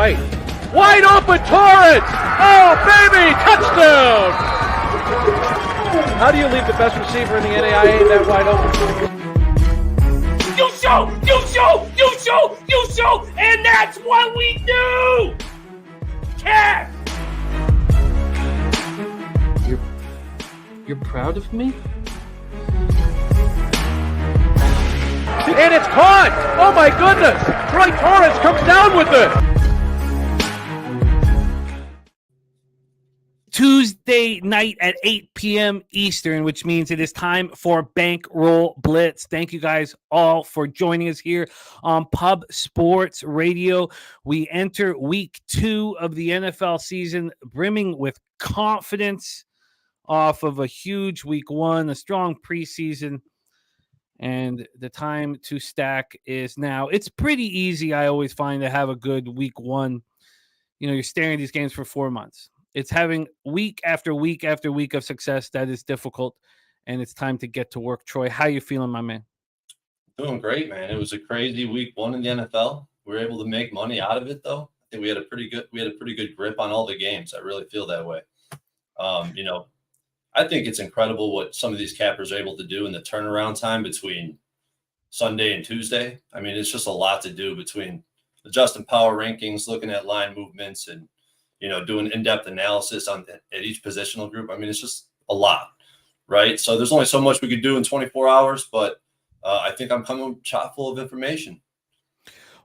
White. Wide open Torrence! Oh, baby! Touchdown! How do you leave the best receiver in the NAIA that wide open? You show, and that's what we do! Cash! You're proud of me? And it's caught! Oh my goodness! Troy Torrence comes down with it! Tuesday night at 8 p.m. Eastern, which means it is time for Bankroll Blitz. Thank you guys all for joining us here on Pub Sports Radio. We enter week 2 of the NFL season brimming with confidence off of a huge week 1, a strong preseason, and the time to stack is now. It's pretty easy, I always find, to have a good week 1. You know, you're staring at these games for 4 months. It's having week after week after week of success that is difficult, and it's time to get to work. Troy, how you feeling, my man? Doing great, man. It was a crazy week 1 in the NFL. We were able to make money out of it, though. I think we had a pretty good grip on all the games. I really feel that way. I think it's incredible what some of these cappers are able to do in the turnaround time between Sunday and Tuesday. I mean, it's just a lot to do between adjusting power rankings, looking at line movements, and doing in-depth analysis at each positional group. I mean, it's just a lot, right? So there's only so much we could do in 24 hours, but I think I'm coming chock full of information.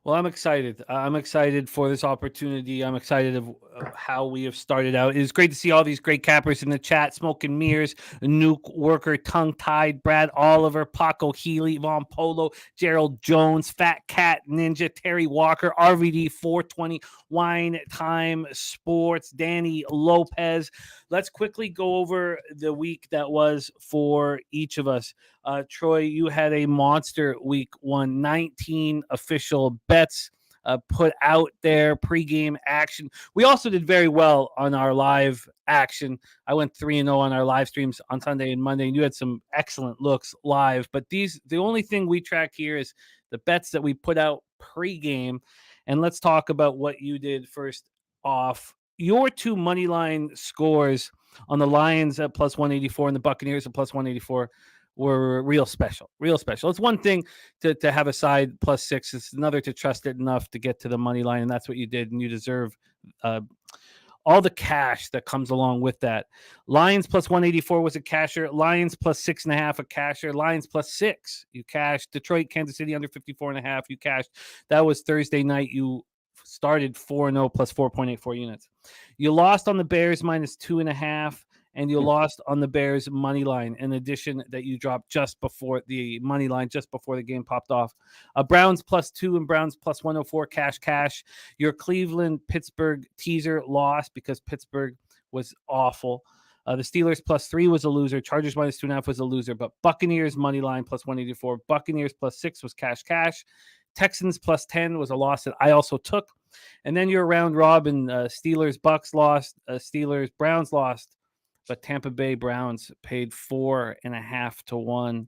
Well, I'm excited. I'm excited for this opportunity. I'm excited of how we have started out. It is great to see all these great cappers in the chat. Smoke and Mirrors, Nuke Worker, Tongue Tied, Brad Oliver, Paco Healy, Von Polo, Gerald Jones, Fat Cat Ninja, Terry Walker, RVD 420, Wine Time Sports, Danny Lopez. Let's quickly go over the week that was for each of us. Troy, you had a monster week 1, 19 official bets put out there, pregame action. We also did very well on our live action. I went 3-0 on our live streams on Sunday and Monday, and you had some excellent looks live. But the only thing we track here is the bets that we put out pregame. And let's talk about what you did first off. Your 2 money line scores on the Lions at plus 184 and the Buccaneers at plus 184 were real special. It's one thing to have a side plus 6. It's another to trust it enough to get to the money line, and that's what you did, and you deserve all the cash that comes along with that. Lions plus 184 was a casher. Lions plus 6.5 a casher. Lions plus 6 you cashed. Detroit, Kansas City under 54.5 you cashed. That was Thursday night. You started 4-0 plus 4.84 units. You lost on the Bears minus 2.5. And you lost on the Bears money line, in addition that you dropped just before the money line, just before the game popped off. Browns plus 2 and Browns plus 104 cash. Your Cleveland-Pittsburgh teaser lost because Pittsburgh was awful. The Steelers plus 3 was a loser. Chargers minus 2.5 was a loser. But Buccaneers money line plus 184. Buccaneers plus 6 was cash. Texans plus 10 was a loss that I also took. And then your round robin, Steelers-Bucks lost. Steelers-Browns lost. But Tampa Bay Browns paid 4.5 to 1.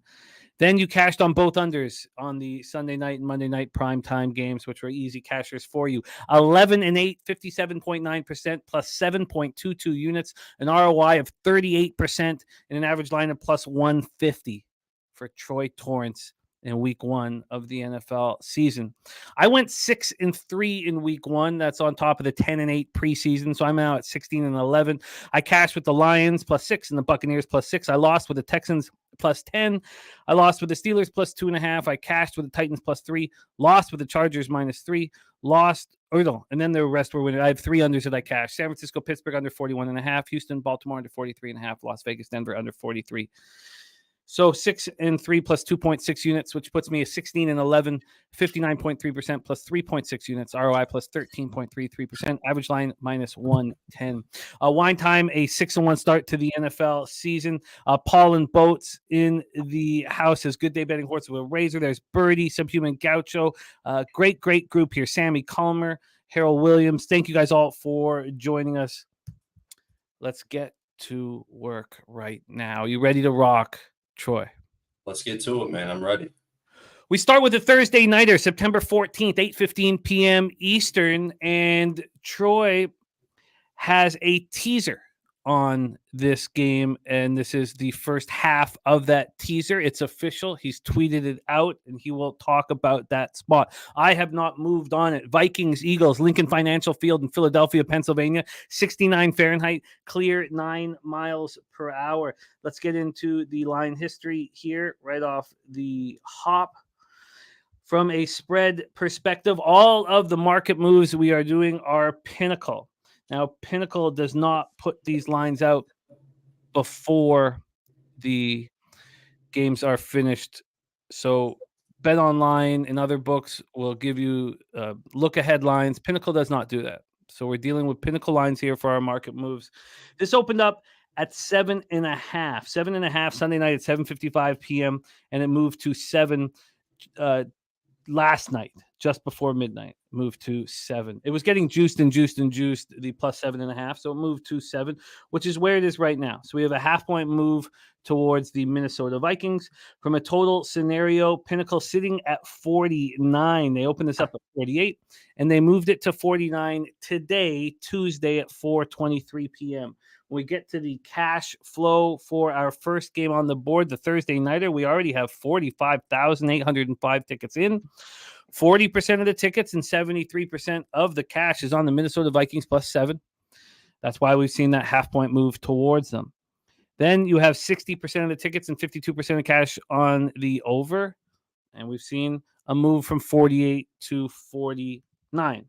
Then you cashed on both unders on the Sunday night and Monday night primetime games, which were easy cashers for you. 11-8, 57.9% plus 7.22 units, an ROI of 38%, and an average line of plus 150 for Troy Torrence in week 1 of the NFL season. I went 6-3 in week 1. That's on top of the 10-8 preseason. So I'm now at 16-11. I cashed with the Lions plus 6 and the Buccaneers plus 6. I lost with the Texans plus 10. I lost with the Steelers plus 2.5. I cashed with the Titans plus 3. Lost with the Chargers minus 3. And then the rest were winning. I have 3 unders that I cashed. San Francisco, Pittsburgh under 41.5. Houston, Baltimore under 43.5. Las Vegas, Denver under 43. So 6-3 plus 2.6 units, which puts me at 16-11, 59.3% plus 3.6 units, ROI plus 13.33%, average line minus 110. Wine time, a 6-1 start to the NFL season. Paul and Boats in the house has Good Day Betting Horse with a Razor. There's Birdie, Subhuman Gaucho. Great group here. Sammy Culmer, Harold Williams. Thank you guys all for joining us. Let's get to work right now. You ready to rock, Troy? Let's get to it, man. I'm ready. We start with the Thursday nighter, September 14th, 8:15 p.m. Eastern, and Troy has a teaser on this game, and this is the first half of that teaser. It's official. He's tweeted it out, and he will talk about that spot. I have not moved on it. Vikings, Eagles, Lincoln Financial Field in Philadelphia, Pennsylvania, 69 Fahrenheit, clear 9 miles per hour. Let's get into the line history here right off the hop. From a spread perspective, all of the market moves we are doing are Pinnacle. Now, Pinnacle does not put these lines out before the games are finished. So Bet Online and other books will give you look-ahead lines. Pinnacle does not do that. So we're dealing with Pinnacle lines here for our market moves. This opened up at 7.5. 7.5 Sunday night at 7:55 p.m. and it moved to 7 last night, just before midnight, moved to 7. It was getting juiced, the plus 7.5. So it moved to 7, which is where it is right now. So we have a half-point move towards the Minnesota Vikings. From a total scenario, Pinnacle sitting at 49. They opened this up at 48, and they moved it to 49 today, Tuesday at 4:23 p.m. When we get to the cash flow for our first game on the board, the Thursday nighter, we already have 45,805 tickets in. 40% of the tickets and 73% of the cash is on the Minnesota Vikings plus 7. That's why we've seen that half-point move towards them. Then you have 60% of the tickets and 52% of cash on the over. And we've seen a move from 48 to 49.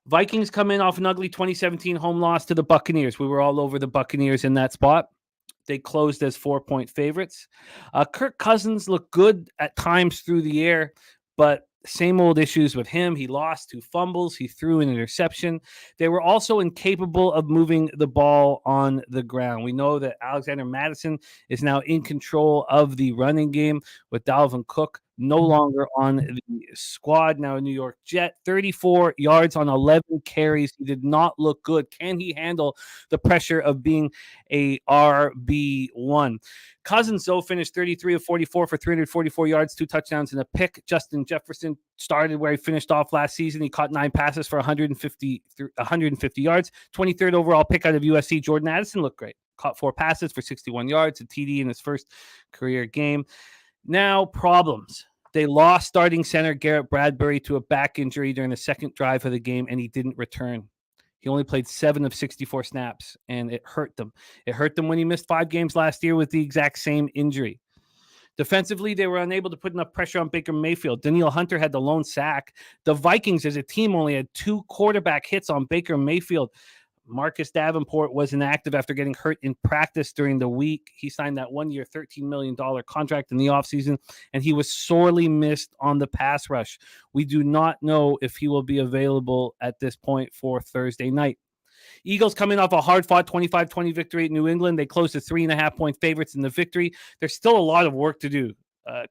Vikings come in off an ugly 2017 home loss to the Buccaneers. We were all over the Buccaneers in that spot. They closed as 4-point favorites. Kirk Cousins looked good at times through the air, but same old issues with him. He lost 2 fumbles. He threw an interception. They were also incapable of moving the ball on the ground. We know that Alexander Mattison is now in control of the running game with Dalvin Cook no longer on the squad. Now a New York Jet, 34 yards on 11 carries. He did not look good. Can he handle the pressure of being a RB1? Cousins, though, finished 33 of 44 for 344 yards, 2 touchdowns and a pick. Justin Jefferson started where he finished off last season. He caught 9 passes for 150 yards. 23rd overall pick out of USC. Jordan Addison looked great. Caught 4 passes for 61 yards, a TD in his first career game. Now, problems. They lost starting center Garrett Bradbury to a back injury during the second drive of the game, and he didn't return. He only played 7 of 64 snaps, and it hurt them. It hurt them when he missed 5 games last year with the exact same injury. Defensively, they were unable to put enough pressure on Baker Mayfield. Danielle Hunter had the lone sack. The Vikings, as a team, only had 2 quarterback hits on Baker Mayfield. Marcus Davenport was inactive after getting hurt in practice during the week. He signed that 1-year, $13 million contract in the offseason, and he was sorely missed on the pass rush. We do not know if he will be available at this point for Thursday night. Eagles coming off a hard-fought 25-20 victory at New England. They closed to 3.5-point favorites in the victory. There's still a lot of work to do.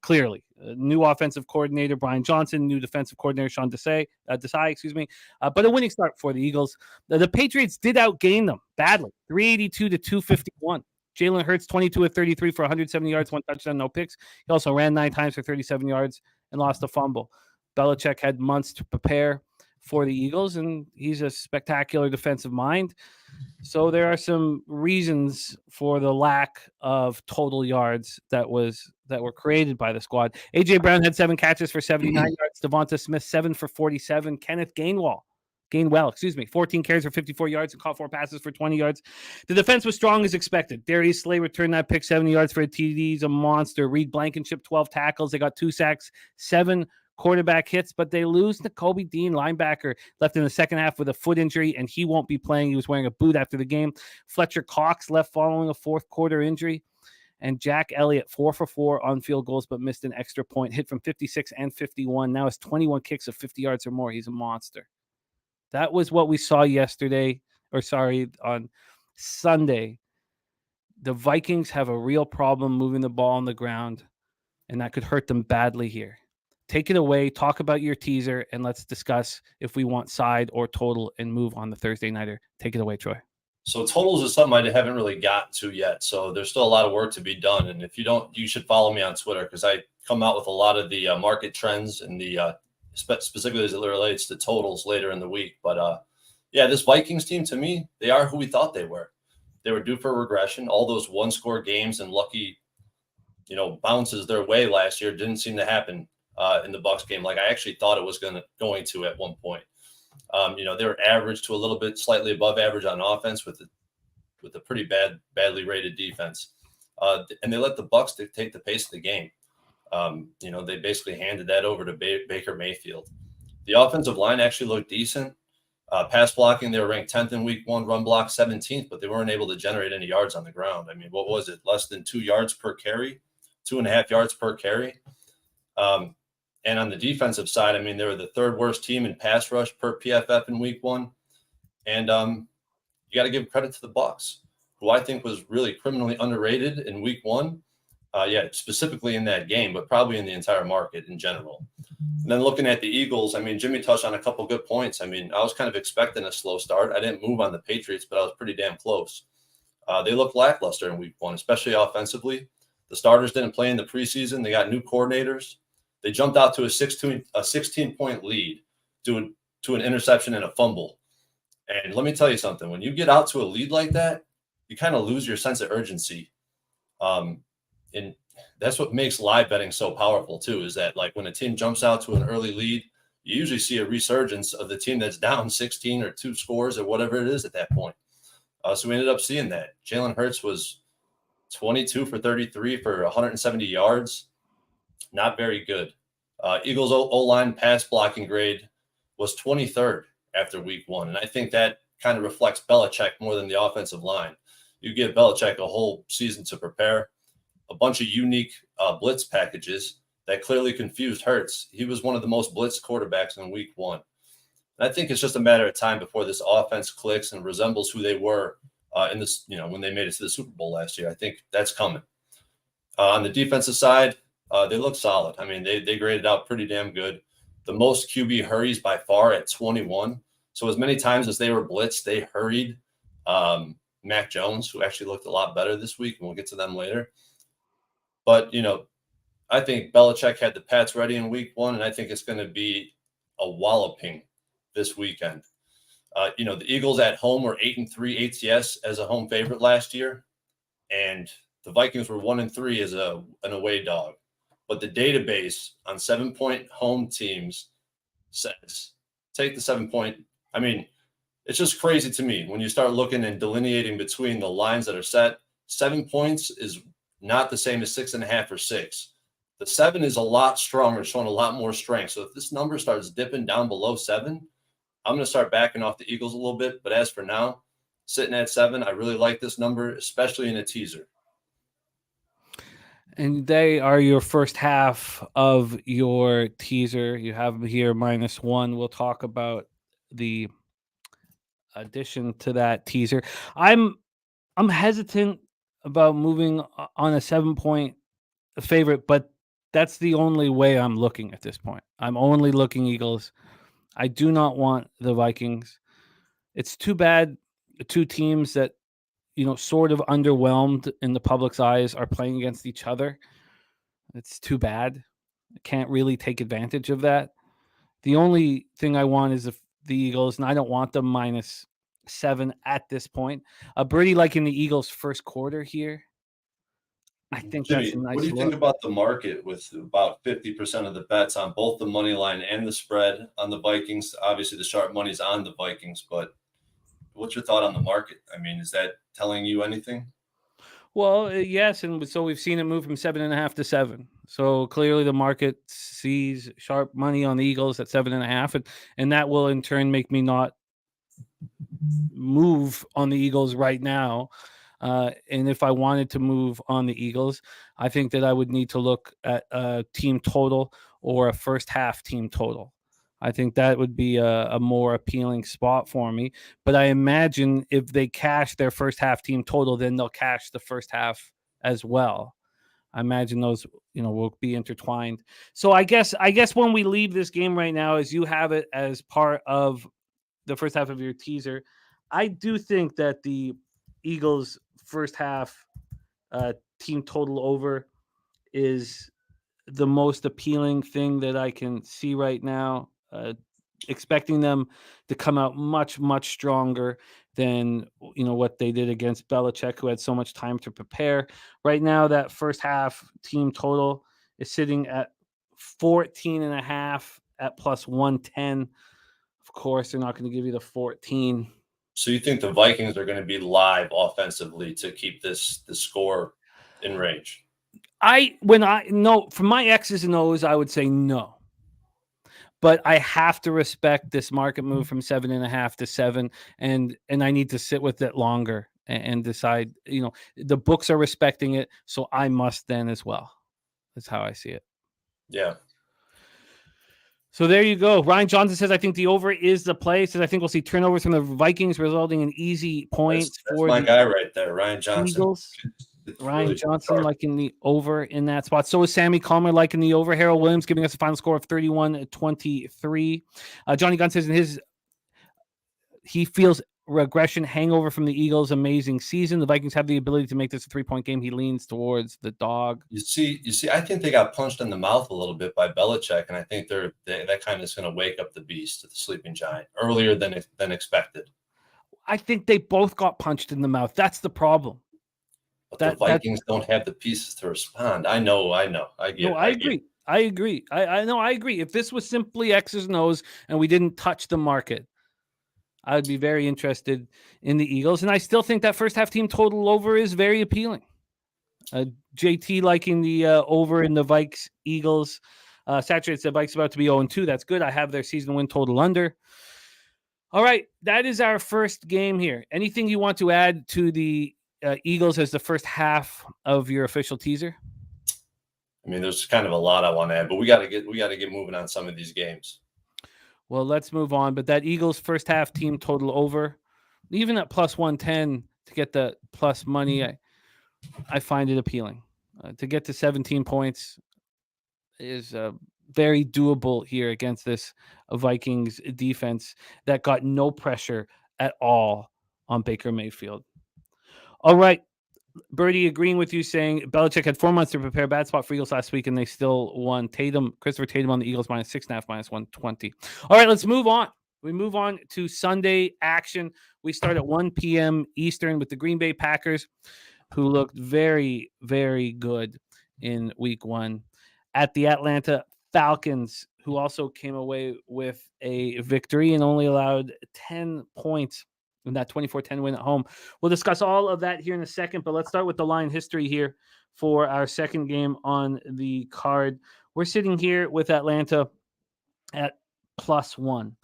Clearly, new offensive coordinator Brian Johnson, new defensive coordinator Sean Desai, but a winning start for the Eagles. The Patriots did outgain them badly, 382 to 251. Jalen Hurts 22 of 33 for 170 yards, 1 touchdown, no picks. He also ran 9 times for 37 yards and lost a fumble. Belichick had months to prepare for the Eagles, and he's a spectacular defensive mind. So there are some reasons for the lack of total yards that were created by the squad. A.J. Brown had 7 catches for 79 yards. Devonta Smith, 7 for 47. Kenneth Gainwell, 14 carries for 54 yards and caught 4 passes for 20 yards. The defense was strong as expected. Darius Slay returned that pick, 70 yards for a TD. He's a monster. Reed Blankenship, 12 tackles. They got 2 sacks, 7 quarterback hits, but they lose Nakobe Dean, linebacker, left in the second half with a foot injury, and he won't be playing. He was wearing a boot after the game. Fletcher Cox left following a fourth quarter injury. And Jack Elliott, 4 for 4 on field goals, but missed an extra point. Hit from 56 and 51. Now has 21 kicks of 50 yards or more. He's a monster. That was what we saw on Sunday. The Vikings have a real problem moving the ball on the ground, and that could hurt them badly here. Take it away, talk about your teaser, and let's discuss if we want side or total and move on the Thursday nighter. Take it away, Troy. So totals is something I haven't really gotten to yet. So there's still a lot of work to be done. And if you don't, you should follow me on Twitter because I come out with a lot of the market trends and the specifically as it relates to totals later in the week. But yeah, this Vikings team, to me, they are who we thought they were. They were due for regression. All those one-score games and lucky, bounces their way last year didn't seem to happen in the Bucs game. Like I actually thought it was going to at one point. They were average to a little bit slightly above average on offense with a pretty badly rated defense. And they let the Bucs dictate the pace of the game. They basically handed that over to Baker Mayfield. The offensive line actually looked decent. Pass blocking, they were ranked 10th in week 1, run block 17th, but they weren't able to generate any yards on the ground. I mean, what was it? Less than 2 yards per carry, 2.5 yards per carry. And on the defensive side, I mean, they were the 3rd worst team in pass rush per PFF in week 1. And you got to give credit to the Bucs, who I think was really criminally underrated in week 1. Specifically in that game, but probably in the entire market in general. And then looking at the Eagles, I mean, Jimmy touched on a couple good points. I mean, I was kind of expecting a slow start. I didn't move on the Patriots, but I was pretty damn close. They looked lackluster in week 1, especially offensively. The starters didn't play in the preseason. They got new coordinators. They jumped out to a 16-point lead to an interception and a fumble. And let me tell you something. When you get out to a lead like that, you kind of lose your sense of urgency. And that's what makes live betting so powerful too, is that like when a team jumps out to an early lead, you usually see a resurgence of the team that's down 16 or 2 scores or whatever it is at that point. So we ended up seeing that. Jalen Hurts was 22 for 33 for 170 yards. Not very good. Eagles O-line pass blocking grade was 23rd after week 1. And I think that kind of reflects Belichick more than the offensive line. You give Belichick a whole season to prepare. A bunch of unique blitz packages that clearly confused Hurts. He was one of the most blitzed quarterbacks in week 1. And I think it's just a matter of time before this offense clicks and resembles who they were in this, when they made it to the Super Bowl last year. I think that's coming. On the defensive side, they look solid. I mean, they graded out pretty damn good. The most QB hurries by far at 21. So as many times as they were blitzed, they hurried Mac Jones, who actually looked a lot better this week, and we'll get to them later. But, I think Belichick had the Pats ready in week 1, and I think it's going to be a walloping this weekend. The Eagles at home were 8-3 ATS as a home favorite last year, and the Vikings were 1-3 as an away dog. But the database on 7-point home teams says take the 7-point. I mean, it's just crazy to me when you start looking and delineating between the lines that are set. 7 points is not the same as 6.5 or 6. The 7 is a lot stronger, showing a lot more strength. So if this number starts dipping down below 7, I'm going to start backing off the Eagles a little bit. But as for now, sitting at 7, I really like this number, especially in a teaser. And they are your first half of your teaser. You have them here -1. We'll talk about the addition to that teaser. I'm hesitant about moving on a 7-point favorite, but that's the only way I'm looking at this point. I'm only looking Eagles. I do not want the Vikings. It's too bad the two teams that, sort of underwhelmed in the public's eyes are playing against each other. It's too bad. I can't really take advantage of that. The only thing I want is the Eagles, and I don't want them -7 at this point. Birdie liking the Eagles first quarter here. I think Jimmy, that's a nice what do you think about the market with about 50% of the bets on both the money line and the spread on the Vikings? Obviously, the sharp money's on the Vikings, but what's your thought on the market? I mean, is that telling you anything? Well, yes, and so we've seen it move from 7.5 to 7. So clearly the market sees sharp money on the Eagles at 7.5, and that will in turn make me not move on the Eagles right now. And if I wanted to move on the Eagles, I think that I would need to look at a team total or a first half team total. I think that would be a more appealing spot for me. But I imagine if they cash their first half team total, then they'll cash the first half as well. I imagine those, will be intertwined. So I guess when we leave this game right now, is you have it as part of the first half of your teaser. I do think that the Eagles' first half team total over is the most appealing thing that I can see right now. Expecting them to come out much, much stronger than what they did against Belichick, who had so much time to prepare. Right now, that first half team total is sitting at 14.5 at plus 110. Of course, they're not going to give you the 14. So you think the Vikings are going to be live offensively to keep the score in range? From my X's and O's, I would say no. But I have to respect this market move from 7.5 to 7, and I need to sit with it longer and decide. The books are respecting it, so I must then as well. That's how I see it. Yeah. So there you go. Ryan Johnson says, I think the over is the play. Says, I think we'll see turnovers from the Vikings resulting in easy points. That's my guy right there, Ryan Johnson. Eagles. Ryan Johnson liking the over in that spot. So is Sammy Calmer liking the over. Harold Williams giving us a final score of 31-23. Johnny Gunn says he feels regression hangover from the Eagles' amazing season. The Vikings have the ability to make this a 3-point game. He leans towards the dog. You see, I think they got punched in the mouth a little bit by Belichick, and I think that kind of is going to wake up the beast, the sleeping giant, earlier than expected. I think they both got punched in the mouth. That's the problem. But the Vikings don't have the pieces to respond. I know. I agree. I agree. I agree. If this was simply X's and O's and we didn't touch the market, I would be very interested in the Eagles. And I still think that first half team total over is very appealing. JT liking the over in the Vikes Eagles. Saturated said Vikes about to be 0-2. That's good. I have their season win total under. All right. That is our first game here. Anything you want to add to the Eagles as the first half of your official teaser? I mean, there's kind of a lot I want to add, but we got to get moving on some of these games. Well, let's move on. But that Eagles first half team total over, even at plus 110 to get the plus money, I find it appealing. To get to 17 points is very doable here against this Vikings defense that got no pressure at all on Baker Mayfield. All right. Birdie agreeing with you, saying Belichick had 4 months to prepare. Bad spot for Eagles last week, and they still won. Christopher Tatum on the Eagles -6.5, -120. All right, let's move on. We move on to Sunday action. We start at 1 p.m. Eastern with the Green Bay Packers, who looked very, very good in week 1, at the Atlanta Falcons, who also came away with a victory and only allowed 10 points in that 24-10 win at home. We'll discuss all of that here in a second, but let's start with the line history here for our second game on the card. We're sitting here with Atlanta at +1.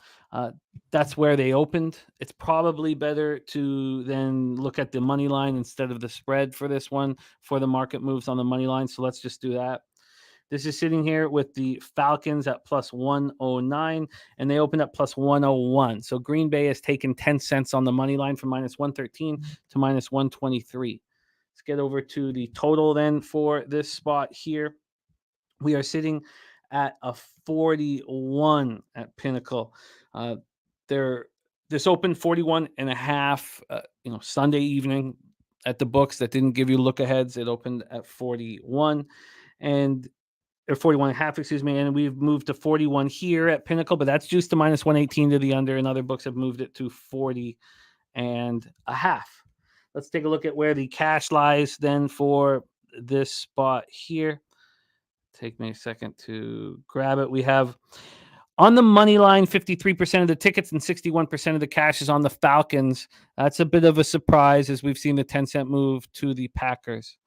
That's where they opened. It's probably better to then look at the money line instead of the spread for this one, for the market moves on the money line. So let's just do that. This is sitting here with the Falcons at +109, and they opened up +101. So Green Bay has taken 10 cents on the money line from -113 to -123. Let's get over to the total then for this spot here. We are sitting at a 41 at Pinnacle. This opened 41.5, Sunday evening at the books. That didn't give you look aheads. It opened at 41 or 41.5, excuse me. And we've moved to 41 here at Pinnacle, but that's juiced to -118 to the under, and other books have moved it to 40.5. Let's take a look at where the cash lies then for this spot here. Take me a second to grab it. We have on the money line, 53% of the tickets and 61% of the cash is on the Falcons. That's a bit of a surprise as we've seen the 10-cent move to the Packers.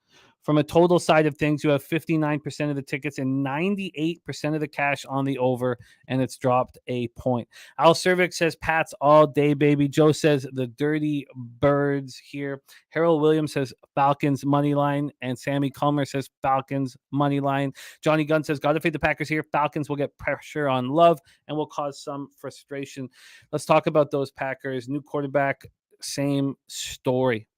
From a total side of things, you have 59% of the tickets and 98% of the cash on the over, and it's dropped a point. Al Cervic says Pats all day, baby. Joe says the Dirty Birds here. Harold Williams says Falcons money line, and Sammy Calmer says Falcons money line. Johnny Gunn says got to fade the Packers here. Falcons will get pressure on Love and will cause some frustration. Let's talk about those Packers. New quarterback, same story.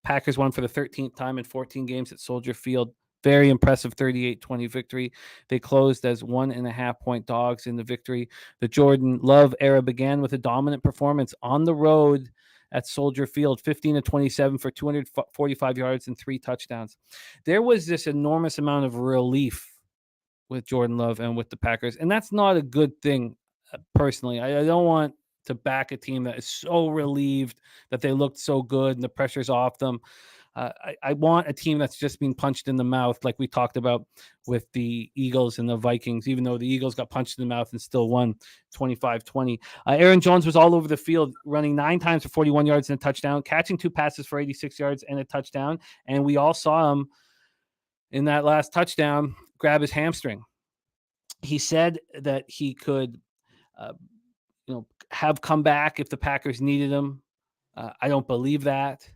Packers won for the 13th time in 14 games at Soldier Field. Very impressive 38-20 victory. They closed as 1.5-point dogs in the victory. The Jordan Love era began with a dominant performance on the road at Soldier Field, 15-27 for 245 yards and 3 touchdowns. There was this enormous amount of relief with Jordan Love and with the Packers, and that's not a good thing. Personally, I don't want to back a team that is so relieved that they looked so good and the pressure's off them. I want a team that's just being punched in the mouth, like we talked about with the Eagles and the Vikings, even though the Eagles got punched in the mouth and still won 25-20. Aaron Jones was all over the field, running 9 times for 41 yards and a touchdown, catching 2 passes for 86 yards and a touchdown. And we all saw him in that last touchdown grab his hamstring. He said that he could have come back if the Packers needed him. I don't believe that.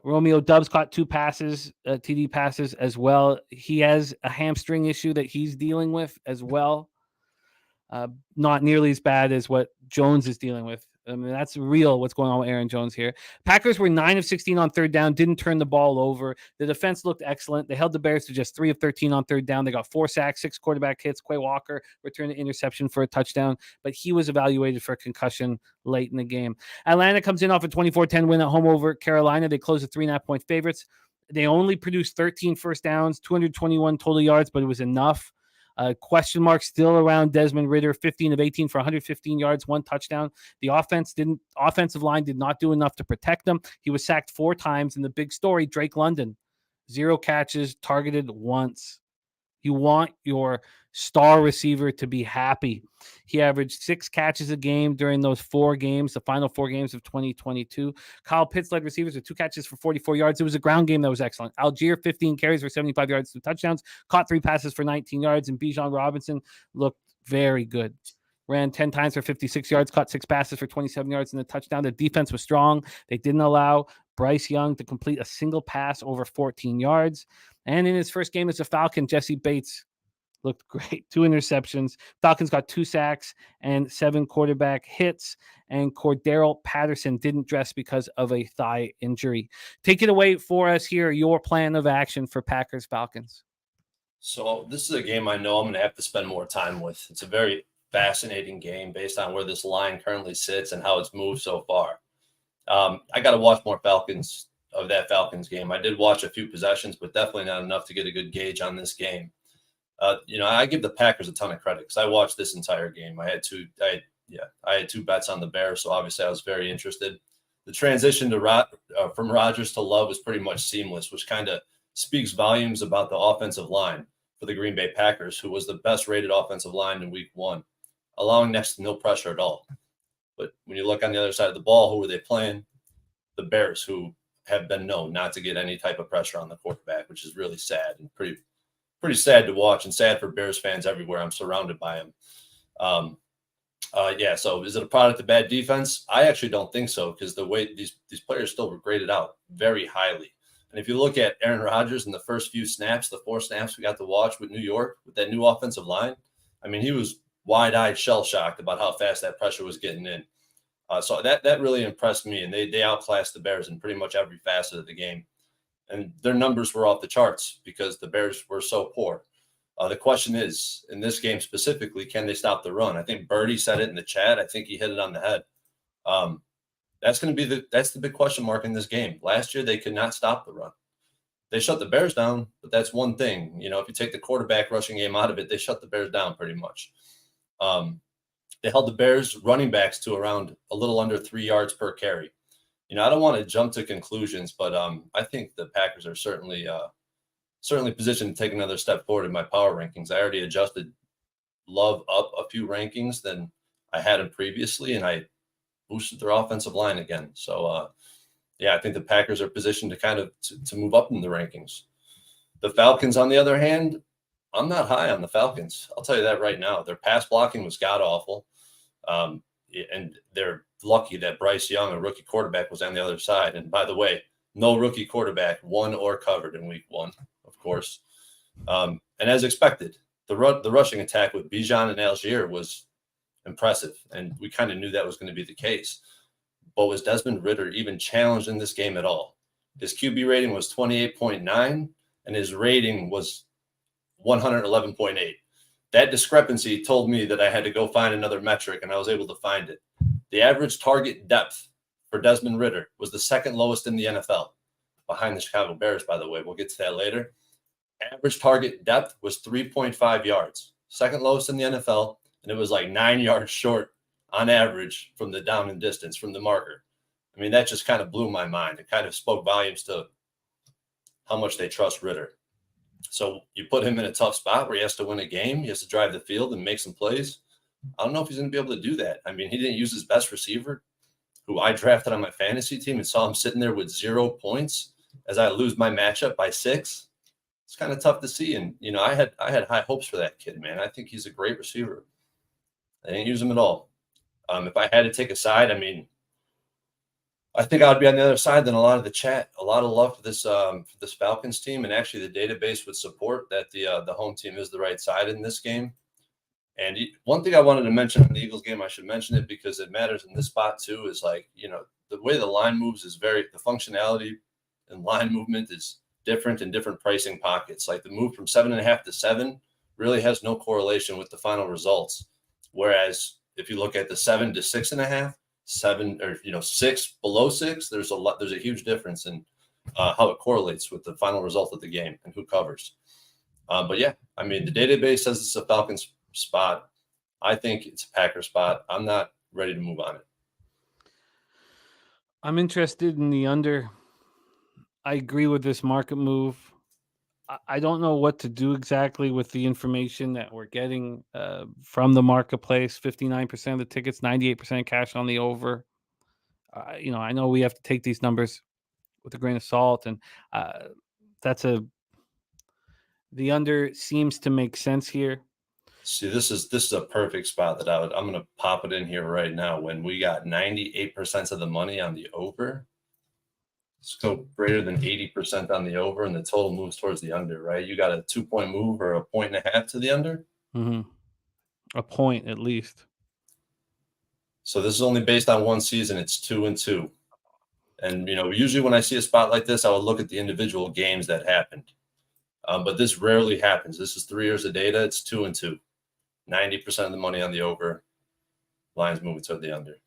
Romeo Doubs caught 2 passes, TD passes as well. He has a hamstring issue that he's dealing with as well. Not nearly as bad as what Jones is dealing with. I mean, that's real what's going on with Aaron Jones here. Packers were 9 of 16 on third down, didn't turn the ball over. The defense looked excellent. They held the Bears to just 3 of 13 on third down. They got 4 sacks, 6 quarterback hits. Quay Walker returned an interception for a touchdown, but he was evaluated for a concussion late in the game. Atlanta comes in off a 24-10 win at home over Carolina. They closed at 3.5-point favorites. They only produced 13 first downs, 221 total yards, but it was enough. Question mark still around Desmond Ridder, 15 of 18 for 115 yards, 1 touchdown. The offensive line did not do enough to protect him. He was sacked 4 times. And the big story, Drake London, 0 catches, targeted once. You want your star receiver to be happy. He averaged 6 catches a game during those 4 games, the final 4 games of 2022. Kyle Pitts led receivers with 2 catches for 44 yards. It was a ground game that was excellent. Algier, 15 carries for 75 yards, 2 touchdowns, caught 3 passes for 19 yards, and Bijan Robinson looked very good. Ran 10 times for 56 yards, caught 6 passes for 27 yards and a touchdown. The defense was strong. They didn't allow Bryce Young to complete a single pass over 14 yards. And in his first game as a Falcon, Jesse Bates looked great. 2 interceptions. Falcons got 2 sacks and 7 quarterback hits. And Cordero Patterson didn't dress because of a thigh injury. Take it away for us here, your plan of action for Packers Falcons. So this is a game I know I'm going to have to spend more time with. It's a very fascinating game based on where this line currently sits and how it's moved so far. I got to watch more Falcons game. I did watch a few possessions, but definitely not enough to get a good gauge on this game. I give the Packers a ton of credit because I watched this entire game. I had 2 bets on the Bears, so obviously I was very interested. The transition to from Rodgers to Love was pretty much seamless, which kind of speaks volumes about the offensive line for the Green Bay Packers, who was the best rated offensive line in week 1, allowing next to no pressure at all. But when you look on the other side of the ball, who were they playing? The Bears, who have been known not to get any type of pressure on the quarterback, which is really sad and pretty sad to watch and sad for Bears fans everywhere. I'm surrounded by them. So is it a product of bad defense? I actually don't think so, because the way these players still were graded out very highly. And if you look at Aaron Rodgers in the first few snaps, the 4 snaps we got to watch with New York with that new offensive line, I mean, he was wide-eyed, shell-shocked about how fast that pressure was getting in. So that really impressed me, and they outclassed the Bears in pretty much every facet of the game. And their numbers were off the charts because the Bears were so poor. The question is, in this game specifically, can they stop the run? I think Birdie said it in the chat. I think he hit it on the head. That's going to be that's the big question mark in this game. Last year, they could not stop the run. They shut the Bears down, but that's one thing. If you take the quarterback rushing game out of it, they shut the Bears down pretty much. They held the Bears running backs to around a little under 3 yards per carry. I don't want to jump to conclusions, but I think the Packers are certainly positioned to take another step forward in my power rankings. I already adjusted Love up a few rankings than I had him previously, and I boosted their offensive line again. So, I think the Packers are positioned to kind of to move up in the rankings. The Falcons, on the other hand, I'm not high on the Falcons. I'll tell you that right now. Their pass blocking was god-awful, and they're lucky that Bryce Young, a rookie quarterback, was on the other side. And by the way, no rookie quarterback won or covered in week 1, of course. And as expected, the rushing attack with Bijan and Algier was impressive, and we kind of knew that was going to be the case. But was Desmond Ridder even challenged in this game at all? His QB rating was 28.9, and his rating was 111.8. That discrepancy told me that I had to go find another metric, and I was able to find it. The average target depth for Desmond Ridder was the second lowest in the NFL, behind the Chicago Bears, by the way. We'll get to that later. Average target depth was 3.5 yards, second lowest in the NFL, and it was like 9 yards short on average from the down and distance from the marker. I mean, that just kind of blew my mind. It kind of spoke volumes to how much they trust Ridder. So you put him in a tough spot where he has to win a game. He has to drive the field and make some plays. I don't know if he's going to be able to do that. I mean, he didn't use his best receiver, who I drafted on my fantasy team, and saw him sitting there with 0 points as I lose my matchup by 6. It's kind of tough to see. And, you know, I had high hopes for that kid, man. I think he's a great receiver. I didn't use him at all. If I had to take a side, I mean, I think I'd be on the other side than a lot of the chat. A lot of love for this Falcons team, and actually the database would support that the home team is the right side in this game. And one thing I wanted to mention in the Eagles game, I should mention it because it matters in this spot too, is like, you know, the way the line moves is the functionality and line movement is different in different pricing pockets. Like the move from 7.5 to 7 really has no correlation with the final results. Whereas if you look at the 7 to 6.5, 7 or, you know, 6 below 6, there's a huge difference in how it correlates with the final result of the game and who covers. But yeah, I mean, the database says it's a Falcons spot. I think it's a Packer spot. I'm not ready to move on it. I'm interested in the under. I agree with this market move. I don't know what to do exactly with the information that we're getting from the marketplace. 59% of the tickets, 98% cash on the over. You know, I know we have to take these numbers with a grain of salt, and the under seems to make sense here. See, this is a perfect spot that I'm going to pop it in here right now. When we got 98% of the money on the over, let's go greater than 80% on the over, and the total moves towards the under, right? You got a 2-point move or a 1.5 to the under? Mm-hmm. A point at least. So this is only based on one season. It's 2-2. And, you know, usually when I see a spot like this, I would look at the individual games that happened. But this rarely happens. This is 3 years of data. It's 2-2. 90% of the money on the over. Lions moving toward the under.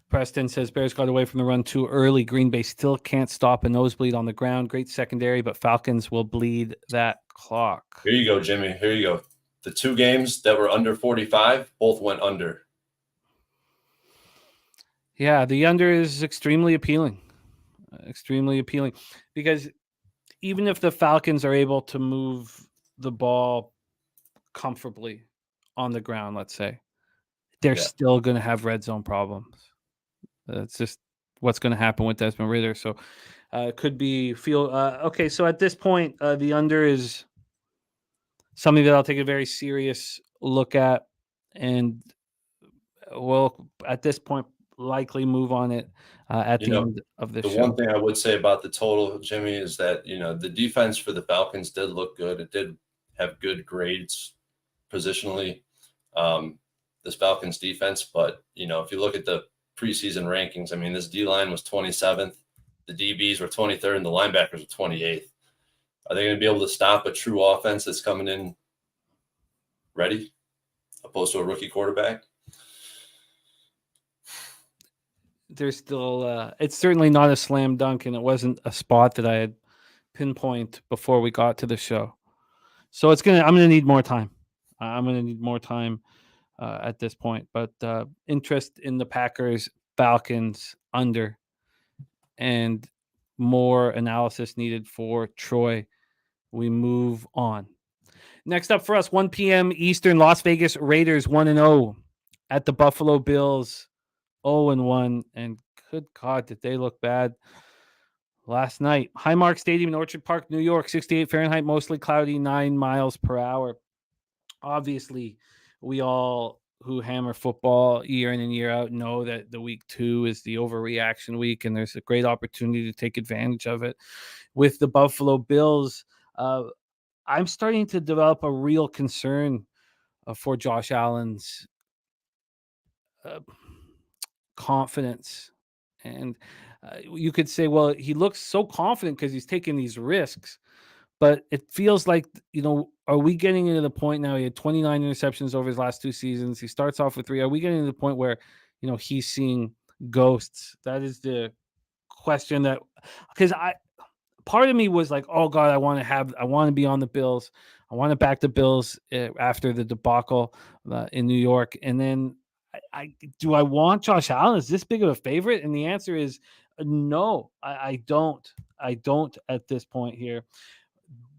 Preston says Bears got away from the run too early. Green Bay still can't stop a nosebleed on the ground. Great secondary, but Falcons will bleed that clock. Here you go, Jimmy. Here you go. The 2 games that were under 45 both went under. Yeah, the under is extremely appealing. Extremely appealing. Because even if the Falcons are able to move the ball comfortably on the ground, let's say, they're still going to have red zone problems. That's just what's going to happen with Desmond Ridder. So it could be okay. So at this point, the under is something that I'll take a very serious look at, and we'll at this point likely move on it at the end of the show. The one thing I would say about the total, Jimmy, is that, you know, the defense for the Falcons did look good. It did have good grades positionally, this Falcons defense. But, you know, if you look at the preseason rankings, I mean, this D-line was 27th. The DBs were 23rd, and the linebackers were 28th. Are they going to be able to stop a true offense that's coming in ready, opposed to a rookie quarterback? There's still it's certainly not a slam dunk, and it wasn't a spot that I had pinpoint before we got to the show. So I'm gonna need more time. I'm gonna need more time at this point. But interest in the Packers, Falcons under, and more analysis needed for Troy. We move on. Next up for us, 1 p.m. Eastern, Las Vegas Raiders 1-0 at the Buffalo Bills 0-1, and good God, did they look bad last night. Highmark Stadium in Orchard Park, New York, 68 Fahrenheit, mostly cloudy, 9 miles per hour. Obviously, we all who hammer football year in and year out know that the week 2 is the overreaction week, and there's a great opportunity to take advantage of it. With the Buffalo Bills, I'm starting to develop a real concern for Josh Allen's confidence. And you could say, well, he looks so confident because he's taking these risks, but it feels like, you know, are we getting into the point now? He had 29 interceptions over his last 2 seasons. He starts off with 3. Are we getting to the point where, you know, he's seeing ghosts? That is the question that, because part of me was like, oh God, I want to be on the Bills. I want to back the Bills after the debacle in New York. And then do I want Josh Allen? Is this big of a favorite? And the answer is no, I don't. I don't at this point here.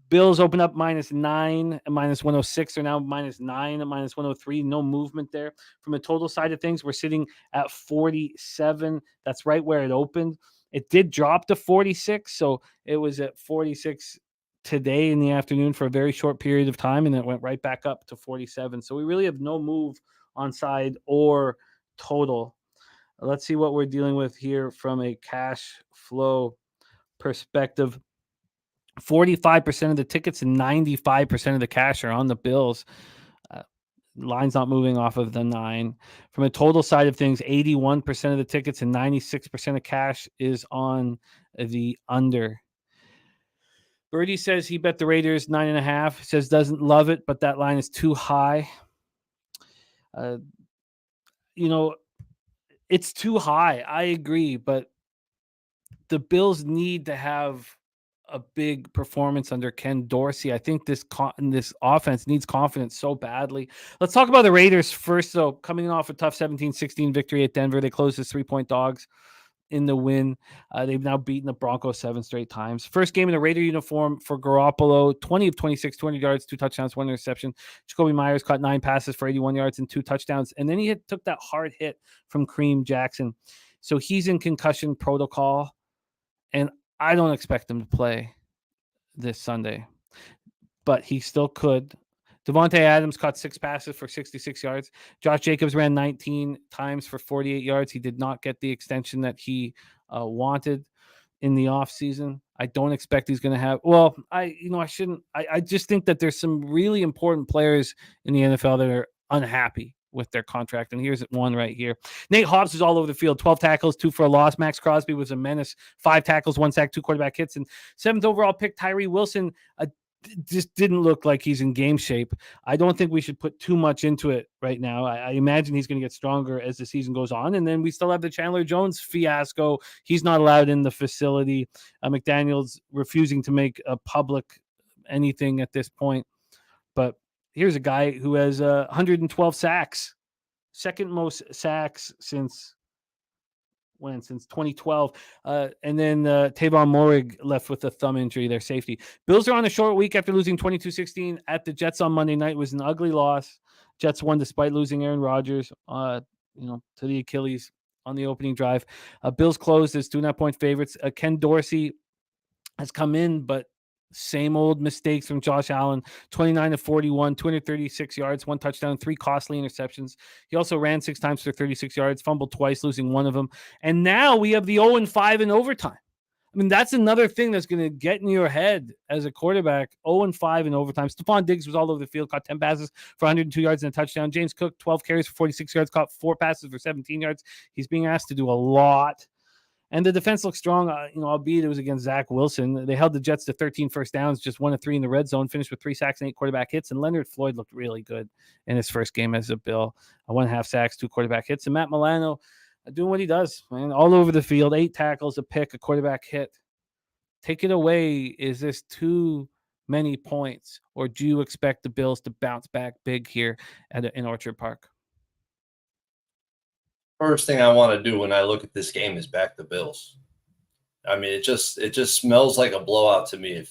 Bills open up -9 and -106. They're now -9 and -103. No movement there. From a total side of things, we're sitting at 47. That's right where it opened. It did drop to 46, so it was at 46 today in the afternoon for a very short period of time, and it went right back up to 47. So we really have no move on side or total. Let's see what we're dealing with here from a cash flow perspective. 45% of the tickets and 95% of the cash are on the Bills. Line's not moving off of the 9. From a total side of things, 81% of the tickets and 96% of cash is on the under. Birdie says he bet the Raiders 9.5. Says doesn't love it, but that line is too high. It's too high. I agree, but the Bills need to have a big performance under Ken Dorsey. I think this offense needs confidence so badly. Let's talk about the Raiders first, though. Coming off a tough 17-16 victory at Denver, they closed as 3-point dogs in the win. They've now beaten the Broncos 7 straight times. First game in a Raider uniform for Garoppolo, 20 of 26, 200 yards, 2 touchdowns, 1 interception. Jacoby Myers caught 9 passes for 81 yards and 2 touchdowns. And then he took that hard hit from Kareem Jackson. So he's in concussion protocol, and I don't expect him to play this Sunday, but he still could. Devontae Adams caught 6 passes for 66 yards. Josh Jacobs ran 19 times for 48 yards. He did not get the extension that he wanted in the offseason. I don't expect he's going to have. Well, I shouldn't. I just think that there's some really important players in the NFL that are unhappy with their contract. And here's one right here. Nate Hobbs is all over the field, 12 tackles, 2 for a loss. Max Crosby was a menace, 5 tackles, 1 sack, 2 quarterback hits. And 7th overall pick, Tyree Wilson, just didn't look like he's in game shape. I don't think we should put too much into it right now. I imagine he's going to get stronger as the season goes on. And then we still have the Chandler Jones fiasco. He's not allowed in the facility. McDaniel's refusing to make a public anything at this point. But here's a guy who has 112 sacks, second most sacks since 2012. And then Tavon Morig left with a thumb injury, their safety. Bills are on a short week after losing 22-16 at the Jets on Monday night. It was an ugly loss. Jets won despite losing Aaron Rodgers, to the Achilles on the opening drive. Bills closed as 2.5-point favorites. Ken Dorsey has come in, but same old mistakes from Josh Allen, 29 of 41, 236 yards, 1 touchdown, 3 costly interceptions. He also ran 6 times for 36 yards, fumbled twice, losing 1 of them. And now we have the 0-5 in overtime. I mean, that's another thing that's going to get in your head as a quarterback. 0-5 in overtime. Stephon Diggs was all over the field, caught 10 passes for 102 yards and a touchdown. James Cook, 12 carries for 46 yards, caught 4 passes for 17 yards. He's being asked to do a lot. And the defense looks strong, albeit it was against Zach Wilson. They held the Jets to 13 first downs, just 1 of 3 in the red zone, finished with 3 sacks and 8 quarterback hits. And Leonard Floyd looked really good in his first game as a Bill. 1.5 sacks, 2 quarterback hits. And Matt Milano doing what he does, man, all over the field, 8 tackles, a pick, a quarterback hit. Take it away. Is this too many points, or do you expect the Bills to bounce back big here in Orchard Park? First thing I want to do when I look at this game is back the Bills. I mean, it just smells like a blowout to me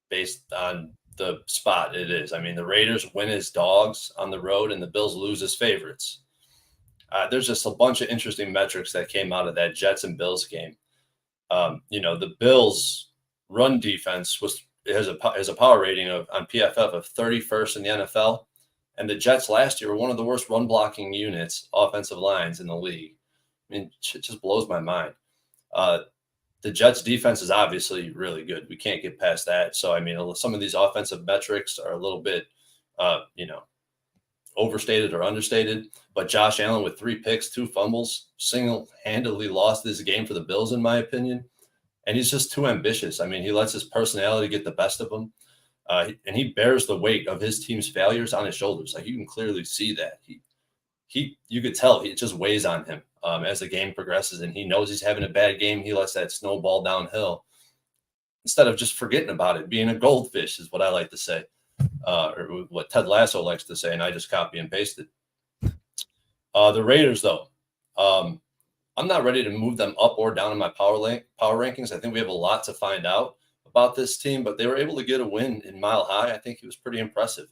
based on the spot it is. I mean, the Raiders win as dogs on the road and the Bills lose as favorites. There's just a bunch of interesting metrics that came out of that Jets and Bills game. The Bills' run defense has a power rating on PFF of 31st in the NFL. And the Jets last year were one of the worst run blocking units, offensive lines in the league. I mean, it just blows my mind. The Jets defense is obviously really good. We can't get past that. So, I mean, some of these offensive metrics are a little bit, overstated or understated. But Josh Allen with 3 picks, 2 fumbles, single-handedly lost this game for the Bills, in my opinion. And he's just too ambitious. I mean, he lets his personality get the best of him. And he bears the weight of his team's failures on his shoulders. Like, you can clearly see that. you could tell it just weighs on him as the game progresses, and he knows he's having a bad game. He lets that snowball downhill instead of just forgetting about it. Being a goldfish is what I like to say, or what Ted Lasso likes to say, and I just copy and paste it. The Raiders, though, I'm not ready to move them up or down in my power rankings. I think we have a lot to find out about this team, but they were able to get a win in Mile High. I think it was pretty impressive.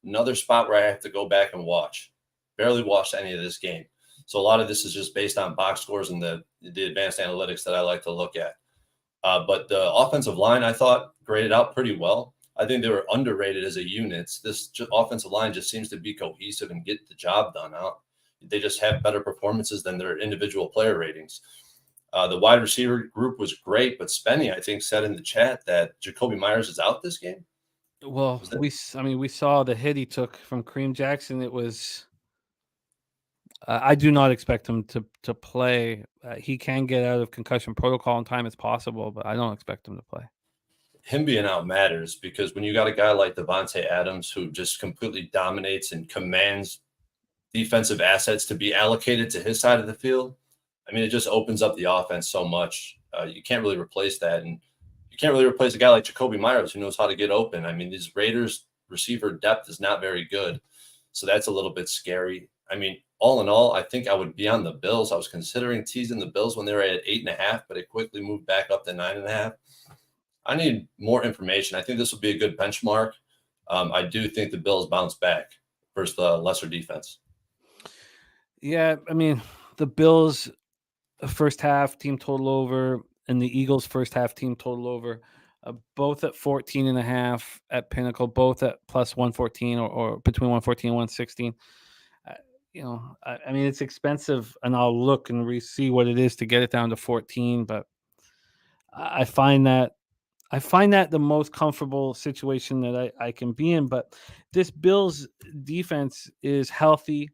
Another spot where I have to go back and watch. Barely watched any of this game. So a lot of this is just based on box scores and the advanced analytics that I like to look at. But the offensive line, I thought, graded out pretty well. I think they were underrated as a unit. This offensive line just seems to be cohesive and get the job done. They just have better performances than their individual player ratings. The wide receiver group was great, but Spenny, I think, said in the chat that Jacoby Myers is out this game. Well, we saw the hit he took from Kareem Jackson. It was. I do not expect him to play. He can get out of concussion protocol in time as possible, but I don't expect him to play. Him being out matters because when you got a guy like Devontae Adams who just completely dominates and commands defensive assets to be allocated to his side of the field, I mean, it just opens up the offense so much. You can't really replace that. And you can't really replace a guy like Jacoby Myers who knows how to get open. I mean, these Raiders receiver depth is not very good. So that's a little bit scary. I mean, all in all, I think I would be on the Bills. I was considering teasing the Bills when they were at 8.5, but it quickly moved back up to 9.5. I need more information. I think this will be a good benchmark. I do think the Bills bounce back versus the lesser defense. Yeah, I mean, the Bills first half team total over and the Eagles first half team total over, both at 14.5 at Pinnacle, both at plus 114 or between 114 and 116. I mean, it's expensive, and I'll look and see what it is to get it down to 14. But I find that the most comfortable situation that I can be in. But this Bills defense is healthy.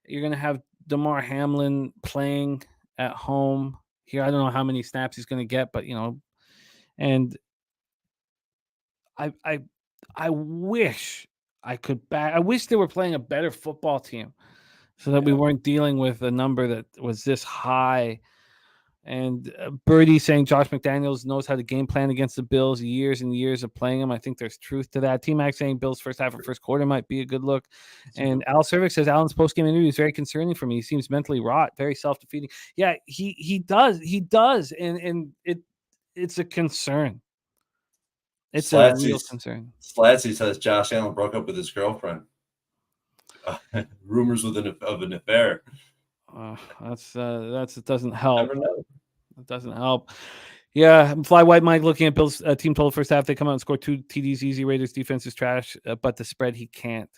You're going to have DeMar Hamlin playing at home here. I don't know how many snaps he's going to get, but and I wish I could back. I wish they were playing a better football team, so that we weren't dealing with a number that was this high. And Birdie saying Josh McDaniels knows how to game plan against the Bills, years and years of playing them. I think there's truth to that. T-Mac saying Bills first half or first quarter might be a good look. And Al Cervic says Allen's post-game interview is very concerning for me. He seems mentally wrought, very self-defeating. Yeah, he does. And it's a concern. It's a real concern. Slatsy says Josh Allen broke up with his girlfriend. Rumors of an affair. That doesn't help. Never know. It doesn't help. Yeah, Fly White Mike looking at Bills team total first half. They come out and score 2 TDs easy. Raiders defense is trash, but the spread he can't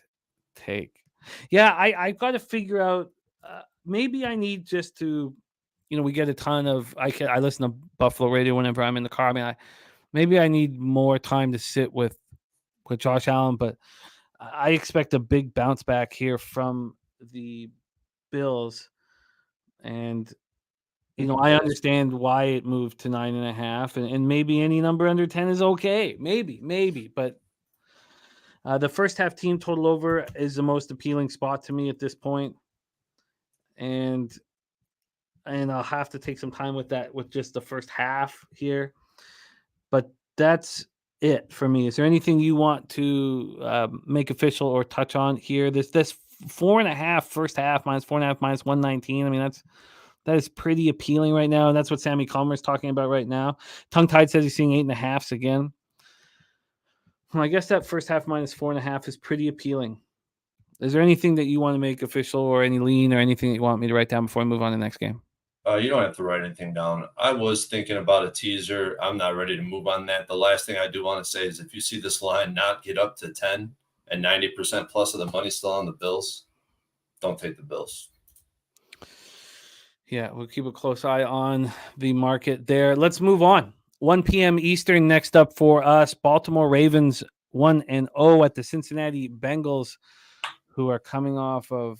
take. Yeah, I got to figure out. Maybe I need just to, we get a ton of. I listen to Buffalo radio whenever I'm in the car. I mean, maybe I need more time to sit with Josh Allen, but I expect a big bounce back here from the Bills. And, I understand why it moved to 9.5, and maybe any number under 10 is okay. Maybe. But the first half team total over is the most appealing spot to me at this point. And I'll have to take some time with that, with just the first half here. But that's it for me. Is there anything you want to make official or touch on here? This 4.5 first half minus 4.5 minus 119. I mean, that is pretty appealing right now. And that's what Sammy Calmer is talking about right now. Tongue Tied says he's seeing 8.5s again. Well, I guess that first half minus 4.5 is pretty appealing. Is there anything that you want to make official or any lean or anything that you want me to write down before I move on to the next game? You don't have to write anything down. I was thinking about a teaser. I'm not ready to move on that. The last thing I do want to say is if you see this line not get up to 10 and 90% plus of the money still on the Bills, don't take the Bills. Yeah, we'll keep a close eye on the market there. Let's move on. 1 p.m. Eastern next up for us. Baltimore Ravens 1-0 at the Cincinnati Bengals, who are coming off of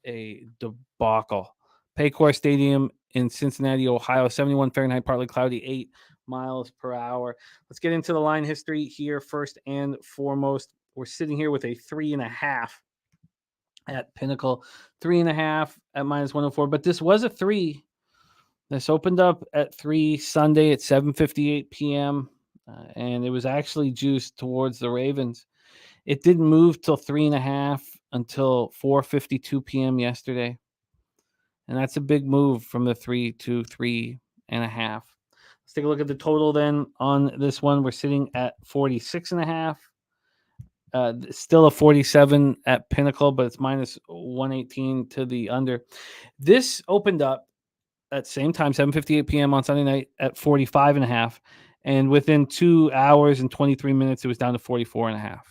a debacle. Paycor Stadium in Cincinnati, Ohio, 71 Fahrenheit, partly cloudy, 8 miles per hour. Let's get into the line history here first and foremost. We're sitting here with a 3.5 at Pinnacle, 3.5 at -104. But this was a 3. This opened up at 3 Sunday at 7:58 p.m. And it was actually juiced towards the Ravens. It didn't move till 3.5 until 4:52 p.m. yesterday. And that's a big move from the 3 to 3.5. Let's take a look at the total then on this one. We're sitting at 46.5. Still a 47 at Pinnacle, but it's -118 to the under. This opened up at same time, 7:58 p.m. on Sunday night at 45.5. And within 2 hours and 23 minutes, it was down to 44.5.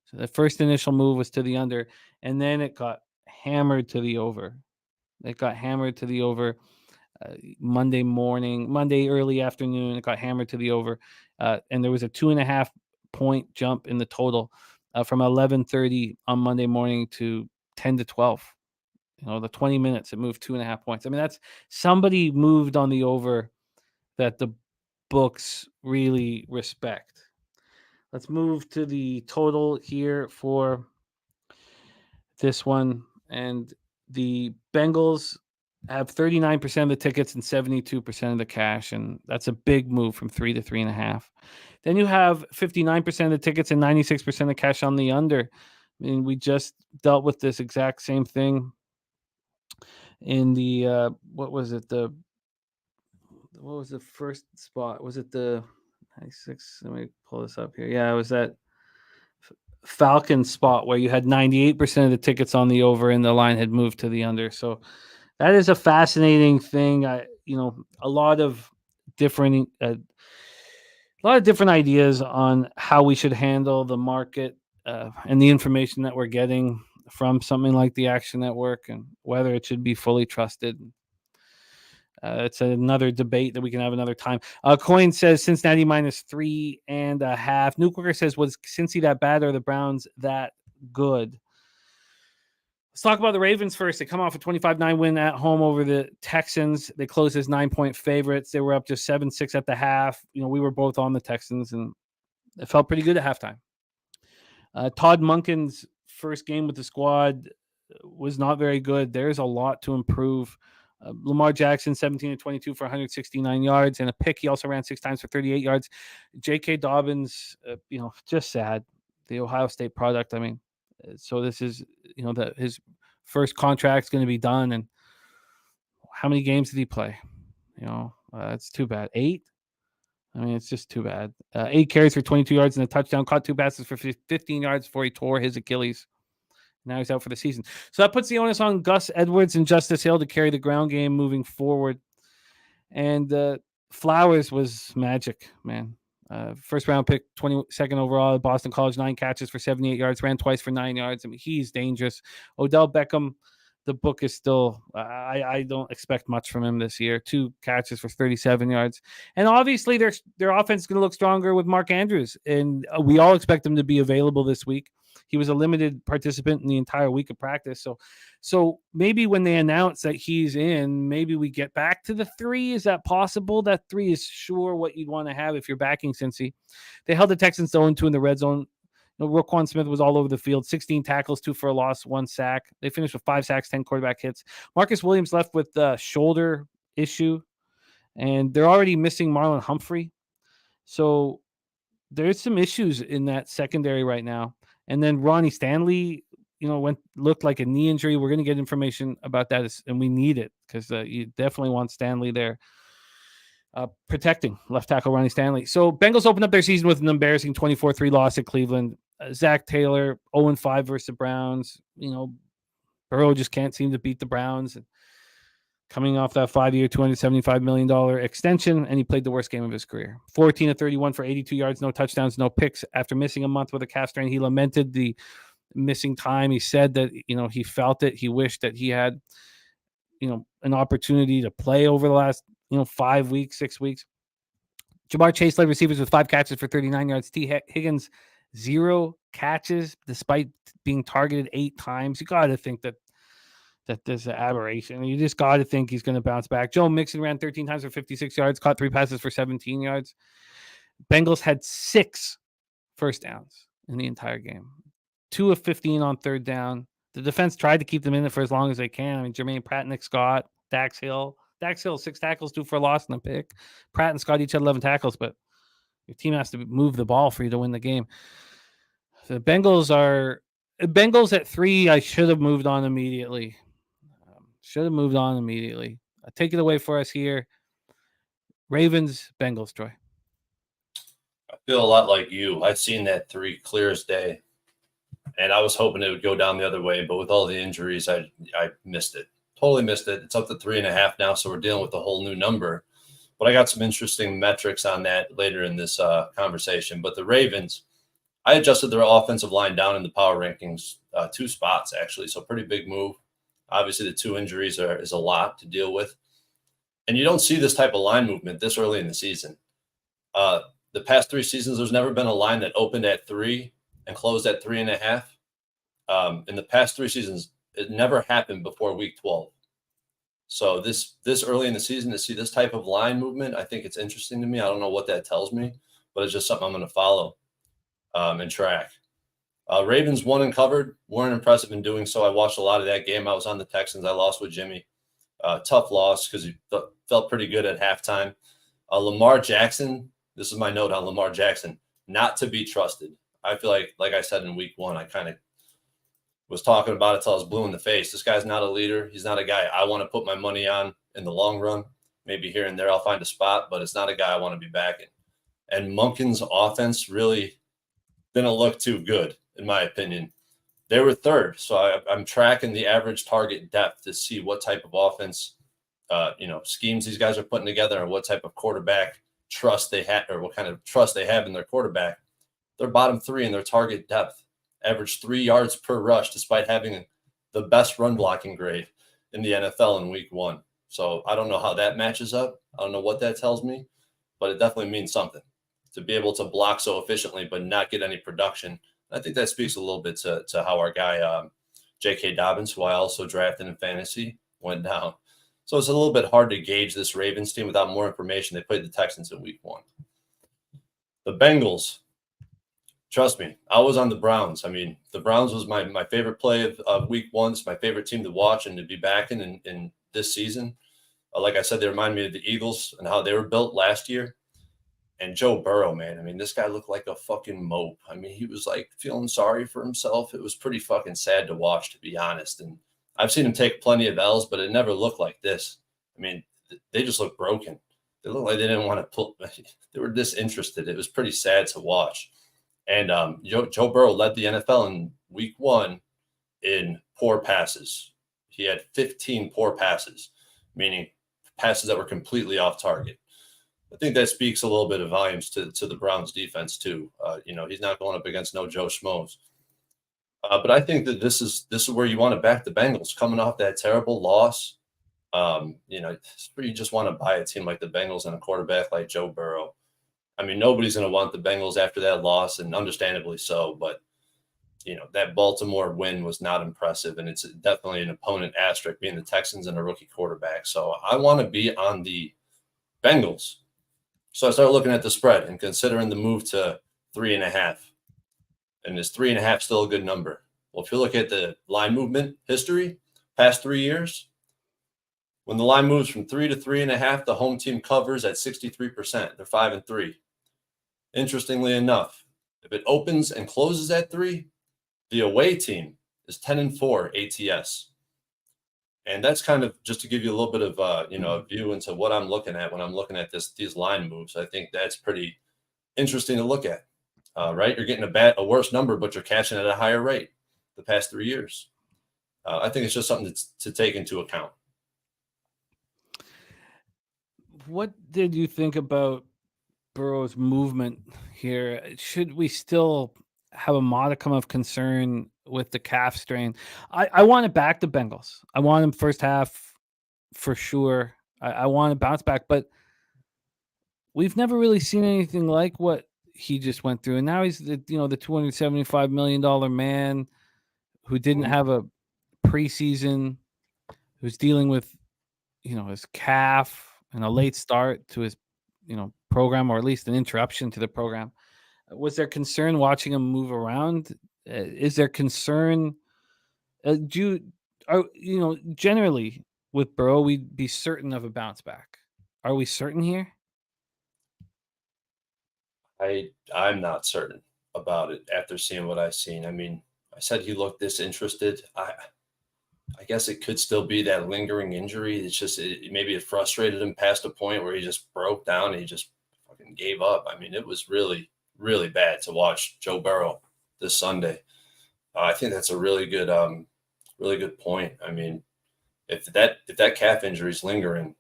So the first initial move was to the under, and then it got hammered to the over. It got hammered to the over Monday morning, Monday early afternoon. It got hammered to the over, and there was a 2.5 point jump in the total from 11:30 on Monday morning to 10 to 12. The 20 minutes it moved 2.5 points. I mean, that's somebody moved on the over that the books really respect. Let's move to the total here for this one. And the Bengals have 39% of the tickets and 72% of the cash. And that's a big move from 3 to 3.5. Then you have 59% of the tickets and 96% of cash on the under. I mean, we just dealt with this exact same thing in the what was the first spot? Was it the 96? Let me pull this up here. Yeah, it was that Falcons spot where you had 98% of the tickets on the over and the line had moved to the under. So that is a fascinating thing. A lot of different ideas on how we should handle the market and the information that we're getting from something like the Action Network and whether it should be fully trusted. It's another debate that we can have another time. Coin says Cincinnati -3.5. Newquarter says, was Cincy that bad or the Browns that good? Let's talk about the Ravens first. They come off a 25-9 win at home over the Texans. They closed as 9-point favorites. They were up just 7-6 at the half. We were both on the Texans, and it felt pretty good at halftime. Todd Monken's first game with the squad was not very good. There's a lot to improve. Lamar Jackson, 17-22 for 169 yards and a pick. He also ran 6 times for 38 yards. J.K. Dobbins, just sad. The Ohio State product. I mean, so this is, his first contract's going to be done. And how many games did he play? It's too bad. 8? I mean, it's just too bad. 8 carries for 22 yards and a touchdown. Caught 2 passes for 15 yards before he tore his Achilles. Now he's out for the season. So that puts the onus on Gus Edwards and Justice Hill to carry the ground game moving forward. And Flowers was magic, man. First round pick, 22nd overall, Boston College, 9 catches for 78 yards, ran twice for 9 yards. I mean, he's dangerous. Odell Beckham, the book is still, I don't expect much from him this year. 2 catches for 37 yards. And obviously their offense is going to look stronger with Mark Andrews. And we all expect him to be available this week. He was a limited participant in the entire week of practice. So maybe when they announce that he's in, maybe we get back to the 3. Is that possible? That 3 is sure what you'd want to have if you're backing Cincy. They held the Texans 0-2 in the red zone. Roquan Smith was all over the field, 16 tackles, 2 for a loss, 1 sack. They finished with 5 sacks, 10 quarterback hits. Marcus Williams left with the shoulder issue, and they're already missing Marlon Humphrey. So there's some issues in that secondary right now. And then Ronnie Stanley, looked like a knee injury. We're going to get information about that, and we need it because you definitely want Stanley there protecting left tackle Ronnie Stanley. So Bengals opened up their season with an embarrassing 24-3 loss at Cleveland. Zach Taylor, 0-5 versus the Browns. Burrow just can't seem to beat the Browns. Coming off that 5-year, $275 million extension, and he played the worst game of his career. 14-31 for 82 yards, no touchdowns, no picks. After missing a month with a calf strain, he lamented the missing time. He said that, he felt it. He wished that he had, an opportunity to play over the last, 5 weeks, 6 weeks. Jamar Chase led receivers with 5 catches for 39 yards. T. Higgins, 0 catches despite being targeted 8 times. You got to think that there's an aberration. You just got to think he's going to bounce back. Joe Mixon ran 13 times for 56 yards, caught 3 passes for 17 yards. Bengals had 6 first downs in the entire game. 2 of 15 on third down, The defense tried to keep them in it for as long as they can. I mean, Jermaine Pratt, Nick Scott, Dax Hill, 6 tackles, 2 for a loss and a pick. Pratt and Scott each had 11 tackles, but your team has to move the ball for you to win the game. The Bengals at 3. I should have moved on immediately. Take it away for us here. Ravens, Bengals, Troy. I feel a lot like you. I've seen that 3 clear as day, and I was hoping it would go down the other way, but with all the injuries, I missed it. Totally missed it. It's up to 3.5 now, so we're dealing with a whole new number. But I got some interesting metrics on that later in this conversation. But the Ravens, I adjusted their offensive line down in the power rankings 2 spots, actually, so pretty big move. Obviously, the 2 injuries is a lot to deal with. And you don't see this type of line movement this early in the season. The past 3 seasons, there's never been a line that opened at 3 and closed at 3.5. In the past 3 seasons, it never happened before week 12. So this early in the season to see this type of line movement, I think it's interesting to me. I don't know what that tells me, but it's just something I'm going to follow and track. Ravens won and covered, weren't impressive in doing so. I watched a lot of that game. I was on the Texans. I lost with Jimmy. Tough loss because he felt pretty good at halftime. Lamar Jackson, this is my note on Lamar Jackson, not to be trusted. I feel like I said in week 1, I kind of was talking about it till I was blue in the face. This guy's not a leader. He's not a guy I want to put my money on in the long run. Maybe here and there I'll find a spot, but it's not a guy I want to be backing. And Monken's offense really didn't look too good, in my opinion. They were 3rd, so I'm tracking the average target depth to see what type of offense, schemes these guys are putting together and what type of quarterback trust they have, or what kind of trust they have in their quarterback. They're bottom 3 in their target depth, average 3 yards per rush, despite having the best run blocking grade in the NFL in week 1. So I don't know how that matches up. I don't know what that tells me, but it definitely means something to be able to block so efficiently but not get any production. I think that speaks a little bit to how our guy, J.K. Dobbins, who I also drafted in fantasy, went down. So it's a little bit hard to gauge this Ravens team without more information. They played the Texans in week 1. The Bengals, trust me, I was on the Browns. I mean, the Browns was my favorite play of week 1. It's my favorite team to watch and to be backing in this season. Like I said, they remind me of the Eagles and how they were built last year. And Joe Burrow, man, I mean, this guy looked like a fucking mope. I mean, he was like feeling sorry for himself. It was pretty fucking sad to watch, to be honest. And I've seen him take plenty of L's, but it never looked like this. I mean, they just looked broken. They looked like they didn't want to pull. They were disinterested. It was pretty sad to watch. And Joe Burrow led the NFL in week 1 in poor passes. He had 15 poor passes, meaning passes that were completely off target. I think that speaks a little bit of volumes to the Browns defense too. He's not going up against no Joe Schmoes. But I think that this is where you want to back the Bengals coming off that terrible loss. It's where you just want to buy a team like the Bengals and a quarterback like Joe Burrow. I mean, nobody's going to want the Bengals after that loss, and understandably so. But, that Baltimore win was not impressive, and it's definitely an opponent asterisk being the Texans and a rookie quarterback. So I want to be on the Bengals. So I started looking at the spread and considering the move to 3.5. And is 3.5 still a good number? Well, if you look at the line movement history, past 3 years, when the line moves from 3 to 3.5, the home team covers at 63%. They're 5-3. Interestingly enough, if it opens and closes at 3, the away team is 10-4 ATS. And that's kind of just to give you a little bit of a view into what I'm looking at when I'm looking at these line moves. I think that's pretty interesting to look at. Right? You're getting a worse number, but you're cashing at a higher rate the past 3 years. I think it's just something to take into account. What did you think about Burrow's movement here? Should we still have a modicum of concern with the calf strain? I want to back the Bengals. I want him first half for sure. I want to bounce back, but we've never really seen anything like what he just went through. And now he's the $275 million man who didn't have a preseason, who's dealing with, his calf and a late start to his, program, or at least an interruption to the program. Was there concern watching him move around? Is there concern Generally with Burrow, we'd be certain of a bounce back. Are we certain here? I'm not certain about it after seeing what I've seen. I mean, I said he looked disinterested. I guess it could still be that lingering injury. It's just maybe it frustrated him past a point where he just broke down and he just fucking gave up. I mean, it was really, really bad to watch Joe Burrow this Sunday. I think that's a really good point. I mean, if that calf injury is lingering,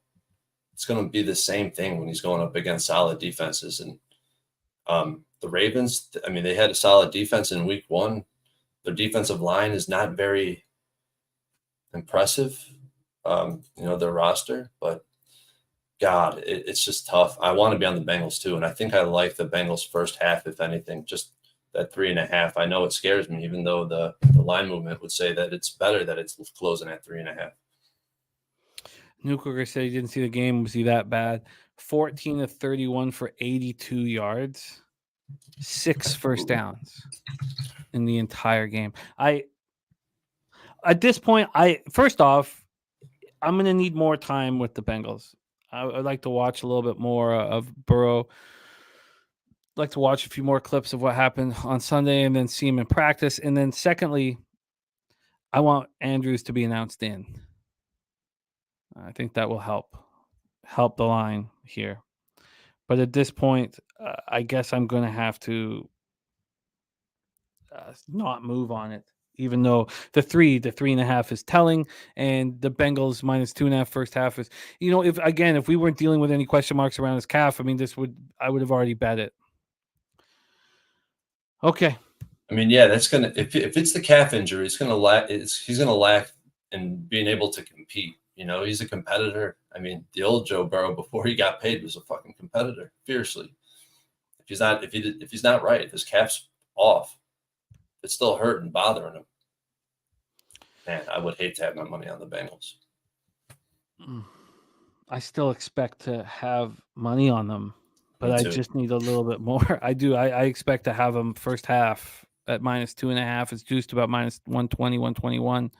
it's going to be the same thing when he's going up against solid defenses. And the Ravens, I mean, they had a solid defense in week 1. Their defensive line is not very impressive, their roster, but God, it's just tough. I want to be on the Bengals too. And I think I like the Bengals first half, if anything, just that 3.5. I know it scares me, even though the line movement would say that it's better that it's closing at 3.5. Newkirker said he didn't see the game. Was he that bad? 14 of 31 for 82 yards, 6 first downs in the entire game. At this point, first off, I'm going to need more time with the Bengals. I'd like to watch a little bit more of Burrow. I'd like to watch a few more clips of what happened on Sunday and then see him in practice. And then secondly, I want Andrews to be announced in. I think that will help the line here. But at this point, I guess I'm going to have to not move on it, even though the 3.5 is telling, and the Bengals -2.5 first half is, if we weren't dealing with any question marks around his calf, I mean, I would have already bet it. Okay. I mean, yeah, that's gonna if it's the calf injury, he's gonna lack in being able to compete. He's a competitor. I mean, the old Joe Burrow before he got paid was a fucking competitor, fiercely. If he's not right, if his calf's off, it's still hurting, bothering him. Man, I would hate to have my money on the Bengals. I still expect to have money on them, but I just need a little bit more. I do. I expect to have them first half at -2.5. It's juiced about -120, 121.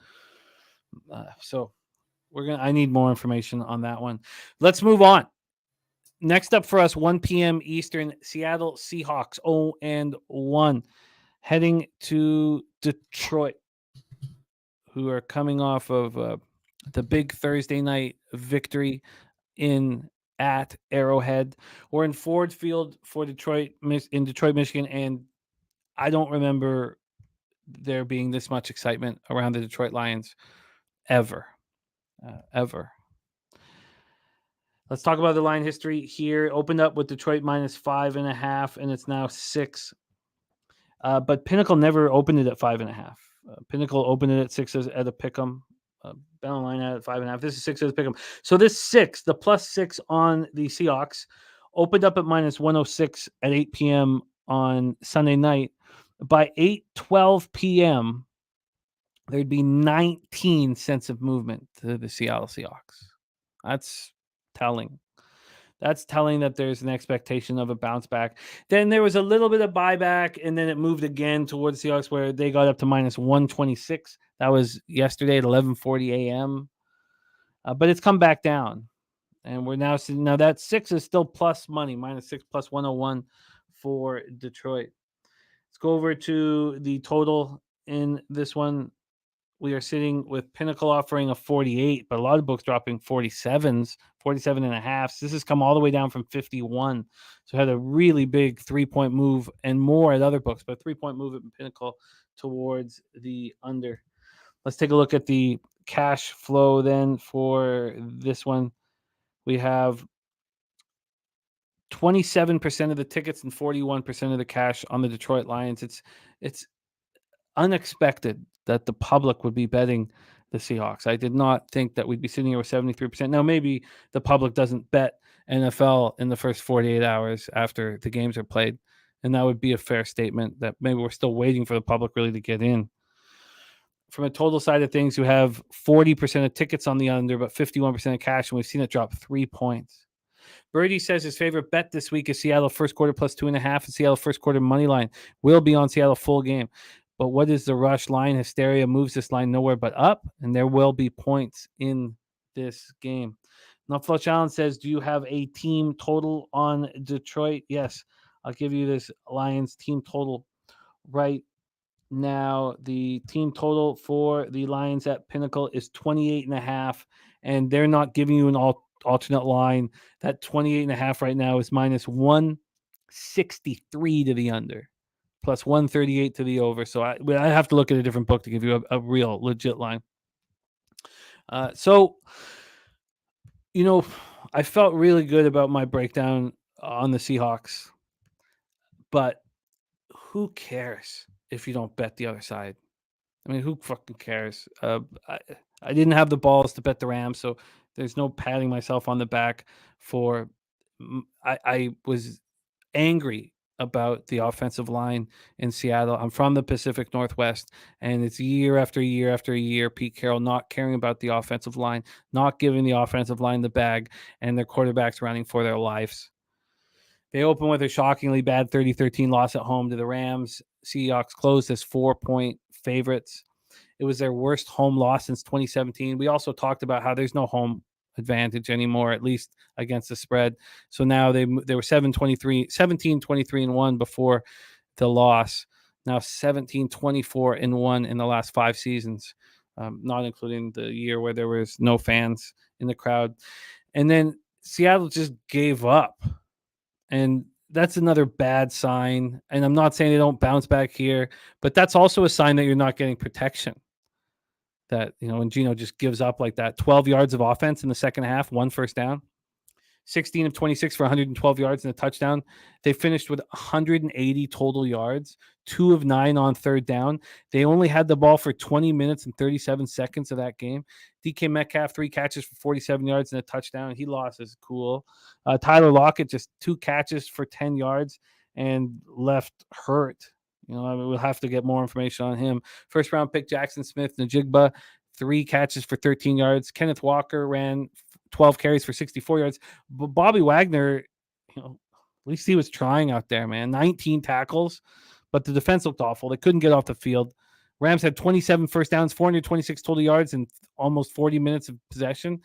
So I need more information on that one. Let's move on. Next up for us, 1 p.m. Eastern, Seattle Seahawks 0-1, heading to Detroit, who are coming off of the big Thursday night victory at Arrowhead. We're in Ford Field for Detroit, Michigan, and I don't remember there being this much excitement around the Detroit Lions ever. Let's talk about the line history here. Opened up with Detroit -5.5, and it's now 6. But Pinnacle never opened it at 5.5. Pinnacle opened it at 6 at a pick'em. Bet Online at 5.5. This is 6 as a pick'em. So this 6, the +6 on the Seahawks, opened up at -106 at 8 p.m. on Sunday night. By 8:12 p.m., there'd be 19 cents of movement to the Seattle Seahawks. That's telling. That's telling that there's an expectation of a bounce back. Then there was a little bit of buyback, and then it moved again towards the Seahawks where they got up to -126. That was yesterday at 11:40 a.m. But it's come back down. And we're now seeing, that 6 is still plus money, -6 plus 101 for Detroit. Let's go over to the total in this one. We are sitting with Pinnacle offering a 48, but a lot of books dropping 47s, 47.5. This has come all the way down from 51. So had a really big 3-point move and more at other books, but 3-point move at Pinnacle towards the under. Let's take a look at the cash flow then for this one. We have 27% of the tickets and 41% of the cash on the Detroit Lions. It's unexpected that the public would be betting the Seahawks. I did not think that we'd be sitting here with 73%. Now, maybe the public doesn't bet NFL in the first 48 hours after the games are played, and that would be a fair statement that maybe we're still waiting for the public really to get in. From a total side of things, you have 40% of tickets on the under, but 51% of cash, and we've seen it drop 3 points. Birdie says his favorite bet this week is Seattle first quarter plus 2.5, and Seattle first quarter money line will be on Seattle full game. But what is the rush line? Hysteria moves this line nowhere but up, and there will be points in this game. Nuffalo Challenge says, do you have a team total on Detroit? Yes, I'll give you this Lions team total right now. The team total for the Lions at Pinnacle is 28.5, and they're not giving you an alternate line. That 28.5 right now is minus 163 to the under, plus 138 to the over. So I have to look at a different book to give you a real legit line. So, I felt really good about my breakdown on the Seahawks, but who cares if you don't bet the other side? I mean, who fucking cares? I didn't have the balls to bet the Rams, so there's no patting myself on the back for. I was angry about the offensive line in Seattle. I'm from the Pacific Northwest, and it's year after year after year, Pete Carroll not caring about the offensive line, not giving the offensive line the bag, and their quarterbacks running for their lives. They open with a shockingly bad 30-13 loss at home to the Rams. Seahawks closed as 4-point favorites. It was their worst home loss since 2017. We also talked about how there's no home advantage anymore, at least against the spread. So now they were 17-23-1 before the loss. Now 17-24-1 in the last 5 seasons, not including the year where there was no fans in the crowd. And then Seattle just gave up. And that's another bad sign. And I'm not saying they don't bounce back here, but that's also a sign that you're not getting protection. That, when Gino just gives up like that. 12 yards of offense in the second half, 1 first down. 16 of 26 for 112 yards and a touchdown. They finished with 180 total yards, 2 of 9 on third down. They only had the ball for 20 minutes and 37 seconds of that game. DK Metcalf, 3 catches for 47 yards and a touchdown. He lost his cool. Tyler Lockett, just 2 catches for 10 yards and left hurt. We'll have to get more information on him. First round pick Jackson Smith-Njigba, 3 catches for 13 yards. Kenneth Walker ran 12 carries for 64 yards. But Bobby Wagner, at least he was trying out there, man. 19 tackles, but the defense looked awful. They couldn't get off the field. Rams had 27 first downs, 426 total yards, and almost 40 minutes of possession.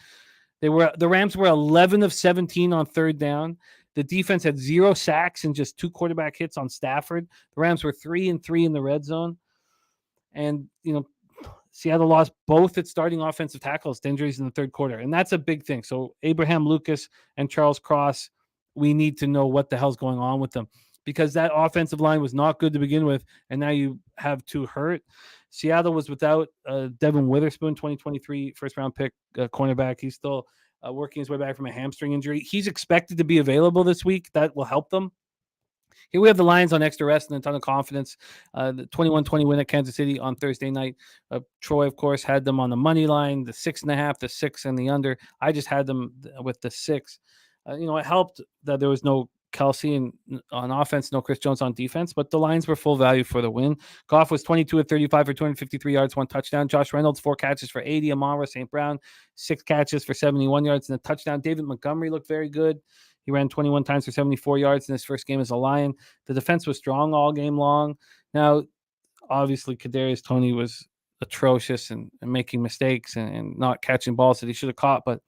The Rams were 11 of 17 on third down. The defense had 0 sacks and just 2 quarterback hits on Stafford. The Rams were 3-3 in the red zone. And, Seattle lost both its starting offensive tackles to injuries in the third quarter. And that's a big thing. So Abraham Lucas and Charles Cross, we need to know what the hell's going on with them, because that offensive line was not good to begin with. And now you have 2 hurt. Seattle was without Devin Witherspoon, 2023 first round pick cornerback. He's still working his way back from a hamstring injury. He's expected to be available this week. That will help them. Here we have the Lions on extra rest and a ton of confidence. The 21-20 win at Kansas City on Thursday night. Troy, of course, had them on the money line, the 6.5, the 6, and the under. I just had them with the 6. It helped that there was no Kelsey on offense, no Chris Jones on defense, but the Lions were full value for the win. Goff was 22 of 35 for 253 yards, 1 touchdown. Josh Reynolds, 4 catches for 80. Amon-Ra St. Brown, 6 catches for 71 yards and a touchdown. David Montgomery looked very good. He ran 21 times for 74 yards in his first game as a Lion. The defense was strong all game long. Now, obviously, Kadarius Toney was atrocious and making mistakes and not catching balls that he should have caught, but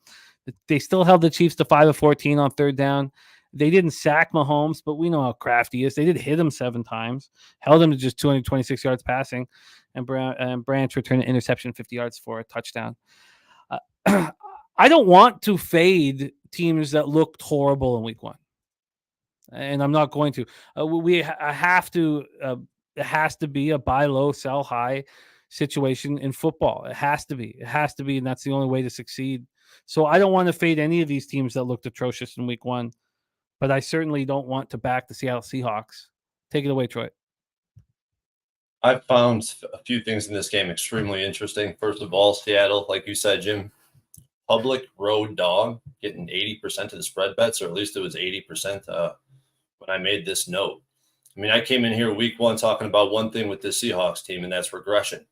they still held the Chiefs to 5 of 14 on third down. They didn't sack Mahomes, but we know how crafty he is. They did hit him 7 times, held him to just 226 yards passing, and Branch returned an interception 50 yards for a touchdown. I don't want to fade teams that looked horrible in week 1, and I'm not going to. I have to. It has to be a buy low, sell high situation in football. It has to be. It has to be, and that's the only way to succeed. So I don't want to fade any of these teams that looked atrocious in week 1, but I certainly don't want to back the Seattle Seahawks. Take it away, Troy. I found a few things in this game extremely interesting. First of all, Seattle, like you said, Jim, public road dog, getting 80% of the spread bets, or at least it was 80% when I made this note. I mean, I came in here week 1 talking about one thing with the Seahawks team, and that's regression.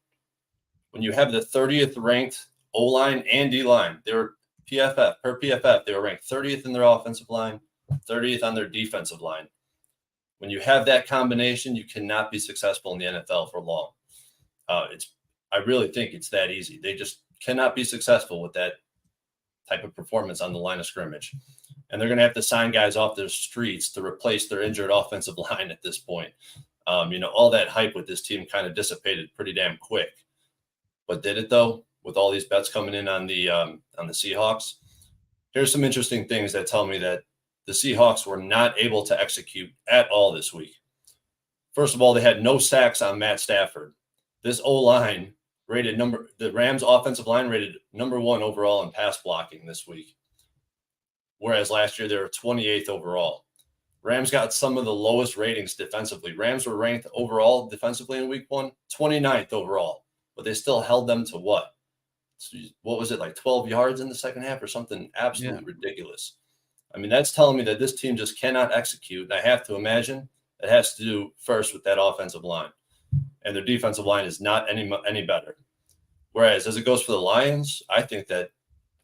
When you have the 30th ranked O-line and D-line, they were PFF, they were ranked 30th in their offensive line, 30th on their defensive line. When you have that combination, you cannot be successful in the NFL for long. I really think it's that easy. They just cannot be successful with that type of performance on the line of scrimmage. And they're going to have to sign guys off their streets to replace their injured offensive line at this point. All that hype with this team kind of dissipated pretty damn quick. But did it though? With all these bets coming in on the Seahawks, here's some interesting things that tell me that the Seahawks were not able to execute at all this week. First of all, they had no sacks on Matt Stafford. This O-line the Rams offensive line rated number 1 overall in pass blocking this week, whereas last year they were 28th overall. Rams got some of the lowest ratings defensively. Rams were ranked overall defensively in week 1, 29th overall, but they still held them to what? What was it, like 12 yards in the second half or something absolutely ridiculous? I mean, that's telling me that this team just cannot execute. And I have to imagine it has to do first with that offensive line. And their defensive line is not any better. Whereas as it goes for the Lions, I think that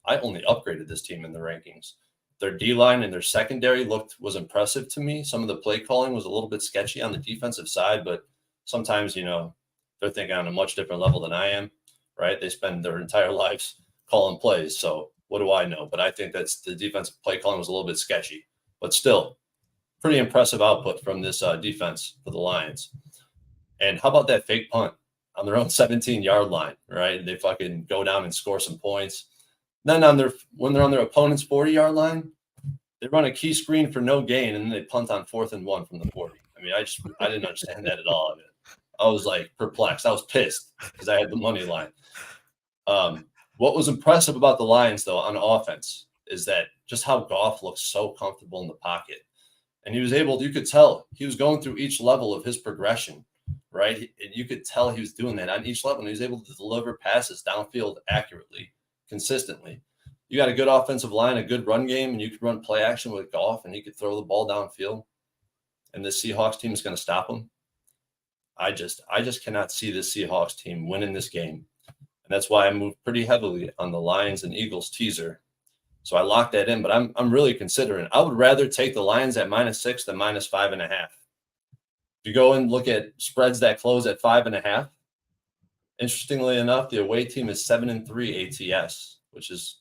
I only upgraded this team in the rankings. Their D-line and their secondary was impressive to me. Some of the play calling was a little bit sketchy on the defensive side, but sometimes, they're thinking on a much different level than I am, right? They spend their entire lives calling plays. So what do I know? But I think that's the defensive play calling was a little bit sketchy, but still pretty impressive output from this defense for the Lions. And how about that fake punt on their own 17-yard line, right? They fucking go down and score some points. Then when they're on their opponent's 40-yard line, they run a key screen for no gain, and then they punt on 4th and 1 from the 40. I mean, I didn't understand that at all. I was like perplexed. I was pissed because I had the money line. What was impressive about the Lions, though, on offense is that just how Goff looks so comfortable in the pocket. And you could tell he was going through each level of his progression, right? And you could tell he was doing that on each level. And he was able to deliver passes downfield accurately, consistently. You got a good offensive line, a good run game, and you could run play action with Goff, and he could throw the ball downfield. And the Seahawks team is going to stop him. I just cannot see the Seahawks team winning this game. And that's why I moved pretty heavily on the Lions and Eagles teaser. So I locked that in, but I'm really considering. I would rather take the Lions at -6 than -5.5. If you go and look at spreads that close at 5.5, interestingly enough, the away team is 7-3 ATS, which is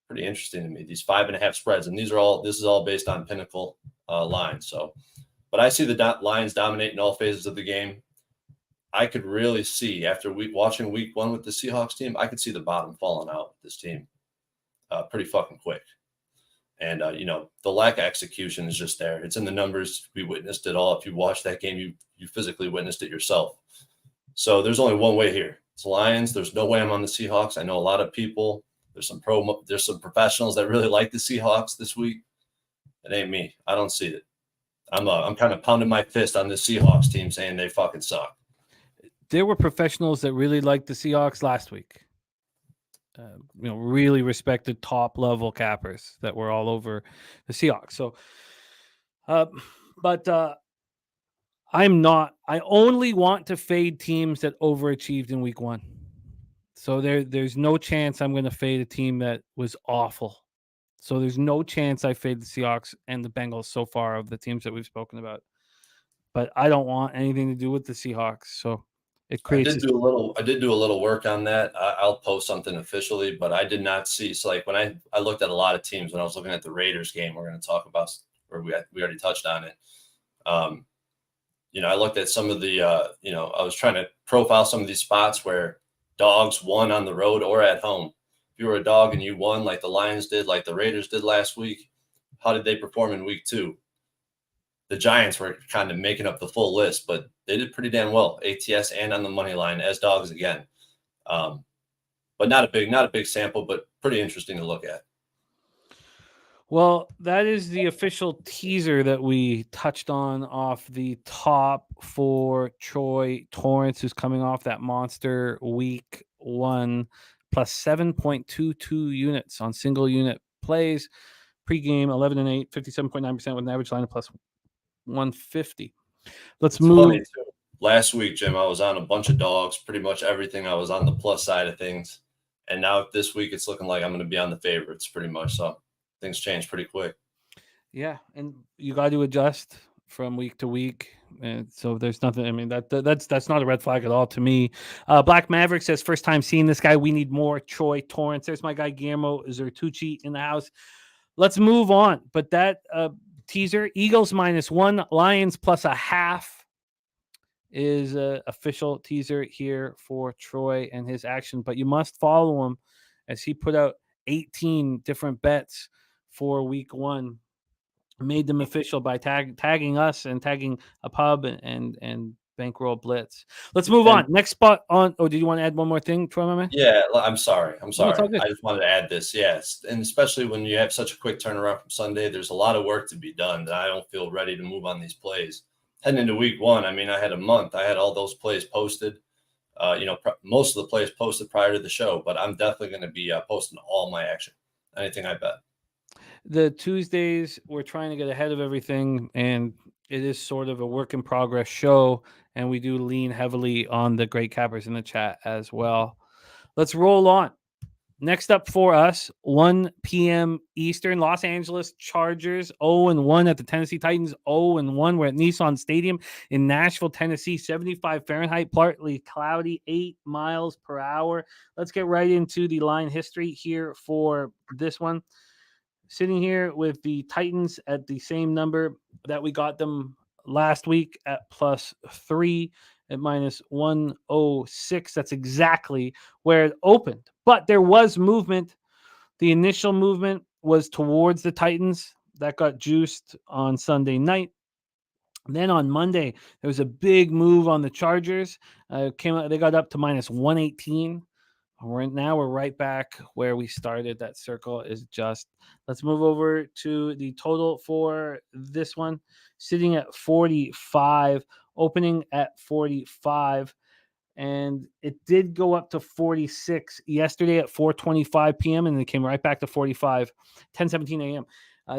pretty interesting to me. These 5.5 spreads, and this is all based on Pinnacle lines. So, but I see the Lions dominating all phases of the game. I could really see after watching week 1 with the Seahawks team, I could see the bottom falling out with this team pretty fucking quick. And, the lack of execution is just there. It's in the numbers. We witnessed it all. If you watched that game, you physically witnessed it yourself. So there's only one way here. It's Lions. There's no way I'm on the Seahawks. I know a lot of people. There's some professionals that really like the Seahawks this week. It ain't me. I don't see it. I'm kind of pounding my fist on the Seahawks team saying they fucking suck. There were professionals that really liked the Seahawks last week. Really respected top level cappers that were all over the Seahawks. So, but I only want to fade teams that overachieved in week 1. So there's no chance I'm going to fade a team that was awful. So there's no chance I fade the Seahawks and the Bengals so far of the teams that we've spoken about. But I don't want anything to do with the Seahawks. So it creates. I did do a little work on that. I'll post something officially, but I did not see. So like when I looked at a lot of teams when I was looking at the Raiders game, we're going to talk about where we already touched on it. I looked at some of the, I was trying to profile some of these spots where dogs won on the road or at home. If you were a dog and you won like the Lions did, like the Raiders did last week, how did they perform in week 2? The Giants were kind of making up the full list, but they did pretty damn well, ATS and on the money line as dogs again. But not a big sample, but pretty interesting to look at. Well, that is the official teaser that we touched on off the top for Troy Torrence, who's coming off that monster week 1, plus 7.22 units on single unit plays. Pregame 11-8, 57.9% with an average line of plus 150. Let's move. Funny too. Last week, Jim, I was on a bunch of dogs, pretty much everything. I was on the plus side of things. And now this week it's looking like I'm going to be on the favorites pretty much. So things change pretty quick. Yeah. And you got to adjust from week to week And so there's nothing. I mean, that's not a red flag at all to me. Black Maverick says, first time seeing this guy. We need more Troy Torrence. There's my guy Guillermo Zertucci in the house. Let's move on. But that teaser, Eagles -1, Lions +0.5 is an official teaser here for Troy and his action. But you must follow him as he put out 18 different bets for week 1. Made them official by tagging us and tagging a pub and Bankroll Blitz. Let's move on. Next spot on. Oh, did you want to add one more thing, Troy, my man? Yeah, I'm sorry. No, it's all good. I just wanted to add this. Yes, and especially when you have such a quick turnaround from Sunday, there's a lot of work to be done that I don't feel ready to move on these plays. Heading into week 1, I mean, I had a month. I had all those plays posted. Most of the plays posted prior to the show, but I'm definitely going to be posting all my action, anything I bet. The Tuesdays, we're trying to get ahead of everything, and it is sort of a work in progress show, and we do lean heavily on the great cappers in the chat as well. Let's roll on. Next up for us, 1 p.m. Eastern, Los Angeles Chargers 0-1 at the Tennessee Titans 0-1. We're at Nissan Stadium in Nashville, Tennessee, 75 Fahrenheit, partly cloudy, 8 miles per hour. Let's get right into the line history here for this one. Sitting here with the Titans at the same number that we got them last week at +3 at -106. That's exactly where it opened. But there was movement. The initial movement was towards the Titans. That got juiced on Sunday night. Then on Monday, there was a big move on the Chargers. They got up to -118. Now we're right back where we started. That circle is just. Let's move over to the total for this one, sitting at 45, opening at 45, and it did go up to 46 yesterday at 4:25 p.m. and it came right back to 45, 10:17 a.m.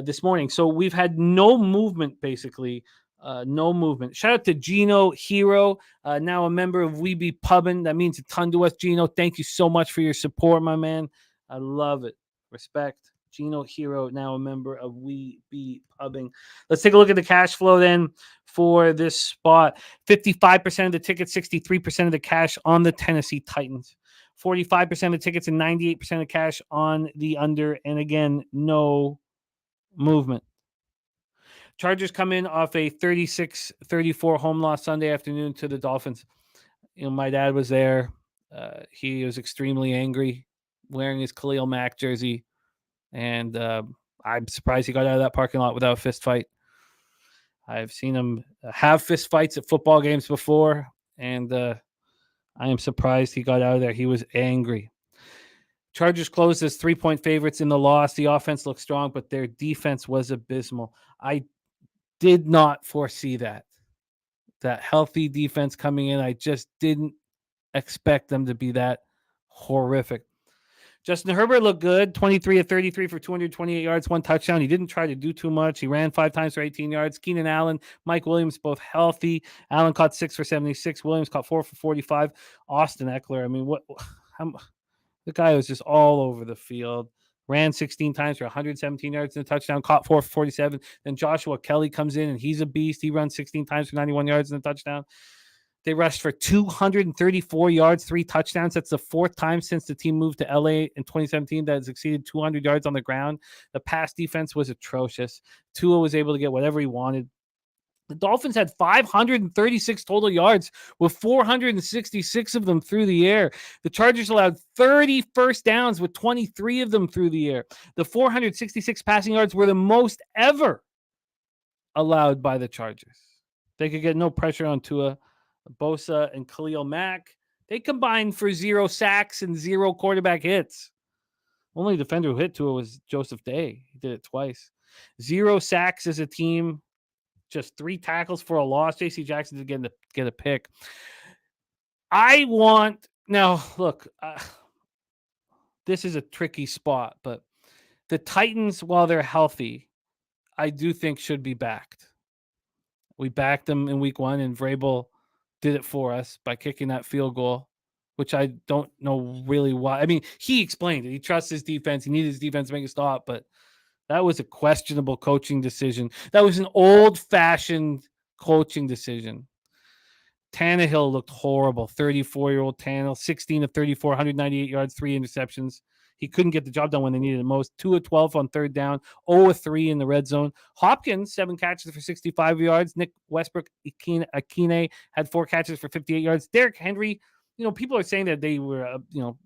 This morning. So we've had no movement basically. No movement. Shout out to Gino Hero, now a member of We Be Pubbin'. That means a ton to us, Gino. Thank you so much for your support, my man. I love it. Respect. Gino Hero, now a member of We Be Pubbing. Let's take a look at the cash flow then for this spot. 55% of the tickets, 63% of the cash on the Tennessee Titans. 45% of the tickets and 98% of cash on the under. And again, no movement. Chargers come in off a 36-34 home loss Sunday afternoon to the Dolphins. My dad was there. He was extremely angry, wearing his Khalil Mack jersey, and I'm surprised he got out of that parking lot without a fist fight. I've seen him have fist fights at football games before, and I am surprised he got out of there. He was angry. Chargers closed as 3-point favorites in the loss. The offense looked strong, but their defense was abysmal. I did not foresee that healthy defense coming in. I just didn't expect them to be that horrific. Justin Herbert looked good, 23 of 33 for 228 yards, 1 touchdown. He didn't try to do too much. He ran 5 times for 18 yards. Keenan Allen, Mike Williams, both healthy. Allen caught 6 for 76. Williams caught 4 for 45. Austin Eckler, I mean, the guy was just all over the field. Ran 16 times for 117 yards and a touchdown, caught 4 for 47. Then Joshua Kelly comes in, and he's a beast. He runs 16 times for 91 yards and a touchdown. They rushed for 234 yards, 3 touchdowns. That's the 4th time since the team moved to LA in 2017 that has exceeded 200 yards on the ground. The pass defense was atrocious. Tua was able to get whatever he wanted. The Dolphins had 536 total yards, with 466 of them through the air. The Chargers allowed 30 first downs, with 23 of them through the air. The 466 passing yards were the most ever allowed by the Chargers. They could get no pressure on Tua. Bosa and Khalil Mack, they combined for 0 sacks and 0 quarterback hits. Only defender who hit Tua was Joseph Day. He did it twice. 0 sacks as a team. Just 3 tackles for a loss. J.C. Jackson did get a pick. Look, this is a tricky spot, but the Titans, while they're healthy, I do think should be backed. We backed them in week 1, and Vrabel did it for us by kicking that field goal, which I don't know really why. I mean, he explained it. He trusts his defense. He needed his defense to make a stop, but that was a questionable coaching decision. That was an old-fashioned coaching decision. Tannehill looked horrible. 34-year-old Tannehill, 16 of 34, 198 yards, 3 interceptions. He couldn't get the job done when they needed it most. 2 of 12 on third down, 0 of 3 in the red zone. Hopkins, 7 catches for 65 yards. Nick Westbrook Akine had 4 catches for 58 yards. Derrick Henry, people are saying that they were,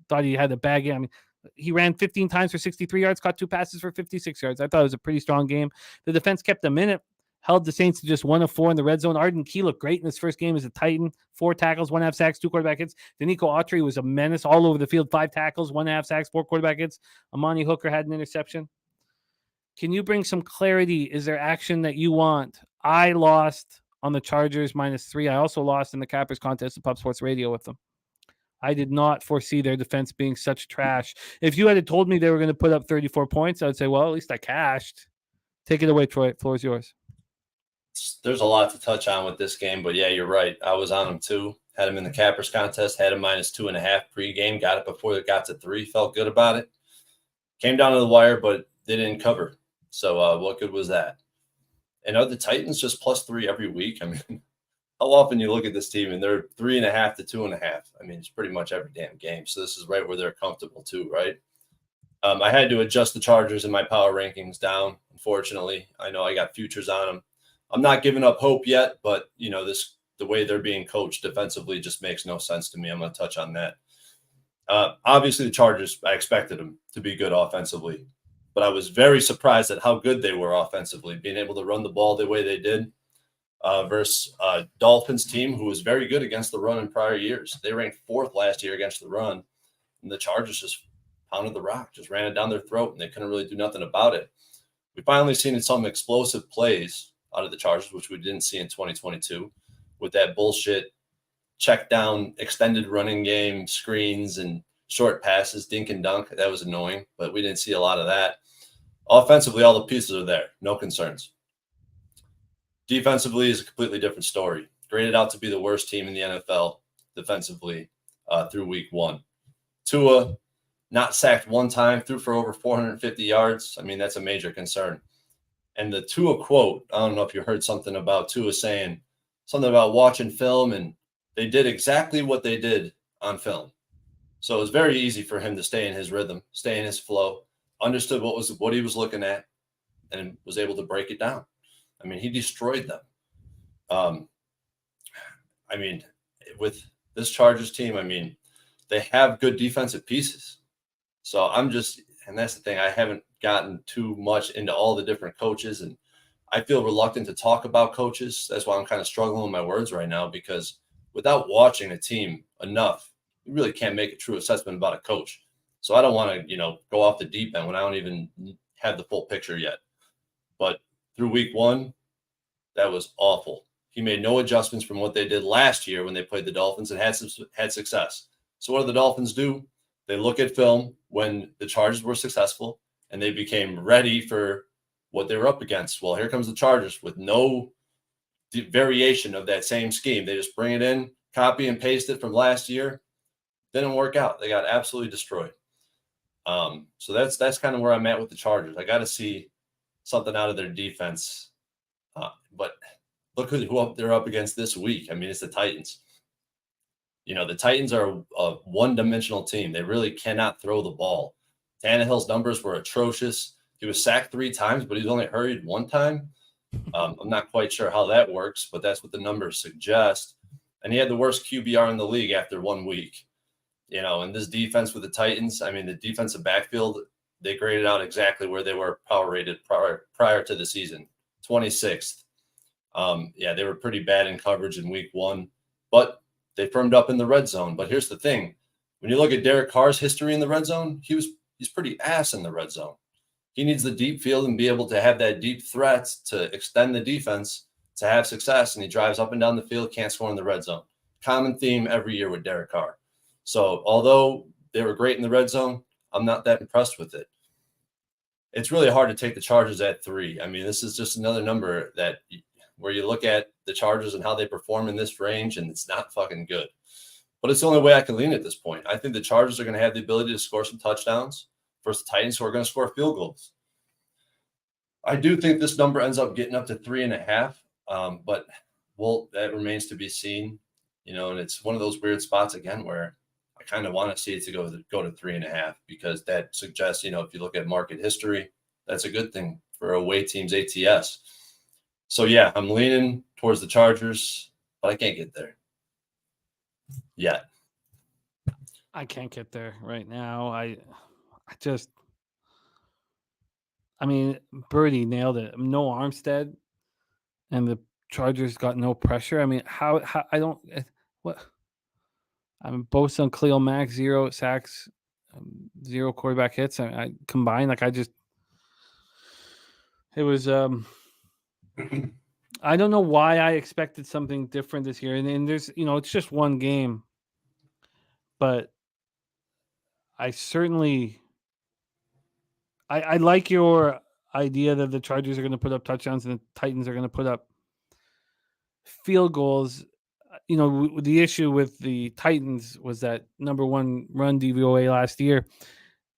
thought he had a bad game. I mean, he ran 15 times for 63 yards, caught 2 passes for 56 yards. I thought it was a pretty strong game. The defense kept them in it. Held the Saints to just 1 of 4 in the red zone. Arden Key looked great in his first game as a Titan. 4 tackles, 1.5 sacks, 2 quarterback hits. Danico Autry was a menace all over the field. 5 tackles, 1.5 sacks, 4 quarterback hits. Amani Hooker had an interception. Can you bring some clarity? Is there action that you want? I lost on the Chargers -3. I also lost in the Cappers contest at Pub Sports Radio with them. I did not foresee their defense being such trash. If you had told me they were going to put up 34 points, I would say, well, at least I cashed. Take it away, Troy. Floor is yours. There's a lot to touch on with this game, but yeah, you're right. I was on him too. Had him in the Cappers contest, had him -2.5 pregame, got it before it got to 3, felt good about it. Came down to the wire, but they didn't cover. So what good was that? And are the Titans just +3 every week? I mean, how often you look at this team and they're 3.5 to 2.5? I mean, it's pretty much every damn game. So this is right where they're comfortable too, right? I had to adjust the Chargers in my power rankings down, unfortunately. I know I got futures on them. I'm not giving up hope yet, but the way they're being coached defensively just makes no sense to me. I'm going to touch on that. Obviously, the Chargers, I expected them to be good offensively, but I was very surprised at how good they were offensively, being able to run the ball the way they did versus a Dolphins team who was very good against the run in prior years. They ranked 4th last year against the run, and the Chargers just pounded the rock, just ran it down their throat, and they couldn't really do nothing about it. We finally seen some explosive plays out of the Chargers, which we didn't see in 2022 with that bullshit check down, extended running game, screens and short passes, dink and dunk. That was annoying, but we didn't see a lot of that. Offensively, all the pieces are there. No concerns. Defensively is a completely different story. Graded out to be the worst team in the NFL defensively through week 1. Tua, not sacked 1 time, threw for over 450 yards. I mean, that's a major concern. And the Tua quote, I don't know if you heard something about Tua saying something about watching film, and they did exactly what they did on film. So it was very easy for him to stay in his rhythm, stay in his flow, understood what he was looking at, and was able to break it down. I mean, he destroyed them. I mean, with this Chargers team, I mean, they have good defensive pieces. So and that's the thing, I haven't gotten too much into all the different coaches, and I feel reluctant to talk about coaches. That's why I'm kind of struggling with my words right now, because without watching a team enough, you really can't make a true assessment about a coach. So I don't want to, go off the deep end when I don't even have the full picture yet. But through week 1, that was awful. He made no adjustments from what they did last year when they played the Dolphins and had success. So what do the Dolphins do? They look at film when the Chargers were successful, and they became ready for what they were up against. Well, here comes the Chargers with no variation of that same scheme. They just bring it in, copy and paste it from last year. Didn't work out. They got absolutely destroyed. So that's kind of where I'm at with the Chargers. I got to see something out of their defense. But look who they're up against this week. I mean, it's the Titans. The Titans are a one-dimensional team. They really cannot throw the ball. Tannehill's numbers were atrocious. He was sacked 3 times, but he's only hurried 1 time. I'm not quite sure how that works, but that's what the numbers suggest. And he had the worst QBR in the league after 1 week. And this defense with the Titans, I mean, the defensive backfield, they graded out exactly where they were power rated prior to the season, 26th. They were pretty bad in coverage in week 1, but they firmed up in the red zone. But here's the thing. When you look at Derek Carr's history in the red zone, he's pretty ass in the red zone. He needs the deep field and be able to have that deep threat to extend the defense to have success, and he drives up and down the field, can't score in the red zone. Common theme every year with Derek Carr. So although they were great in the red zone, I'm not that impressed with it. It's really hard to take the Chargers at 3. I mean, this is just another number where you look at the Chargers and how they perform in this range, and it's not fucking good. But it's the only way I can lean at this point. I think the Chargers are going to have the ability to score some touchdowns versus the Titans, who are going to score field goals. I do think this number ends up getting up to 3.5. But Well, that remains to be seen, and it's one of those weird spots again where I kind of want to see it to go to 3.5 because that suggests, if you look at market history, that's a good thing for away teams ATS. So yeah, I'm leaning towards the Chargers, but I can't get there yet. I can't get there right now. I mean, Birdie nailed it. No Armstead, and the Chargers got no pressure. I mean, how I don't what. I mean, Bosa and Khalil Mack 0 sacks, 0 quarterback hits. I combined it was. I don't know why I expected something different this year, and there's it's just one game, but I certainly. I like your idea that the Chargers are going to put up touchdowns and the Titans are going to put up field goals. The issue with the Titans was that number one run DVOA last year,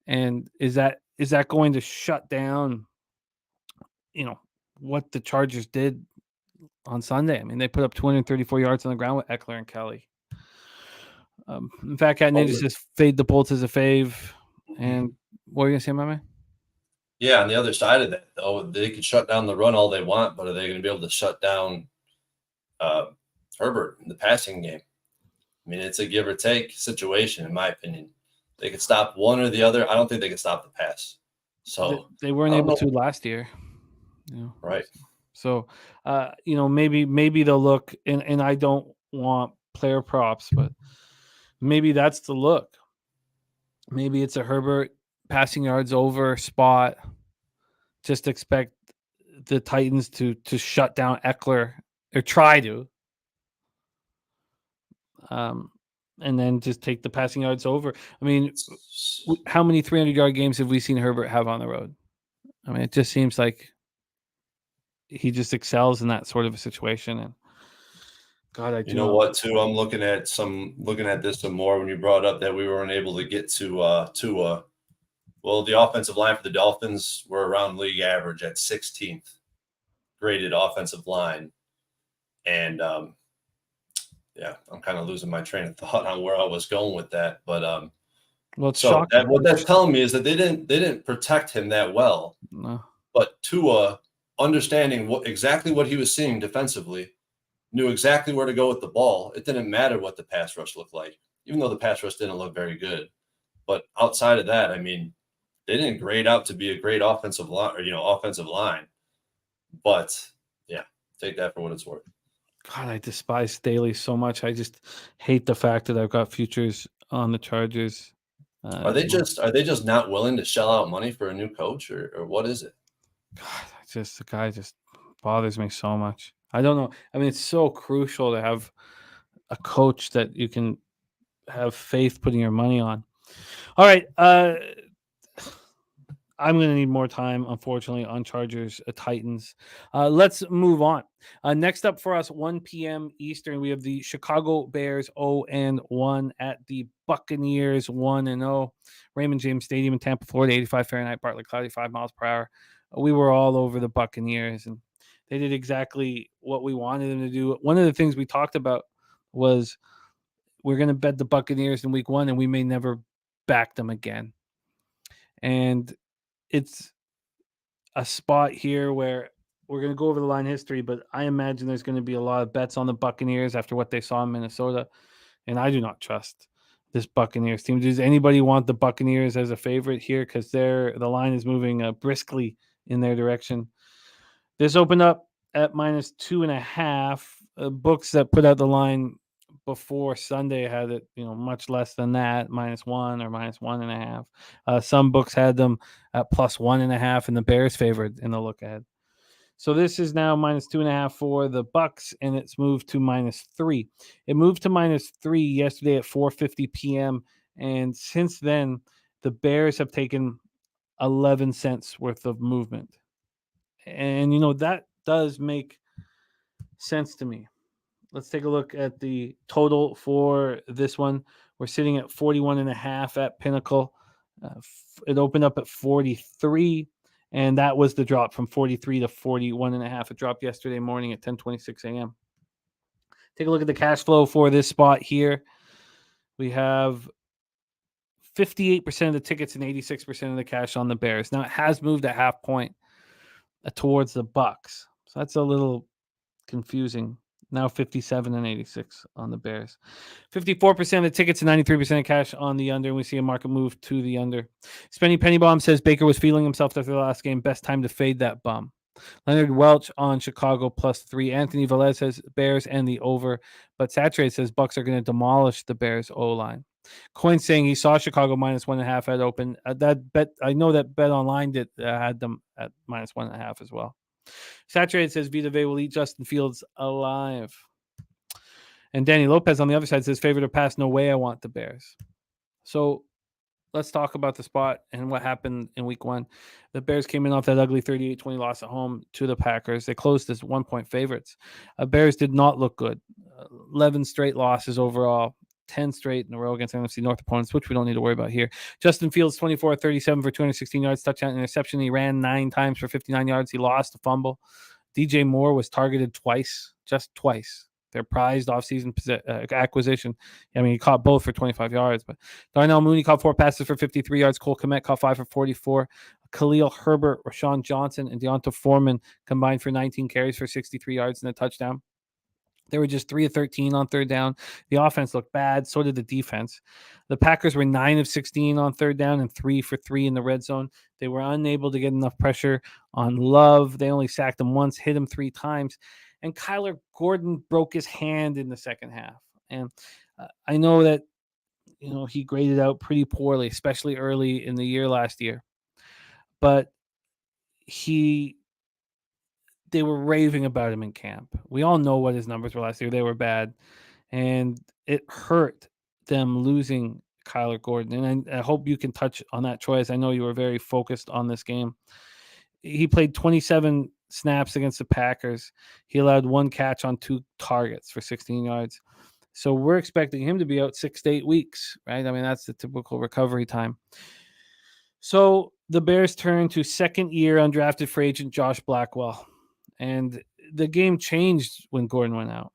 and is that going to shut down, what the Chargers did on Sunday? I mean, they put up 234 yards on the ground with Eckler and Kelly. In fact, Cat Ninja says fade the Bolts as a fave. And what are you going to say, my man? Yeah, on the other side of that, though, they could shut down the run all they want, but are they going to be able to shut down Herbert in the passing game? I mean, it's a give or take situation, in my opinion. They could stop one or the other. I don't think they could stop the pass. So they weren't able to last year. Right. So, maybe they'll look, and I don't want player props, but maybe that's the look. Maybe it's a Herbert passing yards over spot. Just expect the Titans to shut down Eckler or try to. And then just take the passing yards over. I mean, how many 300-yard games have we seen Herbert have on the road? I mean, it just seems like he just excels in that sort of a situation. And God, I do. You know what, too? I'm looking at this some more when you brought up that we weren't able to get to Tua. Well, the offensive line for the Dolphins were around league average at 16th graded offensive line. And yeah, I'm kind of losing my train of thought on where I was going with that. But what that's telling me is that they didn't protect him that well. No. But Tua, understanding exactly what he was seeing defensively, knew exactly where to go with the ball. It didn't matter what the pass rush looked like, even though the pass rush didn't look very good. But outside of that, I mean, they didn't grade out to be a great offensive line, offensive line. But yeah, take that for what it's worth. God, I despise Staley so much. I just hate the fact that I've got futures on the Chargers. Are they just not willing to shell out money for a new coach, or what is it? God, the guy just bothers me so much. I don't know. I mean, it's so crucial to have a coach that you can have faith putting your money on. All right. I'm going to need more time, unfortunately, on Chargers, Titans. Let's move on. Next up for us, 1 p.m. Eastern, we have the Chicago Bears 0-1 at the Buccaneers 1-0. Raymond James Stadium in Tampa, Florida, 85 Fahrenheit, partly cloudy, 5 miles per hour. We were all over the Buccaneers, and they did exactly what we wanted them to do. One of the things we talked about was we're going to bet the Buccaneers in week 1, and we may never back them again. And it's a spot here where we're going to go over the line history, but I imagine there's going to be a lot of bets on the Buccaneers after what they saw in Minnesota, and I do not trust this Buccaneers team. Does anybody want the Buccaneers as a favorite here? Because the line is moving briskly in their direction. This opened up at -2.5. Books that put out the line before Sunday had it, much less than that, -1 or -1.5. Some books had them at +1.5, and the Bears favored in the look ahead. So this is now -2.5 for the Bucks, and it's moved to -3. It moved to -3 yesterday at 4:50 p.m. And since then, the Bears have taken 11 cents worth of movement. And, that does make sense to me. Let's take a look at the total for this one. We're sitting at 41.5 at Pinnacle. It opened up at 43, and that was the drop from 43 to 41.5. It dropped yesterday morning at 10:26 a.m. Take a look at the cash flow for this spot here. We have 58% of the tickets and 86% of the cash on the Bears. Now it has moved a half point towards the Bucks. So that's a little confusing. Now 57 and 86 on the Bears. 54% of the tickets and 93% of cash on the under. And we see a market move to the under. Spenny Penny Bomb says Baker was feeling himself after the last game. Best time to fade that bum. Leonard Welch on Chicago +3. Anthony Velez says Bears and the over. But Saturate says Bucks are going to demolish the Bears O-line. Coin saying he saw Chicago -1.5 at open. That bet, I know that Bet Online did had them at -1.5 as well. Saturated says Vita Vea will eat Justin Fields alive. And Danny Lopez on the other side says favorite to pass. No way I want the Bears. So let's talk about the spot and what happened in week 1. The Bears came in off that ugly 38-20 loss at home to the Packers. They closed as 1-point favorites. Bears did not look good. 11 straight losses overall. 10 straight in a row against NFC North opponents, which we don't need to worry about here. Justin Fields, 24-37 for 216 yards, touchdown, interception. He ran 9 times for 59 yards. He lost a fumble. DJ Moore was targeted twice, just twice. Their prized offseason acquisition. I mean, he caught both for 25 yards. But Darnell Mooney caught 4 passes for 53 yards. Cole Kmet caught 5 for 44. Khalil Herbert, Rashawn Johnson, and Deonta Foreman combined for 19 carries for 63 yards and a touchdown. They were just 3 of 13 on third down. The offense looked bad. So did the defense. The Packers were 9 of 16 on third down and 3 for 3 in the red zone. They were unable to get enough pressure on Love. They only sacked him once, hit him 3 times. And Kyler Gordon broke his hand in the second half. And I know that, he graded out pretty poorly, especially early in the year last year. But they were raving about him in camp. We all know what his numbers were last year. They were bad. And it hurt them losing Kyler Gordon. And I hope you can touch on that, Troy, as I know you were very focused on this game. He played 27 snaps against the Packers. He allowed 1 catch on 2 targets for 16 yards. So we're expecting him to be out 6 to 8 weeks, right? I mean, that's the typical recovery time. So the Bears turn to second-year undrafted free agent Josh Blackwell. And the game changed when Gordon went out.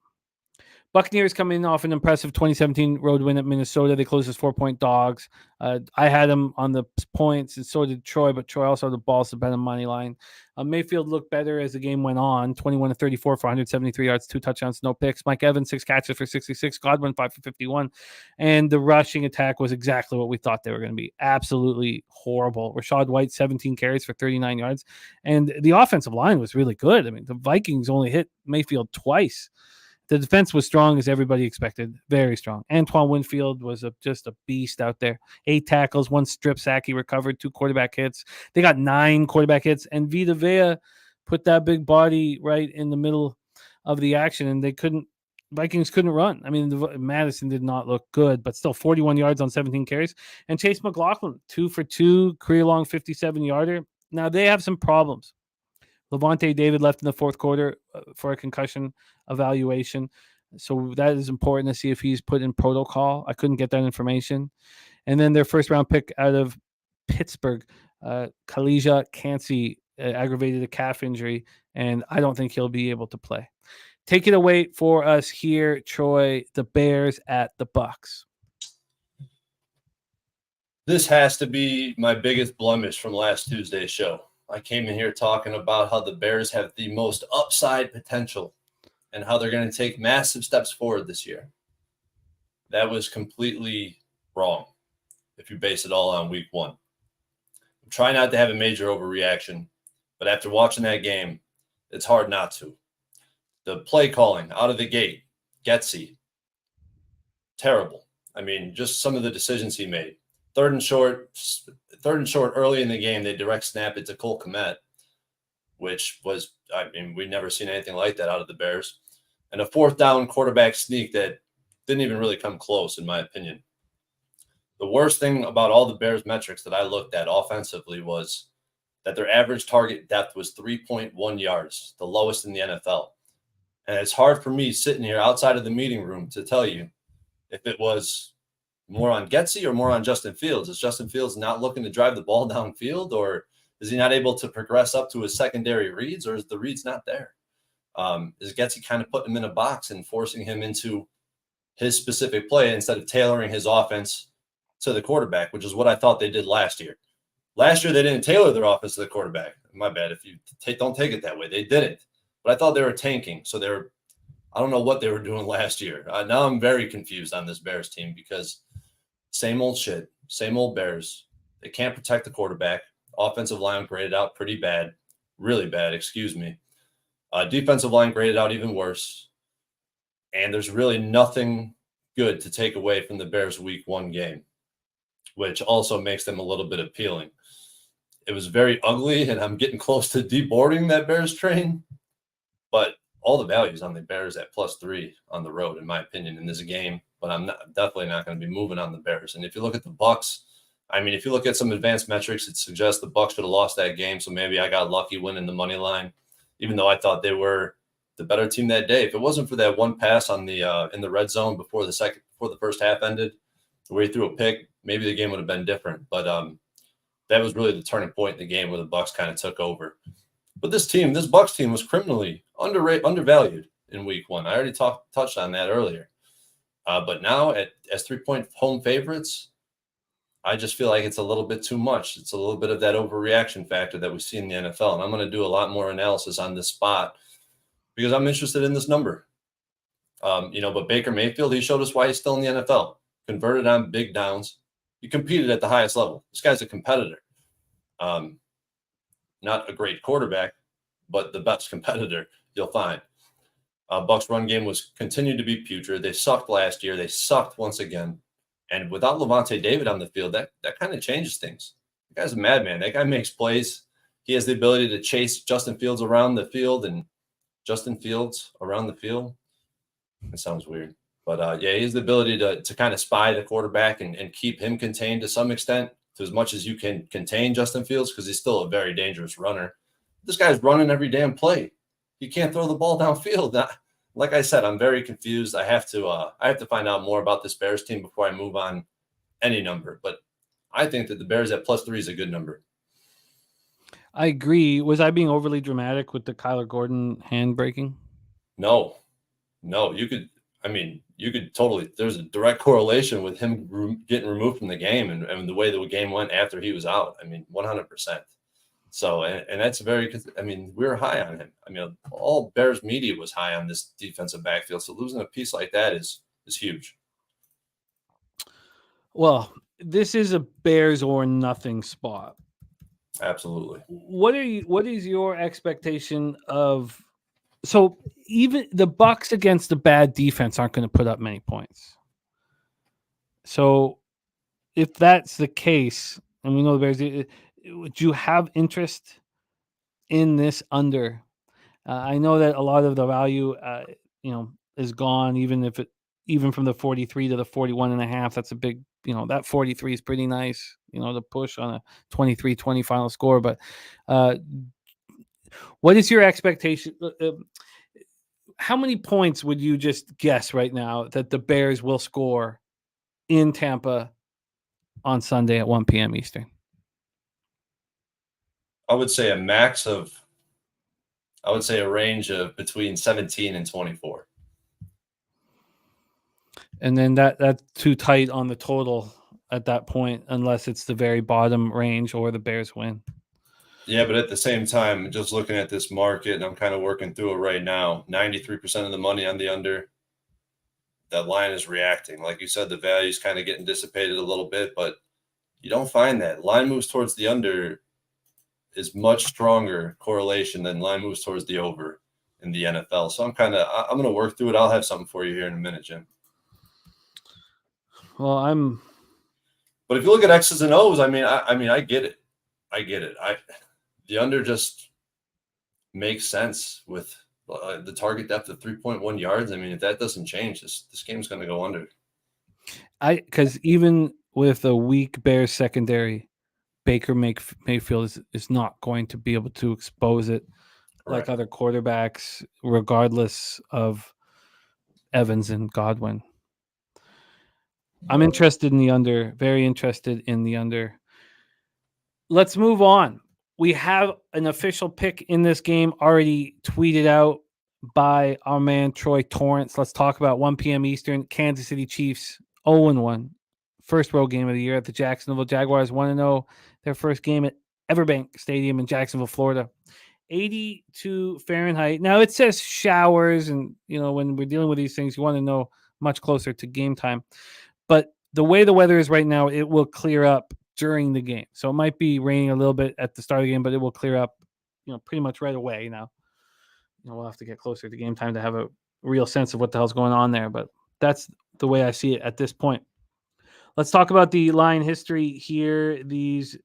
Buccaneers come in off an impressive 2017 road win at Minnesota. They closed as 4-point dogs. I had them on the points, and so did Troy, but Troy also had the balls to bet on money line. Mayfield looked better as the game went on, 21 of 34 for 173 yards, 2 touchdowns, no picks. Mike Evans, 6 catches for 66. Godwin, 5 for 51. And the rushing attack was exactly what we thought they were going to be. Absolutely horrible. Rachaad White, 17 carries for 39 yards. And the offensive line was really good. I mean, the Vikings only hit Mayfield twice. The defense was strong as everybody expected. Very strong. Antoine Winfield was just a beast out there. 8 tackles, 1 strip sack. He recovered 2 quarterback hits. They got 9 quarterback hits. And Vita Vea put that big body right in the middle of the action. And Vikings couldn't run. I mean, Madison did not look good, but still 41 yards on 17 carries. And Chase McLaughlin, 2 for 2, career-long 57-yarder. Now, they have some problems. Levante David left in the fourth quarter for a concussion evaluation. So that is important to see if he's put in protocol. I couldn't get that information. And then their first-round pick out of Pittsburgh, Kalijah Kancey, aggravated a calf injury, and I don't think he'll be able to play. Take it away for us here, Troy, the Bears at the Bucks. This has to be my biggest blemish from last Tuesday's show. I came in here talking about how the Bears have the most upside potential and how they're going to take massive steps forward this year. That was completely wrong if you base it all on week 1. I'm trying not to have a major overreaction, but after watching that game, it's hard not to. The play calling out of the gate, Getsy, terrible. I mean, just some of the decisions he made. Third and short early in the game, they direct snap it to Cole Kmet, which was, we've never seen anything like that out of the Bears. And a 4th down quarterback sneak that didn't even really come close, in my opinion. The worst thing about all the Bears metrics that I looked at offensively was that their average target depth was 3.1 yards, the lowest in the NFL. And it's hard for me sitting here outside of the meeting room to tell you if it was more on Getsy or more on Justin Fields. Is Justin Fields not looking to drive the ball downfield, or is he not able to progress up to his secondary reads, or is the reads not there? is Getsy kind of putting him in a box and forcing him into his specific play instead of tailoring his offense to the quarterback, which is what I thought they did last year. Last year, they didn't tailor their offense to the quarterback. My bad. If you don't take it that way, they didn't. But I thought they were tanking. So I don't know what they were doing last year. Now I'm very confused on this Bears team because same old shit, same old Bears. They can't protect the quarterback. Offensive line graded out pretty bad, really bad, excuse me. Defensive line graded out even worse. And there's really nothing good to take away from the Bears week 1 game, which also makes them a little bit appealing. It was very ugly, and I'm getting close to deboarding that Bears train. But all the values on the Bears at +3 on the road, in my opinion, in this game. But I'm definitely not going to be moving on the Bears. And if you look at the Bucs, I mean, if you look at some advanced metrics, it suggests the Bucs should have lost that game. So maybe I got lucky winning the money line, even though I thought they were the better team that day. If it wasn't for that one pass on the in the red zone before the first half ended, where he threw a pick, maybe the game would have been different. But that was really the turning point in the game where the Bucs kind of took over. But this Bucs team was criminally undervalued in week 1. I already touched on that earlier. But now as 3-point home favorites, I just feel like it's a little bit too much. It's a little bit of that overreaction factor that we see in the NFL. And I'm going to do a lot more analysis on this spot because I'm interested in this number. But Baker Mayfield, he showed us why he's still in the NFL. Converted on big downs. He competed at the highest level. This guy's a competitor. Not a great quarterback, but the best competitor you'll find. Bucs run game continued to be putrid. They sucked last year. They sucked once again. And without Levante David on the field, that kind of changes things. The guy's a madman. That guy makes plays. He has the ability to chase Justin Fields around the field and Justin Fields around the field. That sounds weird. But, he has the ability to kind of spy the quarterback and keep him contained to some extent, to as much as you can contain Justin Fields, because he's still a very dangerous runner. This guy's running every damn play. He can't throw the ball downfield. Like I said, I'm very confused. I have to find out more about this Bears team before I move on any number. But I think that the Bears at +3 is a good number. I agree. Was I being overly dramatic with the Kyler Gordon hand breaking? No, you could totally. There's a direct correlation with him getting removed from the game and the way the game went after he was out. 100%. So, and that's we were high on him. All Bears media was high on this defensive backfield. So losing a piece like that is huge. Well, this is a Bears or nothing spot. Absolutely. What is your expectation of? So even the Bucs against a bad defense aren't going to put up many points. So if that's the case, and we know the Bears, would you have interest in this under? I know that a lot of the value, is gone. Even from the 43 to the 41.5, that's a big. That 43 is pretty nice. The push on a 23-20 final score. But what is your expectation? How many points would you just guess right now that the Bears will score in Tampa on Sunday at 1 p.m. Eastern? I would say a range of between 17 and 24. And then that's too tight on the total at that point, unless it's the very bottom range or the Bears win. Yeah, but at the same time, just looking at this market, and I'm kind of working through it right now, 93% of the money on the under, that line is reacting. Like you said, the value is kind of getting dissipated a little bit, but you don't find that. Line moves towards the under is much stronger correlation than line moves towards the over in the NFL. So I'm going to work through it. I'll have something for you here in a minute, Jim. Well, But if you look at X's and O's, I get it. The under just makes sense with the target depth of 3.1 yards. If that doesn't change, this game's going to go under. Because even with a weak Bears secondary, Baker Mayfield is not going to be able to expose it like other quarterbacks, regardless of Evans and Godwin. I'm interested in the under, very interested in the under. Let's move on. We have an official pick in this game already tweeted out by our man Troy Torrance. Let's talk about 1 p.m. Eastern. Kansas City Chiefs 0-1. First road game of the year at the Jacksonville Jaguars. 1-0. Their first game at Everbank Stadium in Jacksonville, Florida. 82 Fahrenheit. Now it says showers, and when we're dealing with these things, you want to know much closer to game time. But the way the weather is right now, it will clear up during the game. So it might be raining a little bit at the start of the game, but it will clear up, pretty much right away. Now, we'll have to get closer to game time to have a real sense of what the hell's going on there. But that's the way I see it at this point. Let's talk about the line history here. These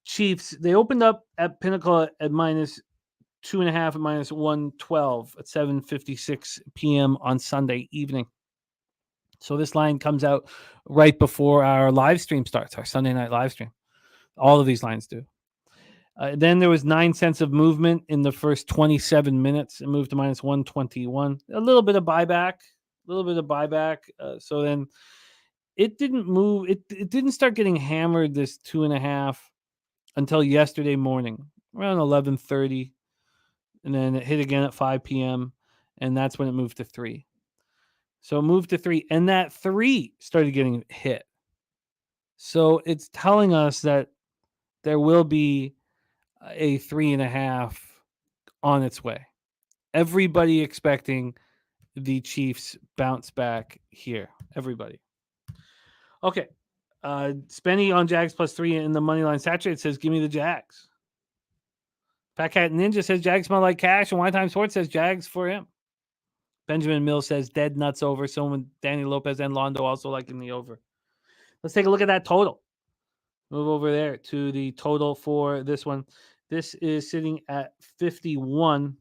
Chiefs, they opened up at Pinnacle at -2.5 at -112 at 7:56 p.m. on Sunday evening. So this line comes out right before our live stream starts, our Sunday night live stream. All of these lines do. Then there was 9 cents of movement in the first 27 minutes. It moved to -121. A little bit of buyback. So then it didn't move. It didn't start getting hammered, this 2.5, until yesterday morning, around 11:30. And then it hit again at 5 p.m. And that's when it moved to 3. So it moved to 3. And that 3 started getting hit. So it's telling us that there will be a 3.5 on its way. Everybody expecting the Chiefs bounce back here. Everybody. Okay. Spenny on Jags +3 in the money line. Saturated says, give me the Jags. Fat Cat Ninja says, Jags smell like cash. And Wine Time Sports says, Jags for him. Benjamin Mills says, dead nuts over. Someone, Danny Lopez and Londo also liking the over. Let's take a look at that total. Move over there to the total for this one. This is sitting at 51.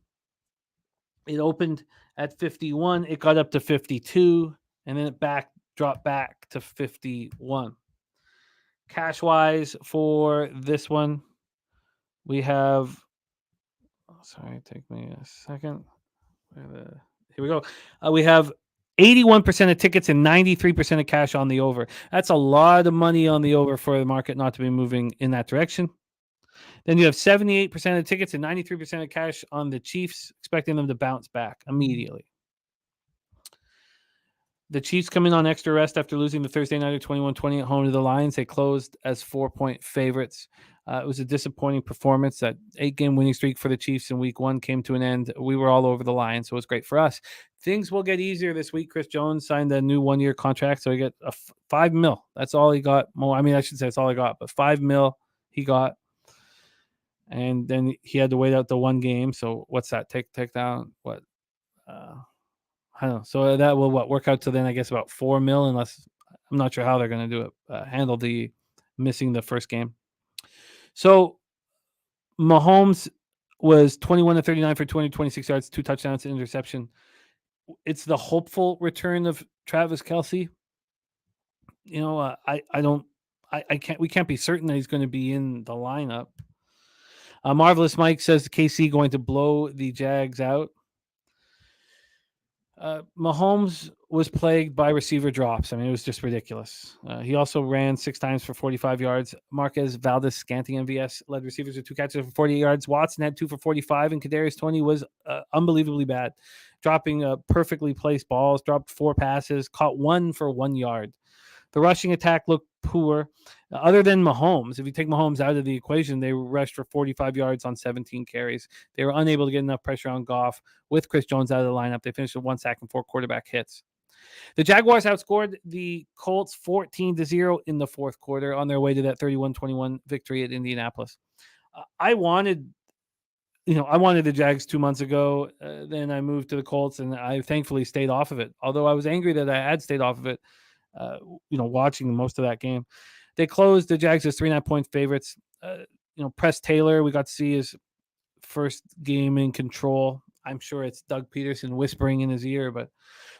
It opened at 51. It got up to 52. And then it dropped back to 51. Cash-wise for this one, we have... sorry, take me a second. Here we go. We have 81% of tickets and 93% of cash on the over. That's a lot of money on the over for the market not to be moving in that direction. Then you have 78% of tickets and 93% of cash on the Chiefs, expecting them to bounce back immediately. The Chiefs come in on extra rest after losing the Thursday nighter 21-20 at home to the Lions. They closed as 4-point favorites. It was a disappointing performance. That 8-game winning streak for the Chiefs in week 1 came to an end. We were all over the Lions, so it was great for us. Things will get easier this week. Chris Jones signed a new 1-year contract, so he got a $5 million. That's all he got. Well, I should say that's all he got, but $5 million he got. And then he had to wait out the one game. So what's that? Take down what? I don't know. So that will work out to then, I guess, about $4 million, unless I'm not sure how they're going to do it. Handle the missing the first game. So Mahomes was 21-39 for 226 yards, 2 touchdowns, an interception. It's the hopeful return of Travis Kelce. We can't be certain that he's going to be in the lineup. Marvelous Mike says KC going to blow the Jags out. Mahomes was plagued by receiver drops. It was just ridiculous. He also ran 6 times for 45 yards. Marquez Valdez-Scantling MVS led receivers with 2 catches for 48 yards. Watson had 2 for 45, and Kadarius Toney was unbelievably bad, dropping perfectly placed balls, dropped 4 passes, caught 1 for 1 yard. The rushing attack looked poor. Other than Mahomes, if you take Mahomes out of the equation, they rushed for 45 yards on 17 carries. They were unable to get enough pressure on Goff with Chris Jones out of the lineup. They finished with 1 sack and 4 quarterback hits. The Jaguars outscored the Colts 14-0 in the fourth quarter on their way to that 31-21 victory at Indianapolis. I wanted the Jags 2 months ago. Then I moved to the Colts, and I thankfully stayed off of it. Although I was angry that I had stayed off of it, watching most of that game. They closed the Jags as 3.5-point favorites. Press Taylor, we got to see his first game in control. I'm sure it's Doug Peterson whispering in his ear, but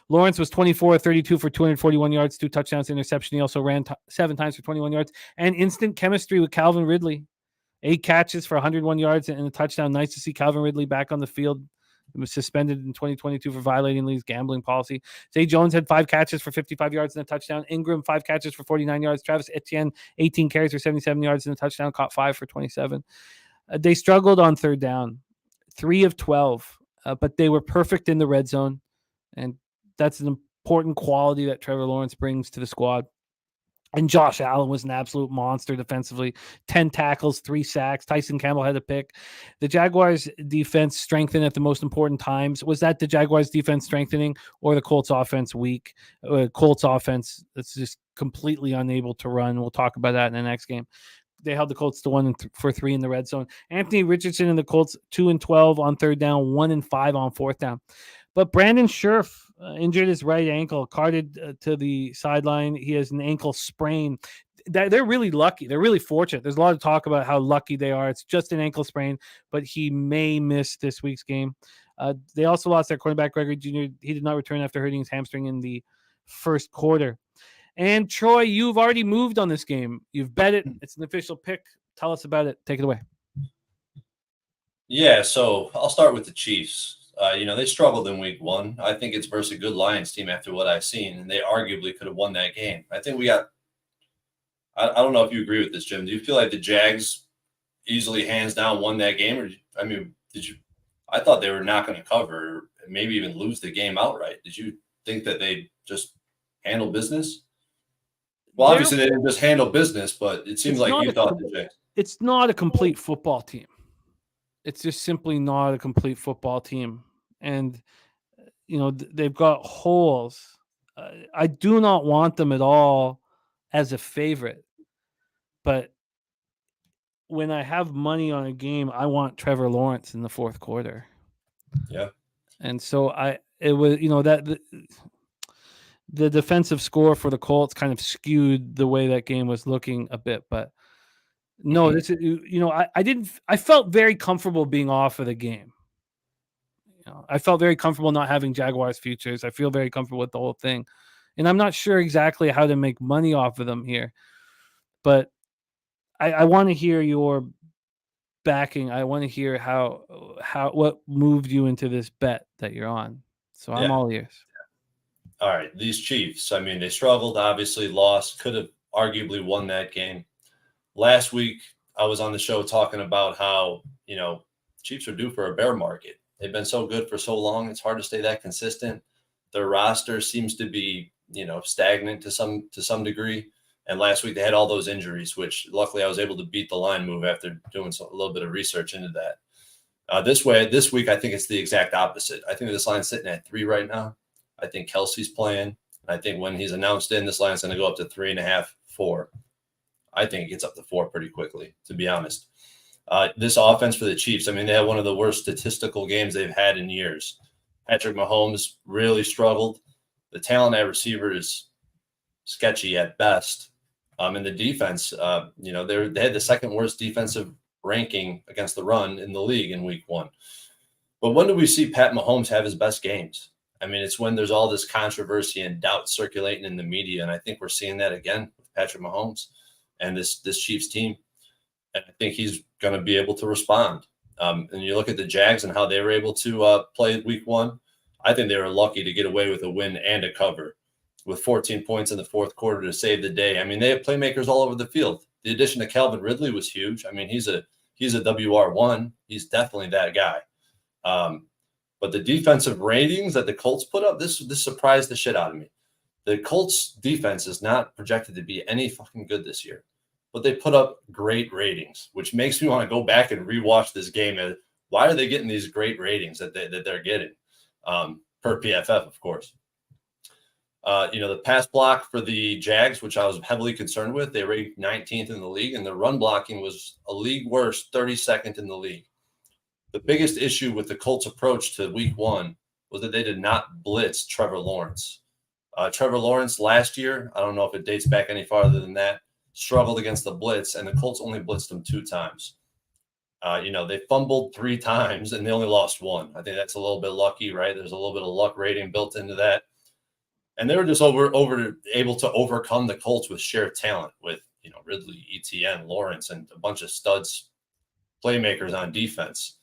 Lawrence was 24-32 for 241 yards, 2 touchdowns, interception. He also ran 7 times for 21 yards, and instant chemistry with Calvin Ridley. 8 catches for 101 yards and a touchdown. Nice to see Calvin Ridley back on the field. He was suspended in 2022 for violating league's gambling policy. Zay Jones had 5 catches for 55 yards and a touchdown. Ingram, 5 catches for 49 yards. Travis Etienne, 18 carries for 77 yards and a touchdown, caught 5 for 27. They struggled on third down. 3 of 12. but they were perfect in the red zone, and that's an important quality that Trevor Lawrence brings to the squad. And Josh Allen was an absolute monster defensively. 10 tackles, 3 sacks. Tyson Campbell had a pick. The Jaguars defense strengthened at the most important times. Was that the Jaguars defense strengthening or the Colts offense weak? Colts offense that's just completely unable to run. We'll talk about that in the next game. They held the Colts to 1 for 3 in the red zone. Anthony Richardson and the Colts 2-12 on third down, 1-5 on fourth down. But Brandon Scherf injured his right ankle, carted to the sideline. He has an ankle sprain. They're really lucky. They're really fortunate. There's a lot of talk about how lucky they are. It's just an ankle sprain, but he may miss this week's game. They also lost their cornerback, Gregory Jr. He did not return after hurting his hamstring in the first quarter. And Troy, you've already moved on this game. You've bet it. It's an official pick. Tell us about it. Take it away. Yeah, so I'll start with the Chiefs. They struggled in week 1. I think it's versus a good Lions team after what I've seen, and they arguably could have won that game. I think I don't know if you agree with this, Jim. Do you feel like the Jags easily, hands down, won that game? Or, I thought they were not going to cover, or maybe even lose the game outright. Did you think that they just handle business? Well, obviously they didn't just handle business, but it seems like you thought the Jags. It's not a complete football team. It's just simply not a complete football team. And, they've got holes. I do not want them at all as a favorite. But when I have money on a game, I want Trevor Lawrence in the fourth quarter. Yeah. And so the defensive score for the Colts kind of skewed the way that game was looking a bit, but no, this is, I felt very comfortable being off of the game. I felt very comfortable not having Jaguars futures. I feel very comfortable with the whole thing. And I'm not sure exactly how to make money off of them here, but I want to hear your backing. I want to hear what moved you into this bet that you're on. So I'm all ears. All right. These Chiefs, they struggled, obviously lost, could have arguably won that game. Last week, I was on the show talking about how, Chiefs are due for a bear market. They've been so good for so long. It's hard to stay that consistent. Their roster seems to be, stagnant to some degree. And last week they had all those injuries, which luckily I was able to beat the line move after doing a little bit of research into that. This week, I think it's the exact opposite. I think this line's sitting at 3 right now. I think Kelsey's playing. I think when he's announced in, this line's going to go up to 3.5, 4. I think it gets up to 4 pretty quickly, to be honest. This offense for the Chiefs, they had one of the worst statistical games they've had in years. Patrick Mahomes really struggled. The talent at receiver is sketchy at best. And the defense, they had the second worst defensive ranking against the run in the league in week 1. But when do we see Pat Mahomes have his best games? It's when there's all this controversy and doubt circulating in the media. And I think we're seeing that again with Patrick Mahomes and this Chiefs team. And I think he's going to be able to respond. And you look at the Jags and how they were able to play week 1. I think they were lucky to get away with a win and a cover with 14 points in the fourth quarter to save the day. They have playmakers all over the field. The addition of Calvin Ridley was huge. He's a WR1. He's definitely that guy. But the defensive ratings that the Colts put up, this surprised the shit out of me. The Colts defense is not projected to be any fucking good this year, but they put up great ratings, which makes me want to go back and rewatch this game. And why are they getting these great ratings that they're getting? Per PFF, of course. The pass block for the Jags, which I was heavily concerned with, they ranked 19th in the league, and the run blocking was a league worst, 32nd in the league. The biggest issue with the Colts' approach to week 1 was that they did not blitz Trevor Lawrence. Trevor Lawrence last year, I don't know if it dates back any farther than that, struggled against the blitz, and the Colts only blitzed him 2 times. They fumbled 3 times, and they only lost 1. I think that's a little bit lucky, right? There's a little bit of luck rating built into that. And they were just able to overcome the Colts with sheer talent with, Ridley, ETN, Lawrence, and a bunch of studs playmakers on defense.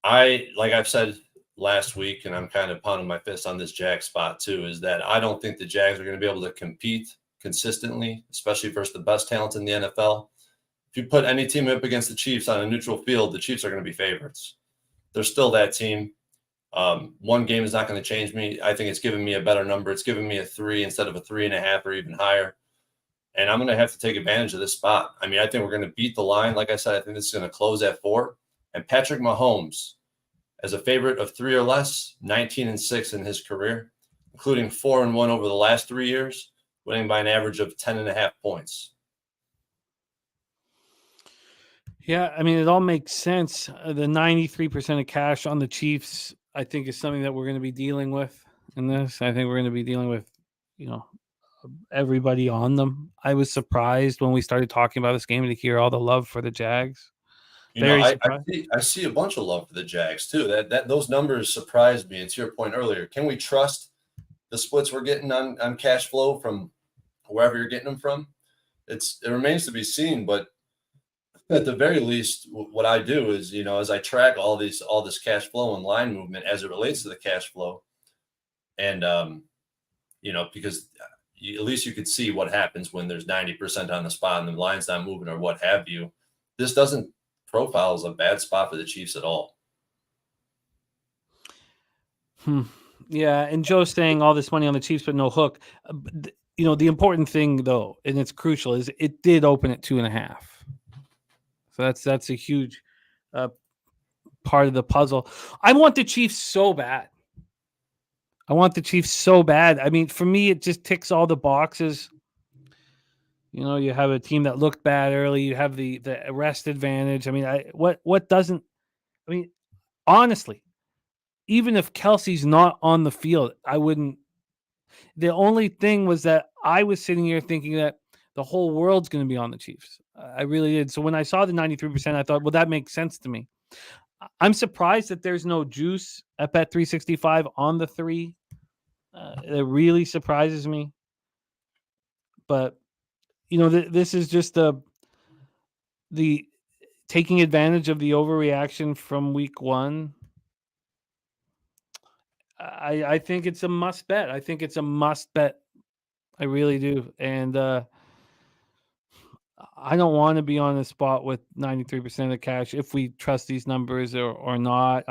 Like I've said last week, and I'm kind of pounding my fist on this Jag spot too, is that I don't think the Jags are going to be able to compete consistently, especially versus the best talent in the NFL. If you put any team up against the Chiefs on a neutral field, the Chiefs are going to be favorites. they're still that team. One game is not going to change me. I think it's giving me a better number. It's giving me a 3 instead of a 3.5 or even higher. And I'm going to have to take advantage of this spot. I mean, I think we're going to beat the line. Like I said, I think this is going to close at 4. And Patrick Mahomes, as a favorite of 3 or less, 19-6 in his career, including 4-1 over the last 3 years, winning by an average of 10.5 points. Yeah, I mean, it all makes sense. The 93% of cash on the Chiefs, I think, is something that we're going to be dealing with in this. I think we're going to be dealing with, everybody on them. I was surprised when we started talking about this game to hear all the love for the Jags. I see a bunch of love for the Jags too. That those numbers surprised me. And to your point earlier, can we trust the splits we're getting on cash flow from wherever you're getting them from? It remains to be seen, but at the very least, what I do is, as I track all this cash flow and line movement as it relates to the cash flow, and because at least you could see what happens when there's 90% on the spot and the line's not moving or what have you. This doesn't profile as a bad spot for the Chiefs at all. Yeah, and Joe's saying all this money on the Chiefs but no hook. The important thing though, and it's crucial, is it did open at 2.5. So that's a huge part of the puzzle. I want the Chiefs so bad. I mean, for me, it just ticks all the boxes. You have a team that looked bad early. You have the rest advantage. I mean, what doesn't? I mean, honestly, even if Kelsey's not on the field, I wouldn't. The only thing was that I was sitting here thinking that the whole world's going to be on the Chiefs. I really did. So when I saw the 93%, I thought, well, that makes sense to me. I'm surprised that there's no juice at Bet 365 on the 3. It really surprises me. But, this is just the taking advantage of the overreaction from week 1. I think it's a must bet. I really do. And I don't want to be on the spot with 93% of the cash if we trust these numbers or not.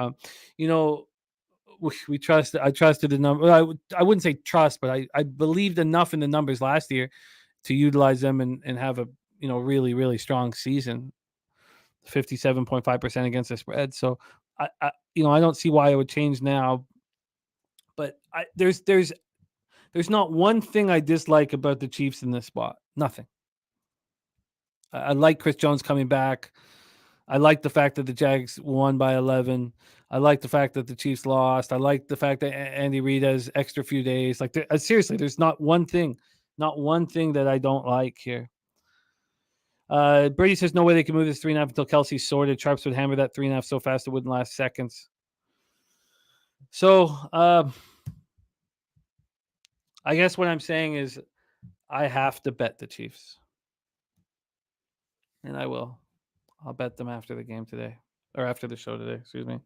We trust. I trusted the number. I wouldn't say trust, but I believed enough in the numbers last year to utilize them and have a really, really strong season. 57.5% against the spread. So I don't see why it would change now. But there's not one thing I dislike about the Chiefs in this spot. Nothing. I like Chris Jones coming back. I like the fact that the Jags won by 11. I like the fact that the Chiefs lost. I like the fact that Andy Reid has extra few days. Like, seriously, there's not one thing that I don't like here. Brady says no way they can move this 3.5 until Kelsey's sorted. Sharps would hammer that 3.5 so fast it wouldn't last seconds. So I guess what I'm saying is I have to bet the Chiefs. And I will. I'll bet them after the game today. Or after the show today, excuse me.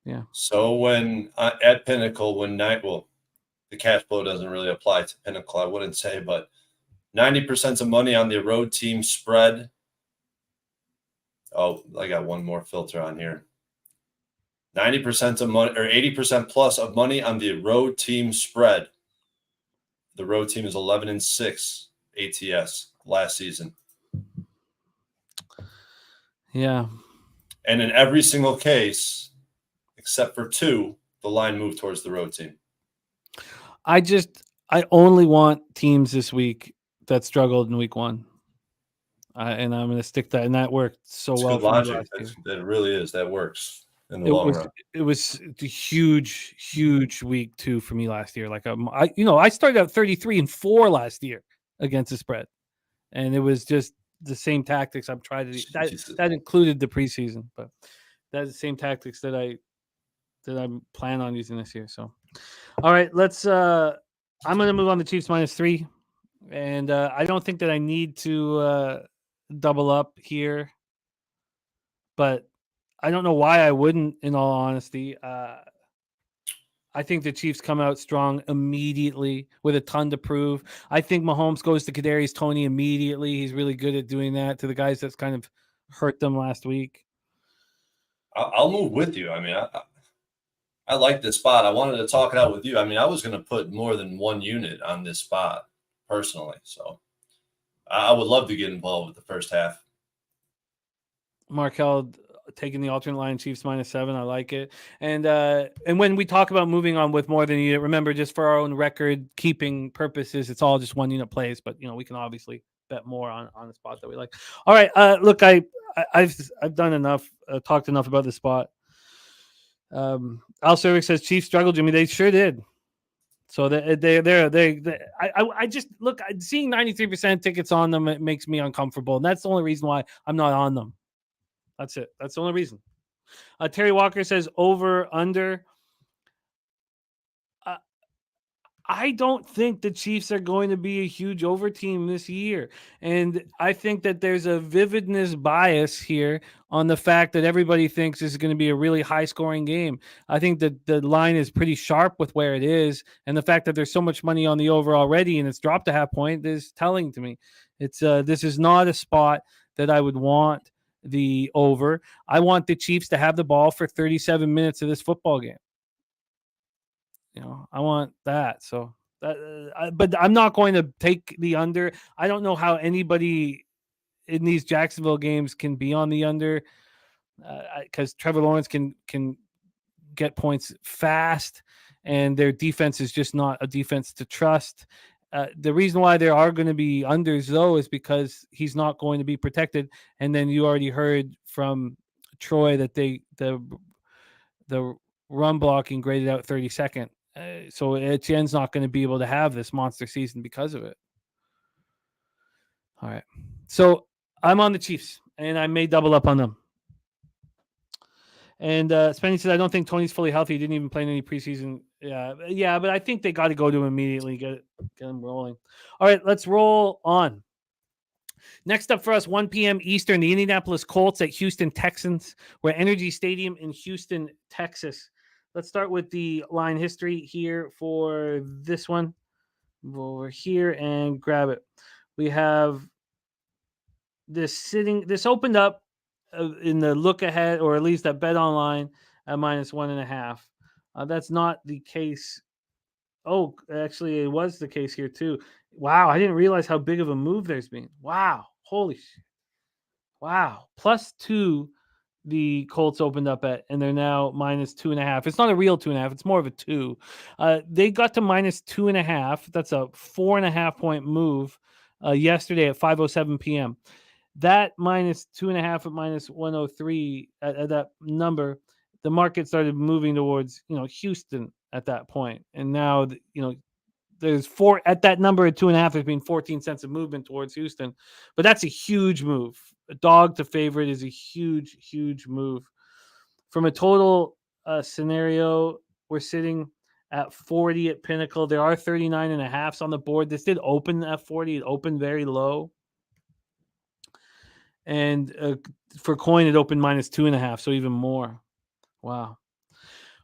Yeah. So when at Pinnacle, the cash flow doesn't really apply to Pinnacle, I wouldn't say, but 90% of money on the road team spread. Oh, I got one more filter on here. 90% of money, or 80% plus of money on the road team spread. The road team is 11-6 ATS last season. Yeah. And in every single case, except for 2, the line moved towards the road team. I only want teams this week that struggled in week 1. And I'm going to stick that. And that worked so well for me last year. That really is. That works in the long run. It was a huge, huge week 2 for me last year. Like, I started out 33-4 last year against the spread. And it was just the same tactics I'm trying to do. That included the preseason, but that's the same tactics that I plan on using this year. So, all right, let's. I'm going to move on to Chiefs -3, and I don't think that I need to double up here, but I don't know why I wouldn't. In all honesty, I think the Chiefs come out strong immediately with a ton to prove. I think Mahomes goes to Kadarius Toney immediately. He's really good at doing that to the guys that's kind of hurt them last week. I'll move with you. I mean, I like this spot. I wanted to talk it out with you. I mean, I was going to put more than one unit on this spot personally. So I would love to get involved with the first half. Markel taking the alternate line, Chiefs -7. I like it. And when we talk about moving on with more than a unit, remember, just for our own record keeping purposes, it's all just one unit plays. But we can obviously bet more on the spot that we like. All right, look, I've done enough, talked enough about the spot. Al Cervic says Chiefs struggled, Jimmy. They sure did. So I just look, seeing 93% tickets on them, it makes me uncomfortable, and that's the only reason why I'm not on them. That's it. That's the only reason. Terry Walker says over under. I don't think the Chiefs are going to be a huge over team this year. And I think that there's a vividness bias here on the fact that everybody thinks this is going to be a really high scoring game. I think that the line is pretty sharp with where it is. And the fact that there's so much money on the over already and it's dropped a half point is telling to me. It's this is not a spot that I would want the over. I want the Chiefs to have the ball for 37 minutes of this football game. I want that. So, but I'm not going to take the under. I don't know how anybody in these Jacksonville games can be on the under because Trevor Lawrence can get points fast, and their defense is just not a defense to trust. The reason why there are going to be unders, though, is because he's not going to be protected. And then you already heard from Troy that the run blocking graded out 32nd. So Etienne's not going to be able to have this monster season because of it. All right. So I'm on the Chiefs, and I may double up on them. And Spenny said, I don't think Tony's fully healthy. He didn't even play in any preseason. Yeah, but I think they got to go to him immediately, get him rolling. All right, let's roll on. Next up for us, 1 p.m. Eastern, the Indianapolis Colts at Houston Texans. We're at Energy Stadium in Houston, Texas. Let's start with the line history here for this one. Go over here and grab it. We have this opened up in the look ahead, or at least at Bet Online at -1.5. That's not the case. Oh, actually, it was the case here too. Wow, I didn't realize how big of a move there's been. Wow, holy shit. Wow, +2. The Colts opened up at, and they're now -2.5. It's not a real 2.5. It's more of a 2. They got to -2.5. That's a 4.5 point move yesterday at 5:07 p.m. That -2.5 at -103 at that number, the market started moving towards Houston at that point, and now there's four at that number at 2.5. There's been 14 cents of movement towards Houston, but that's a huge move. A dog to favorite is a huge, huge move. From a total scenario, we're sitting at 40 at Pinnacle. There are 39.5s on the board. This did open at 40. It opened very low. And for coin, it opened -2.5, so even more. Wow.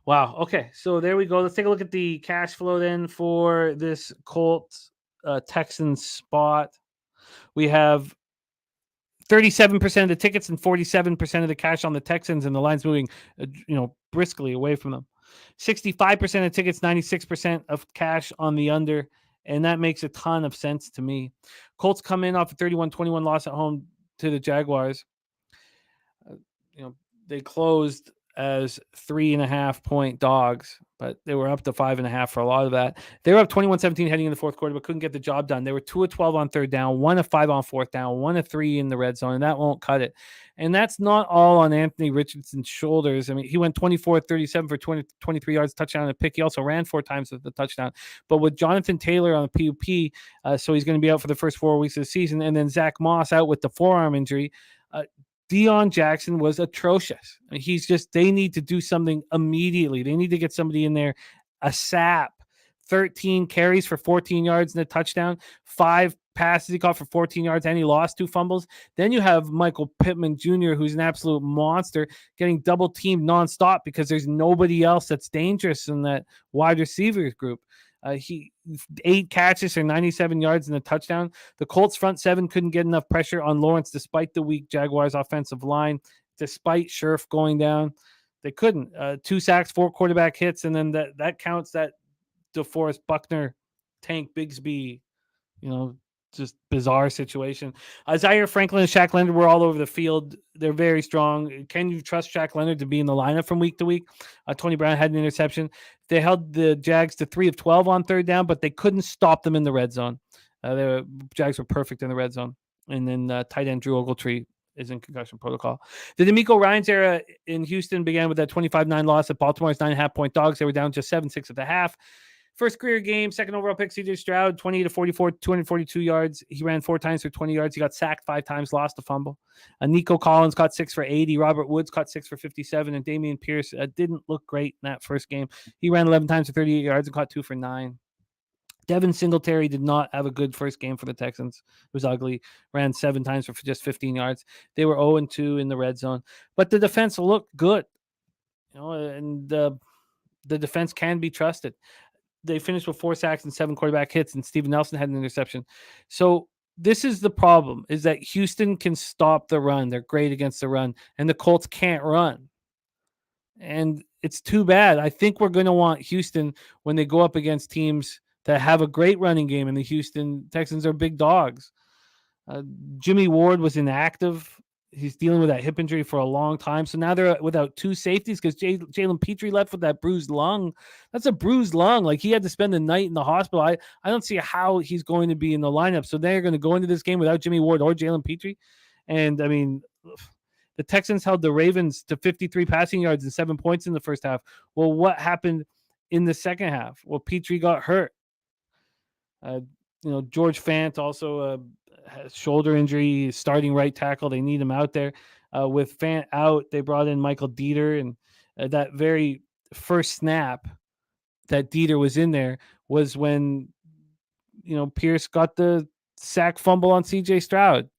Okay, so there we go. Let's take a look at the cash flow then for this Colts Texans spot. We have 37% of the tickets and 47% of the cash on the Texans, and the line's moving, briskly away from them. 65% of tickets, 96% of cash on the under, and that makes a ton of sense to me. Colts come in off a 31-21 loss at home to the Jaguars. They closed as 3.5 point dogs, but they were up to 5.5 for a lot of that. They were up 21-17 heading in the fourth quarter, but couldn't get the job done. They were 2 of 12 on third down, 1 of 5 on fourth down, 1 of 3 in the red zone, and that won't cut it. And that's not all on Anthony Richardson's shoulders. I mean, he went 24-37 for 23 yards, touchdown, and a pick. He also ran 4 times with the touchdown. But with Jonathan Taylor on the PUP, so he's going to be out for the first 4 weeks of the season, and then Zach Moss out with the forearm injury, Deion Jackson was atrocious. I mean, they need to do something immediately. They need to get somebody in there, a sap. 13 carries for 14 yards and a touchdown, 5 passes he caught for 14 yards, and he lost 2 fumbles. Then you have Michael Pittman Jr., who's an absolute monster, getting double teamed nonstop because there's nobody else that's dangerous in that wide receivers group. He 8 catches for 97 yards and a touchdown. The Colts front 7 couldn't get enough pressure on Lawrence despite the weak Jaguars offensive line. despite Scherf going down, they couldn't. 2 sacks, 4 quarterback hits, and then that counts that DeForest Buckner, Tank Bigsby, just bizarre situation. Zaire Franklin and Shaq Leonard were all over the field. They're very strong. Can you trust Shaq Leonard to be in the lineup from week to week? Tony Brown had an interception. They held the Jags to 3 of 12 on third down, but they couldn't stop them in the red zone. The Jags were perfect in the red zone. And then tight end Drew Ogletree is in concussion protocol. The D'Amico Ryans era in Houston began with that 25-9 loss at Baltimore's 9.5-point dogs. They were down just 7-6 at the half. First career game, second overall pick, CJ Stroud, 28-44, 242 yards. He ran 4 times for 20 yards. He got sacked 5 times, lost a fumble. Nico Collins caught 6 for 80. Robert Woods caught 6 for 57. And Damian Pierce didn't look great in that first game. He ran 11 times for 38 yards and caught 2 for 9. Devin Singletary did not have a good first game for the Texans. It was ugly. Ran 7 times for just 15 yards. They were 0-2 in the red zone. But the defense looked good. And the defense can be trusted. They finished with 4 sacks and 7 quarterback hits, and Steven Nelson had an interception. So this is the problem, is that Houston can stop the run. They're great against the run, and the Colts can't run. And it's too bad. I think we're going to want Houston when they go up against teams that have a great running game, and the Houston Texans are big dogs. Jimmy Ward was inactive. He's dealing with that hip injury for a long time. So now they're without 2 safeties because Jalen Petrie left with that bruised lung. That's a bruised lung. Like, he had to spend the night in the hospital. I don't see how he's going to be in the lineup. So they're going to go into this game without Jimmy Ward or Jalen Petrie. And, I mean, the Texans held the Ravens to 53 passing yards and 7 points in the first half. Well, what happened in the second half? Well, Petrie got hurt. George Fant also has shoulder injury, starting right tackle. They need him out there. With Fant out, they brought in Michael Dieter, and that very first snap that Dieter was in there was when Pierce got the sack fumble on CJ Stroud.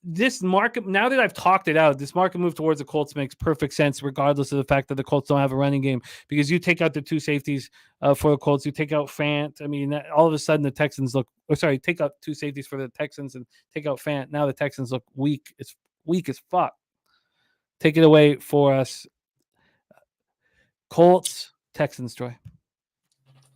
This market, now that I've talked it out, this market move towards the Colts makes perfect sense, regardless of the fact that the Colts don't have a running game, because you take out the 2 safeties for the Colts, you take out Fant. I mean, all of a sudden the Texans take out 2 safeties for the Texans and take out Fant. Now the Texans look weak. It's weak as fuck. Take it away for us. Colts, Texans, Troy.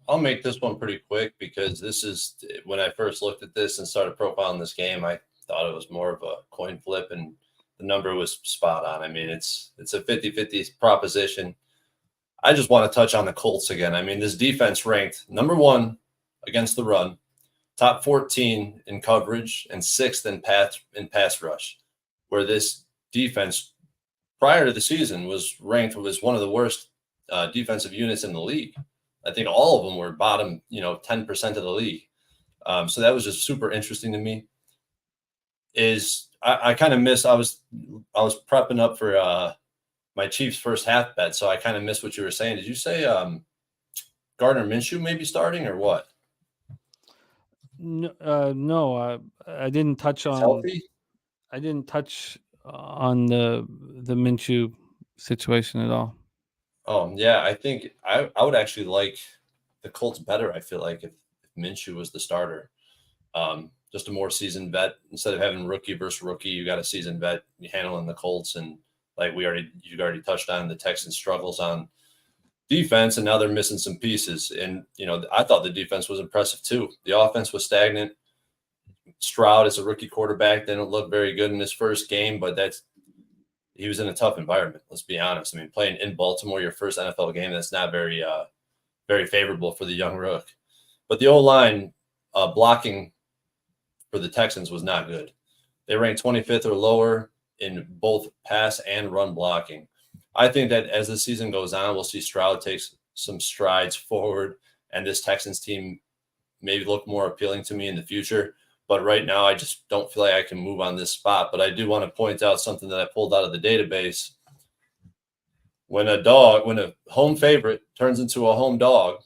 I'll make this one pretty quick, because this is when I first looked at this and started profiling this game, I thought it was more of a coin flip, and the number was spot on. I mean, it's a 50-50 proposition. I just want to touch on the Colts again. I mean, this defense ranked number 1 against the run, top 14 in coverage, and 6th in pass rush, where this defense prior to the season was ranked as one of the worst defensive units in the league. I think all of them were bottom, 10% of the league. So that was just super interesting to me. I kind of missed. I was prepping up for my Chiefs first half bet, so I kind of missed what you were saying. Did you say Gardner Minshew may be starting, or what? No, I didn't touch on. Healthy? I didn't touch on the Minshew situation at all. Oh yeah, I think I would actually like the Colts better. I feel like if Minshew was the starter. Just a more seasoned vet. Instead of having rookie versus rookie, you got a seasoned vet handling the Colts. And like you already touched on, the Texans' struggles on defense, and now they're missing some pieces. And, I thought the defense was impressive too. The offense was stagnant. Stroud, as a rookie quarterback, didn't look very good in his first game, but he was in a tough environment. Let's be honest. I mean, playing in Baltimore, your first NFL game, that's not very, very favorable for the young rook. But the O-line blocking for the Texans was not good. They ranked 25th or lower in both pass and run blocking. I think that as the season goes on, we'll see Stroud take some strides forward, and this Texans team maybe look more appealing to me in the future. But right now, I just don't feel like I can move on this spot. But I do want to point out something that I pulled out of the database. When a home favorite turns into a home dog,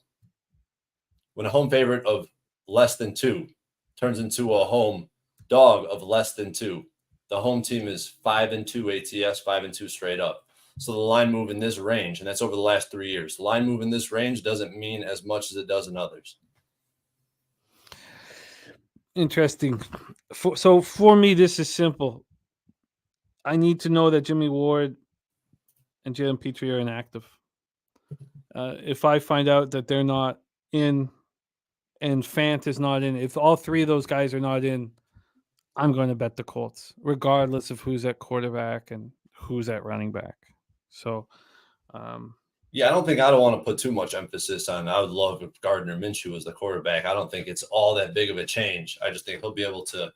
when a home favorite of less than 2 turns into a home dog of less than 2, the home team is 5-2 ATS, 5-2 straight up. So the line move in this range, and that's over the last 3 years, the line move in this range doesn't mean as much as it does in others. Interesting. So for me, this is simple. I need to know that Jimmy Ward and Jalen Petrie are inactive. If I find out that they're not in and Fant is not in, if all three of those guys are not in, I'm going to bet the Colts, regardless of who's at quarterback and who's at running back. So, yeah, I don't want to put too much emphasis on. I would love if Gardner Minshew was the quarterback. I don't think it's all that big of a change. I just think he'll be able to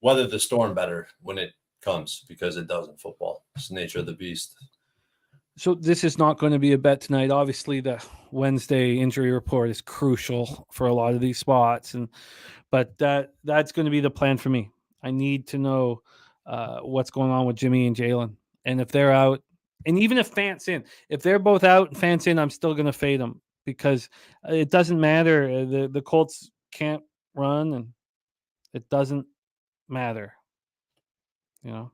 weather the storm better when it comes, because it does in football. It's the nature of the beast. So this is not going to be a bet tonight. Obviously, the Wednesday injury report is crucial for a lot of these spots, but that's going to be the plan for me. I need to know what's going on with Jimmy and Jalen, and if they're out, and even if Fant's in, if they're both out and Fant's in, I'm still going to fade them, because it doesn't matter. The Colts can't run, and it doesn't matter. All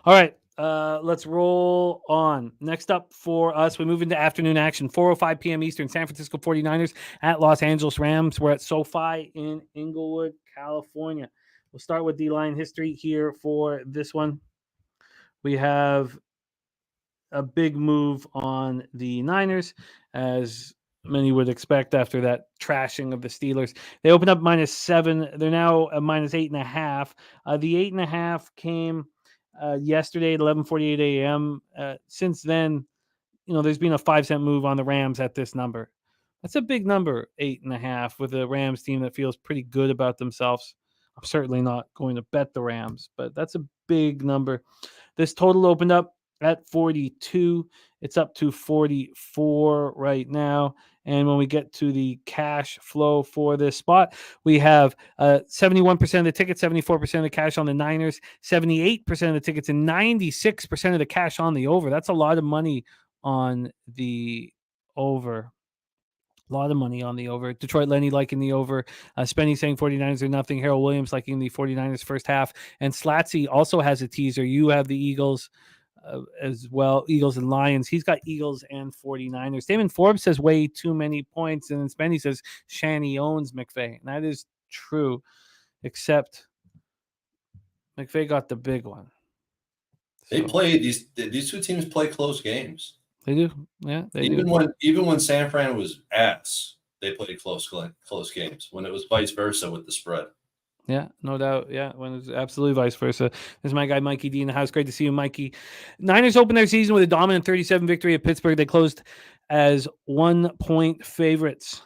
right. Let's roll on. Next up for us, we move into afternoon action. 4:05 p.m. Eastern, San Francisco 49ers at Los Angeles Rams. We're at SoFi in Inglewood, California. We'll start with D-line history here for this one. We have a big move on the Niners, as many would expect after that trashing of the Steelers. They opened up -7. They're now a -8.5. The 8.5 came yesterday at 11:48 a.m. Since then, there's been a 5-cent move on the Rams at this number. That's a big number, 8.5, with a Rams team that feels pretty good about themselves. I'm certainly not going to bet the Rams, but that's a big number. This total opened up at 42. It's up to 44 right now. And when we get to the cash flow for this spot, we have 71% of the tickets, 74% of the cash on the Niners, 78% of the tickets, and 96% of the cash on the over. That's a lot of money on the over. A lot of money on the over. Detroit Lenny liking the over. Spenny saying 49ers are nothing. Harold Williams liking the 49ers first half. And Slatsy also has a teaser. You have the Eagles as well, Eagles and Lions. He's got Eagles and 49ers. Damon Forbes says way too many points, and then Spenny says Shanny owns McVay. And that is true, except McVay got the big one. They play these two teams play close games. They do, yeah. Even when San Fran was ass, they played close games. When it was vice versa with the spread. Yeah, no doubt. Yeah, when it's absolutely vice versa. This is my guy, Mikey D in the house. Great to see you, Mikey. Niners opened their season with a dominant 37 victory at Pittsburgh. They closed as 1-point favorites.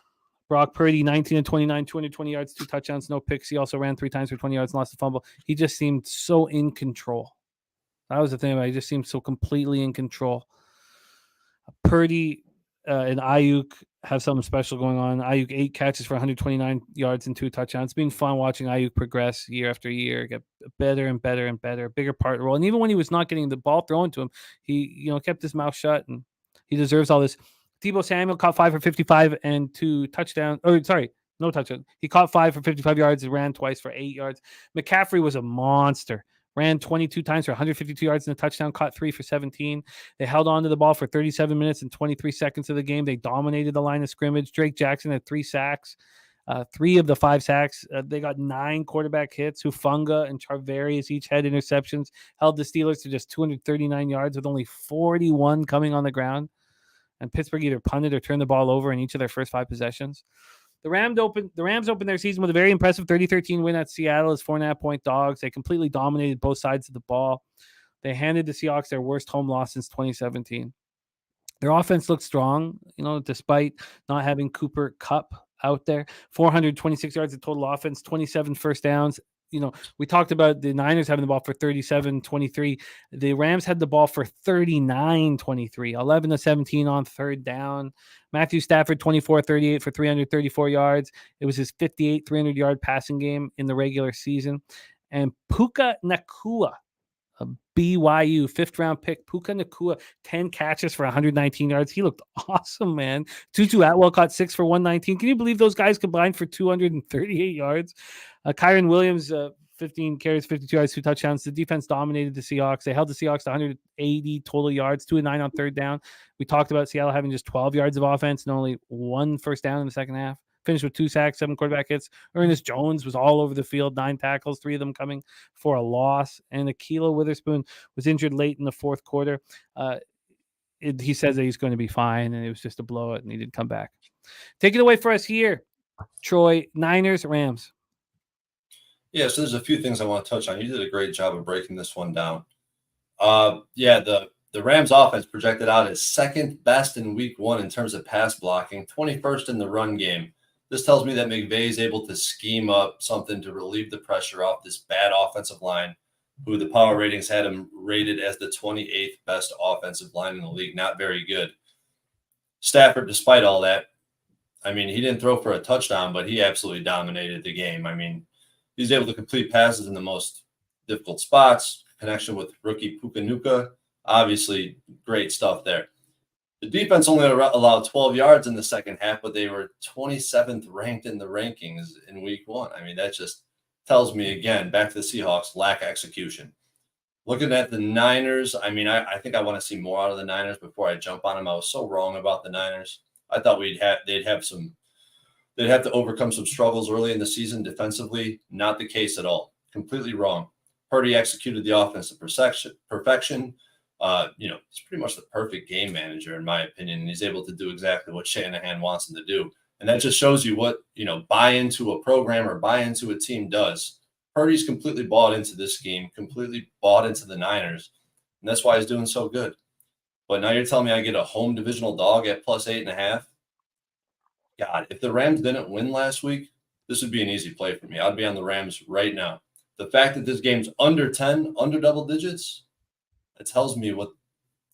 Brock Purdy, 19 and 29, 220 yards, 2 touchdowns, no picks. He also ran 3 times for 20 yards and lost a fumble. He just seemed so in control. That was the thing about it. He just seemed so completely in control. Purdy and Ayuk have something special going on. Ayuk 8 catches for 129 yards and 2 touchdowns. It's been fun watching Ayuk progress year after year, get better and better and better, bigger part role. And even when he was not getting the ball thrown to him, he kept his mouth shut, and he deserves all this. Deebo Samuel caught 5 for 55 and 2 touchdowns. Oh, sorry, no touchdown. He caught 5 for 55 yards and ran twice for 8 yards. McCaffrey was a monster. Ran 22 times for 152 yards and a touchdown, caught 3 for 17. They held on to the ball for 37 minutes and 23 seconds of the game. They dominated the line of scrimmage. Drake Jackson had 3 sacks, 3 of the 5 sacks. They got 9 quarterback hits. Hufanga and Charvarius each had interceptions, held the Steelers to just 239 yards with only 41 coming on the ground. And Pittsburgh either punted or turned the ball over in each of their first 5 possessions. The Rams opened their season with a very impressive 30-13 win at Seattle as 4.5-point dogs. They completely dominated both sides of the ball. They handed the Seahawks their worst home loss since 2017. Their offense looked strong, despite not having Cooper Kupp out there. 426 yards of total offense, 27 first downs. We talked about the Niners having the ball for 37-23. The Rams had the ball for 39-23, 11-17 on third down. Matthew Stafford, 24-38 for 334 yards. It was his 58th 300-yard passing game in the regular season. And Puka Nacua, a BYU 5th-round pick, Puka Nacua, 10 catches for 119 yards. He looked awesome, man. Tutu Atwell caught 6 for 119. Can you believe those guys combined for 238 yards? Kyron Williams, 15 carries, 52 yards, 2 touchdowns. The defense dominated the Seahawks. They held the Seahawks to 180 total yards, 2 of 9 on third down. We talked about Seattle having just 12 yards of offense and only 1 first down in the second half. finished with 2 sacks, 7 quarterback hits. Ernest Jones was all over the field, 9 tackles, 3 of them coming for a loss. And Akilo Witherspoon was injured late in the fourth quarter. He says that he's going to be fine, and it was just a blowout, and he didn't come back. Take it away for us here, Troy. Niners, Rams. Yeah, so there's a few things I want to touch on. You did a great job of breaking this one down. The Rams offense projected out as second best in week 1 in terms of pass blocking, 21st in the run game. This tells me that McVay is able to scheme up something to relieve the pressure off this bad offensive line, who the power ratings had him rated as the 28th best offensive line in the league. Not very good. Stafford, despite all that, I mean, he didn't throw for a touchdown, but he absolutely dominated the game. I mean, he's able to complete passes in the most difficult spots, connection with rookie Pukanuka. Obviously, great stuff there. The defense only allowed 12 yards in the second half, but they were 27th ranked in the rankings in week 1. I mean, that just tells me, again, back to the Seahawks, lack of execution. Looking at the Niners, I mean, I think I want to see more out of the Niners before I jump on them. I was so wrong about the Niners. I thought they'd have to overcome some struggles early in the season defensively. Not the case at all. Completely wrong. Purdy executed the offense to perfection. He's pretty much the perfect game manager, in my opinion, and he's able to do exactly what Shanahan wants him to do. And that just shows you what, buy into a program or buy into a team does. Purdy's completely bought into this scheme, completely bought into the Niners, and that's why he's doing so good. But now you're telling me I get a home divisional dog at plus 8.5? God, if the Rams didn't win last week, this would be an easy play for me. I'd be on the Rams right now. The fact that this game's under 10, under double digits, it tells me what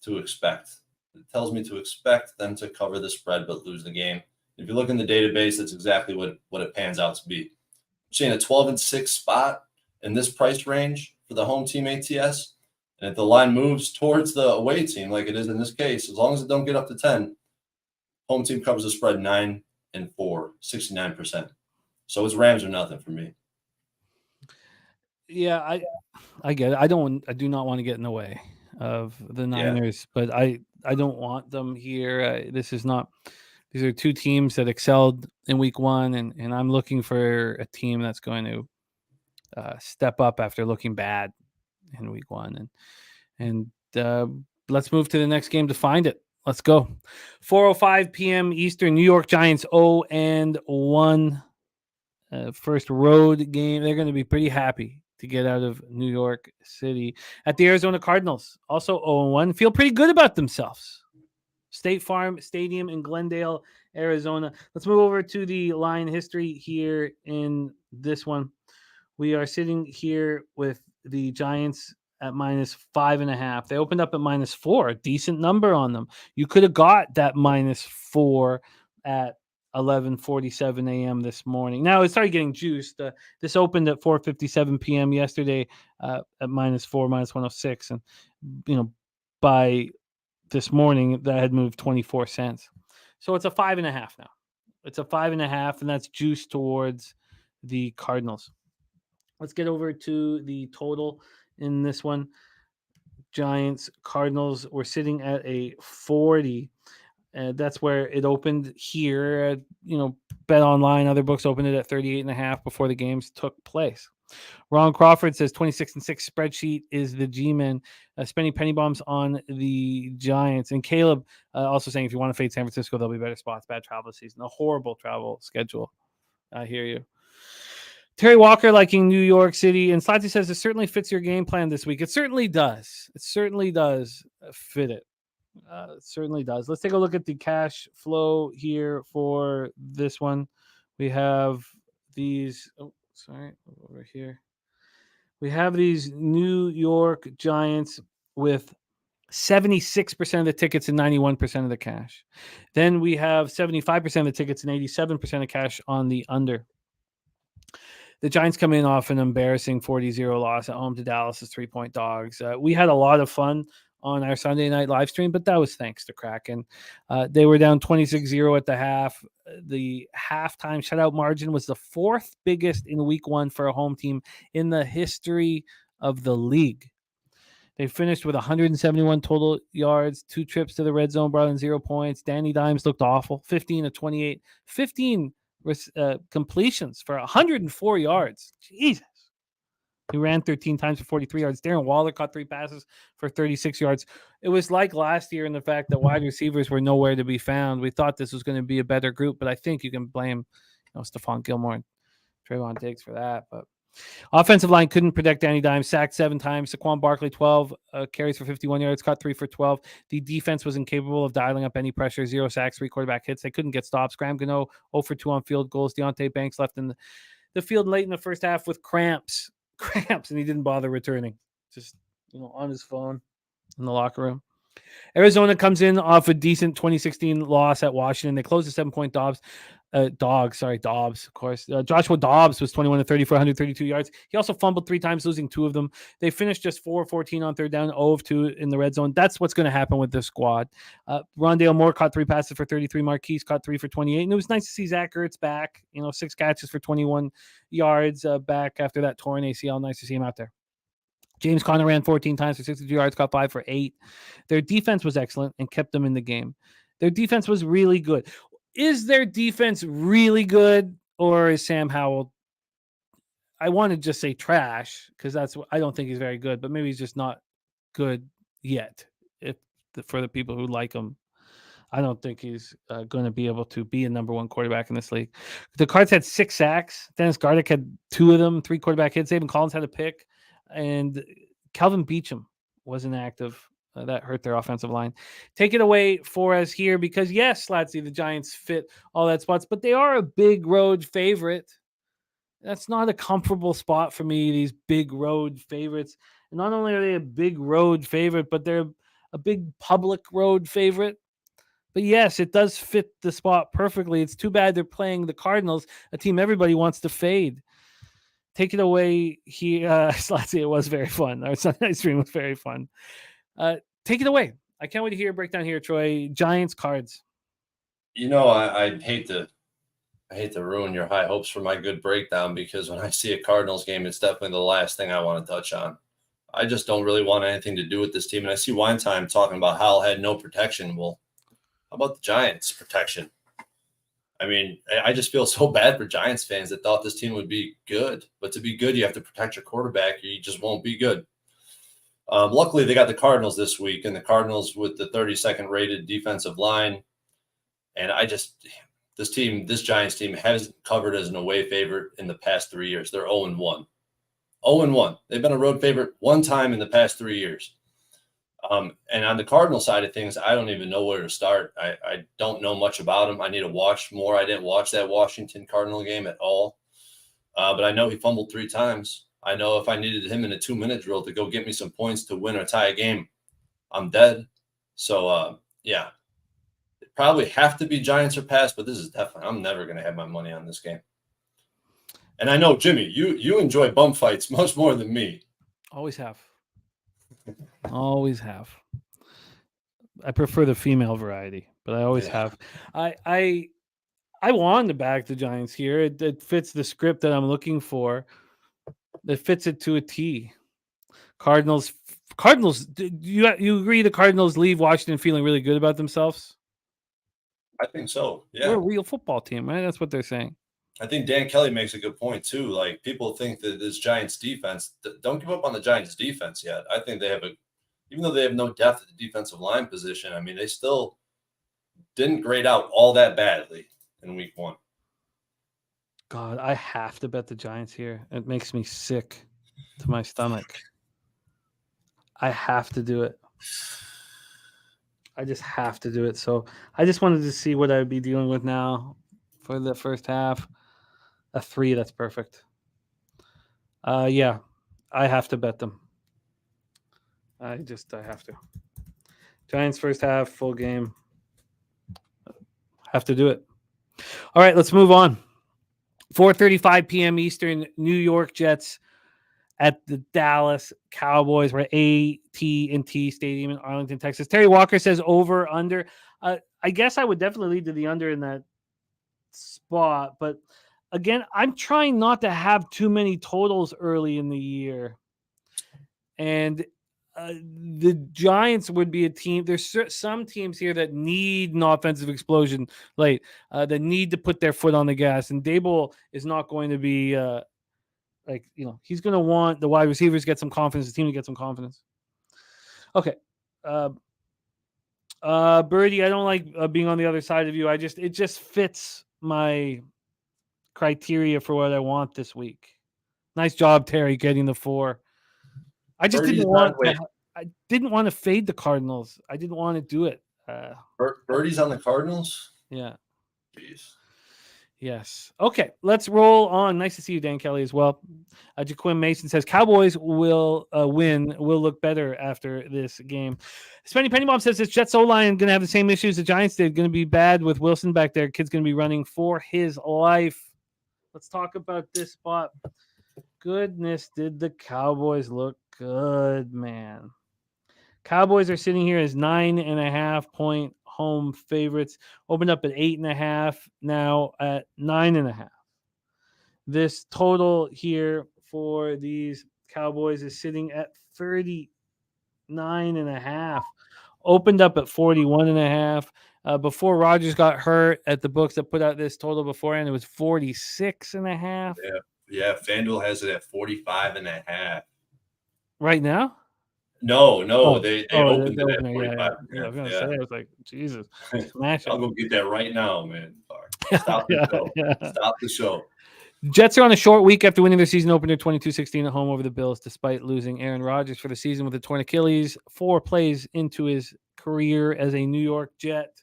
to expect. It tells me to expect them to cover the spread but lose the game. If you look in the database, that's exactly what it pans out to be. I'm seeing a 12-6 spot in this price range for the home team ATS. And if the line moves towards the away team, like it is in this case, as long as it don't get up to 10, home team covers the spread 9-4, 69%. So it's Rams or nothing for me. Yeah, I get it. I do not want to get in the way of the Niners, but I don't want them here. These are two teams that excelled in week 1, and I'm looking for a team that's going to step up after looking bad in week 1. And let's move to the next game to find it. Let's go. 4:05 p.m. Eastern. New York Giants 0-1. First road game. They're going to be pretty happy to get out of New York City. At the Arizona Cardinals, also 0-1. Feel pretty good about themselves. State Farm Stadium in Glendale, Arizona. Let's move over to the line history here in this one. We are sitting here with the Giants at -5.5. They opened up at -4, a decent number on them. You could have got that -4 at 11:47 a.m. this morning. Now it started getting juiced. This opened at 4:57 p.m. yesterday at -4, -106, and by this morning that had moved 24 cents. So it's a 5.5 now. It's a 5.5, and that's juiced towards the Cardinals. Let's get over to the total in this one. Giants, Cardinals, we're sitting at a 40. That's where it opened here. Bet Online, other books opened it at 38.5 before the games took place. Ron Crawford says 26-6 spreadsheet is the G-men. Spending penny bombs on the Giants. And Caleb also saying if you want to fade San Francisco, there'll be better spots. Bad travel season. A horrible travel schedule. I hear you. Terry Walker liking New York City. And Slatty says it certainly fits your game plan this week. It certainly does. It certainly does fit it. It certainly does. Let's take a look at the cash flow here for this one. We have these. Over here. We have these New York Giants with 76% of the tickets and 91% of the cash. Then we have 75% of the tickets and 87% of cash on the under. The Giants come in off an embarrassing 40-0 loss at home to Dallas as 3-point dogs. We had a lot of fun on our Sunday night live stream, but that was thanks to Kraken. They were down 26-0 at the half. The halftime shutout margin was the 4th biggest in week 1 for a home team in the history of the league. They finished with 171 total yards, 2 trips to the red zone, brought in 0 points. Danny Dimes looked awful, 15 of 28, 15 completions for 104 yards. Jesus. He ran 13 times for 43 yards. Darren Waller caught 3 passes for 36 yards. It was like last year in the fact that wide receivers were nowhere to be found. We thought this was going to be a better group, but I think you can blame Stephon Gilmore and Trayvon Diggs for that. But offensive line couldn't protect Danny Dimes, sacked 7 times. Saquon Barkley, 12 carries for 51 yards, caught 3 for 12. The defense was incapable of dialing up any pressure, 0 sacks, 3 quarterback hits. They couldn't get stops. Graham Gano, 0 for 2 on field goals. Deontay Banks left in the field late in the first half with cramps, and he didn't bother returning. Just, on his phone in the locker room. Arizona comes in off a decent 2016 loss at Washington. They closed the 7-point Dobbs, of course. Joshua Dobbs was 21 to 30 for 132 yards. He also fumbled 3 times, losing 2 of them. They finished just 4-14 on third down, 0 of 2 in the red zone. That's what's going to happen with this squad. Rondale Moore caught 3 passes for 33. Marquise caught 3 for 28. And it was nice to see Zach Ertz back. 6 catches for 21 yards back after that torn ACL. Nice to see him out there. James Conner ran 14 times for 62 yards, caught 5 for 8. Their defense was excellent and kept them in the game. Their defense was really good. Is their defense really good, or is Sam Howell? I want to just say trash because I don't think he's very good, but maybe he's just not good yet. For the people who like him, I don't think he's going to be able to be a number 1 quarterback in this league. The Cards had 6 sacks. Dennis Gardeck had 2 of them, 3 quarterback hits. Zayvon Collins had a pick, and Calvin Beachum was inactive. That hurt their offensive line. Take it away for us here because, yes, Slatsy, the Giants fit all that spots, but they are a big road favorite. That's not a comfortable spot for me, these big road favorites. And not only are they a big road favorite, but they're a big public road favorite. But, yes, it does fit the spot perfectly. It's too bad they're playing the Cardinals, a team everybody wants to fade. Take it away here. Slatsy, it was very fun. Our Sunday stream was very fun. Take it away. I can't wait to hear your breakdown here, Troy. Giants, Cards. I hate to ruin your high hopes for my good breakdown because when I see a Cardinals game, it's definitely the last thing I want to touch on. I just don't really want anything to do with this team. And I see Winetime talking about Howell had no protection. Well, how about the Giants' protection? I mean, I just feel so bad for Giants fans that thought this team would be good. But to be good, you have to protect your quarterback or you just won't be good. Luckily, they got the Cardinals this week, and the Cardinals with the 32nd rated defensive line. And this Giants team hasn't covered as an away favorite in the past 3 years. They're 0-1. 0-1. They've been a road favorite 1 time in the past 3 years. And on the Cardinal side of things, I don't even know where to start. I don't know much about him. I need to watch more. I didn't watch that Washington Cardinal game at all. But I know he fumbled 3 times. I know if I needed him in a 2-minute drill to go get me some points to win or tie a game, I'm dead. So, yeah. It probably have to be Giants or pass, but this is definitely – I'm never going to have my money on this game. And I know, Jimmy, you enjoy bum fights much more than me. Always have. Always have. I prefer the female variety, but I always have. I wanted to back the Giants here. It fits the script that I'm looking for. It fits it to a T. Cardinals. Do you agree the Cardinals leave Washington feeling really good about themselves? I think so. Yeah, they're a real football team, right? That's what they're saying. I think Dan Kelly makes a good point too. Like people think that this Giants defense, don't give up on the Giants defense yet. I think they have even though they have no depth at the defensive line position. I mean, they still didn't grade out all that badly in week 1. God, I have to bet the Giants here. It makes me sick to my stomach. I have to do it. I just have to do it. So I just wanted to see what I'd be dealing with now for the first half. A 3, that's perfect. Yeah, I have to bet them. I have to. Giants first half, full game. Have to do it. All right, let's move on. 4:35 p.m. Eastern, New York Jets at the Dallas Cowboys. We're at AT&T Stadium in Arlington, Texas. Terry Walker says over, under. I guess I would definitely lead to the under in that spot. But again, I'm trying not to have too many totals early in the year. And the Giants would be a team. There's some teams here that need an offensive explosion late, that need to put their foot on the gas. And Dable is not going to be he's going to want the wide receivers to get some confidence, the team to get some confidence. Okay. Birdie, I don't like being on the other side of you. It just fits my criteria for what I want this week. Nice job, Terry, getting the 4. I just didn't want to fade the Cardinals. I didn't want to do it. Birdie's on the Cardinals? Yeah. Jeez. Yes. Okay, let's roll on. Nice to see you, Dan Kelly, as well. Jaquim Mason says Cowboys will win. Will look better after this game. Spenny Pennybomb says this Jets O-line going to have the same issues the Giants did. Going to be bad with Wilson back there. Kid's going to be running for his life. Let's talk about this spot. Goodness, did the Cowboys look good, man. Cowboys are sitting here as 9.5-point home favorites. Opened up at 8.5, now at 9.5. This total here for these Cowboys is sitting at 39.5. Opened up at 41.5. Before Rodgers got hurt at the books that put out this total beforehand, it was 46.5. Yeah, FanDuel has it at 45.5. Right now? No, they opened it at 45. Yeah, I was gonna say, I was like, Jesus, smash it. I'll go get that right now, man. Stop the show. Stop the show. Jets are on a short week after winning their season opener 22-16 at home over the Bills, despite losing Aaron Rodgers for the season with a torn Achilles 4 plays into his career as a New York Jet.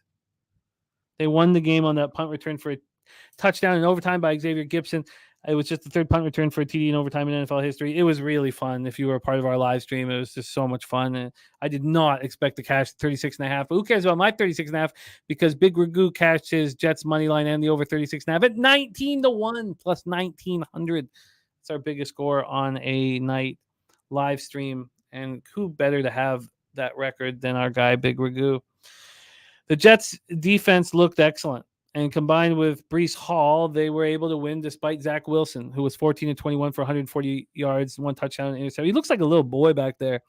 They won the game on that punt return for a touchdown in overtime by Xavier Gibson. It was just the 3rd punt return for a TD in overtime in NFL history. It was really fun. If you were a part of our live stream, it was just so much fun. And I did not expect to cash 36.5. But who cares about my 36.5? Because Big Ragu cashed his Jets money line and the over 36.5 at 19-1 plus 1,900. It's our biggest score on a night live stream. And who better to have that record than our guy, Big Ragu? The Jets defense looked excellent. And combined with Breece Hall, they were able to win despite Zach Wilson, who was 14-21 for 140 yards, 1 touchdown, and interception. He looks like a little boy back there.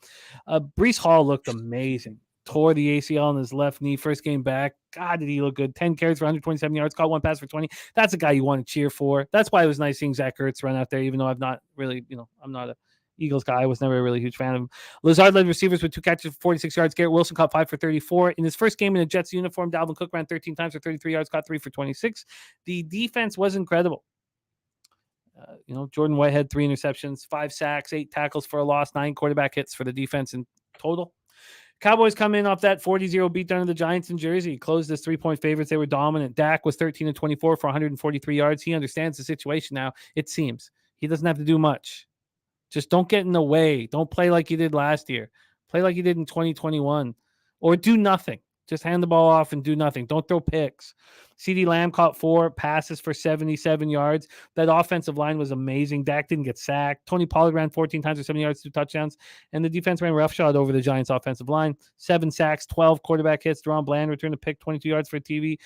Breece Hall looked amazing. Tore the ACL on his left knee. First game back. God, did he look good. 10 carries for 127 yards. Caught 1 pass for 20. That's a guy you want to cheer for. That's why it was nice seeing Zach Ertz run out there, even though I've not really, I'm not a Eagles guy. I was never a really huge fan of him. Lazard led receivers with 2 catches for 46 yards. Garrett Wilson caught 5 for 34. In his first game in a Jets uniform, Dalvin Cook ran 13 times for 33 yards, caught 3 for 26. The defense was incredible. Jordan Whitehead, 3 interceptions, 5 sacks, 8 tackles for a loss, 9 quarterback hits for the defense in total. Cowboys come in off that 40-0 beatdown of the Giants in Jersey. Closed as 3-point favorites. They were dominant. Dak was 13-24 for 143 yards. He understands the situation now, it seems. He doesn't have to do much. Just don't get in the way. Don't play like you did last year. Play like you did in 2021. Or do nothing. Just hand the ball off and do nothing. Don't throw picks. CeeDee Lamb caught 4 passes for 77 yards. That offensive line was amazing. Dak didn't get sacked. Tony Pollard ran 14 times for 70 yards, 2 touchdowns. And the defense ran roughshod over the Giants' offensive line. 7 sacks, 12 quarterback hits. Deron Bland returned a pick, 22 yards for a TD.